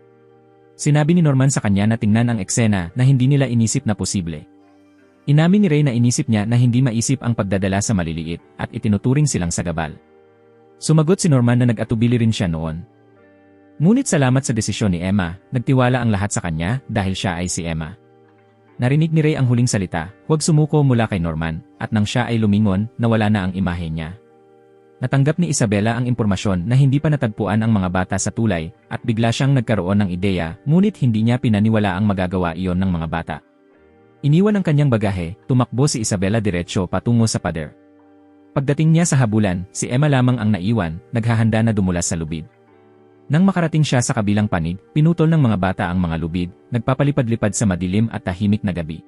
Sinabi ni Norman sa kanya na tingnan ang eksena na hindi nila inisip na posible. Inamin ni Ray na inisip niya na hindi maisip ang pagdadala sa maliliit at itinuturing silang sagabal. Sumagot si Norman na nag-atubili rin siya noon. Ngunit salamat sa desisyon ni Emma, nagtiwala ang lahat sa kanya dahil siya ay si Emma. Narinig ni Ray ang huling salita, huwag sumuko mula kay Norman, at nang siya ay lumingon, nawala na ang imahe niya. Natanggap ni Isabela ang impormasyon na hindi pa natagpuan ang mga bata sa tulay, at bigla siyang nagkaroon ng ideya, ngunit hindi niya pinaniwala ang magagawa iyon ng mga bata. Iniwan ang kanyang bagahe, tumakbo si Isabela diretsyo patungo sa pader. Pagdating niya sa habulan, si Emma lamang ang naiwan, naghahanda na dumulas sa lubid. Nang makarating siya sa kabilang panig, pinutol ng mga bata ang mga lubid, nagpapalipad-lipad sa madilim at tahimik na gabi.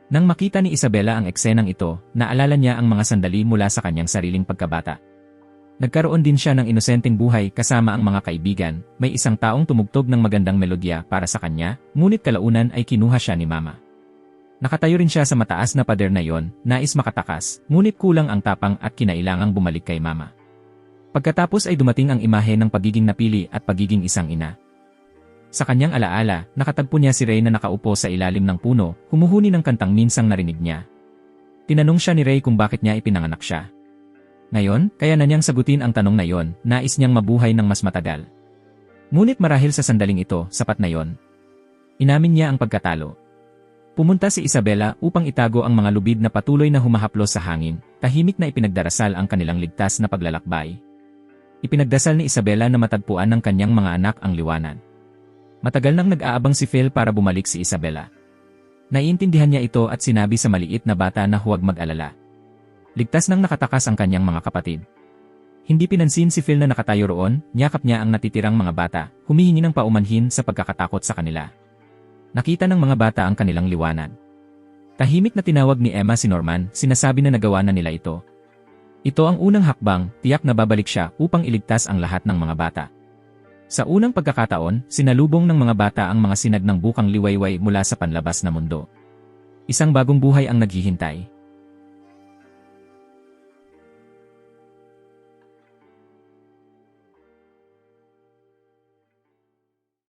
Nang makita ni Isabela ang eksenang ito, naalala niya ang mga sandali mula sa kanyang sariling pagkabata. Nagkaroon din siya ng inosenteng buhay kasama ang mga kaibigan, may isang taong tumugtog ng magandang melodya para sa kanya, ngunit kalaunan ay kinuha siya ni Mama. Nakatayo rin siya sa mataas na pader na yon, nais makatakas, ngunit kulang ang tapang at kinailangang bumalik kay Mama. Pagkatapos ay dumating ang imahe ng pagiging napili at pagiging isang ina. Sa kanyang alaala, nakatagpo niya si Ray na nakaupo sa ilalim ng puno, humuhuni ng kantang minsang narinig niya. Tinanong siya ni Ray kung bakit niya ipinanganak siya. Ngayon, kaya na niyang sagutin ang tanong na yon, nais niyang mabuhay ng mas matagal. Ngunit marahil sa sandaling ito, sapat na yon. Inamin niya ang pagkatalo. Pumunta si Isabela upang itago ang mga lubid na patuloy na humahaplos sa hangin, tahimik na ipinagdarasal ang kanilang ligtas na paglalakbay. Ipinagdasal ni Isabela na matagpuan ng kanyang mga anak ang liwanag. Matagal nang nag-aabang si Phil para bumalik si Isabela. Naiintindihan niya ito at sinabi sa maliit na bata na huwag mag-alala. Ligtas nang nakatakas ang kanyang mga kapatid. Hindi pinansin si Phil na nakatayo roon, niyakap niya ang natitirang mga bata, humihingi ng paumanhin sa pagkakatakot sa kanila. Nakita ng mga bata ang kanilang liwanag. Tahimik na tinawag ni Emma si Norman, sinasabi na nagawa na nila ito. Ito ang unang hakbang, tiyak na babalik siya upang iligtas ang lahat ng mga bata. Sa unang pagkakataon, sinalubong ng mga bata ang mga sinag ng bukang liwayway mula sa panlabas na mundo. Isang bagong buhay ang naghihintay.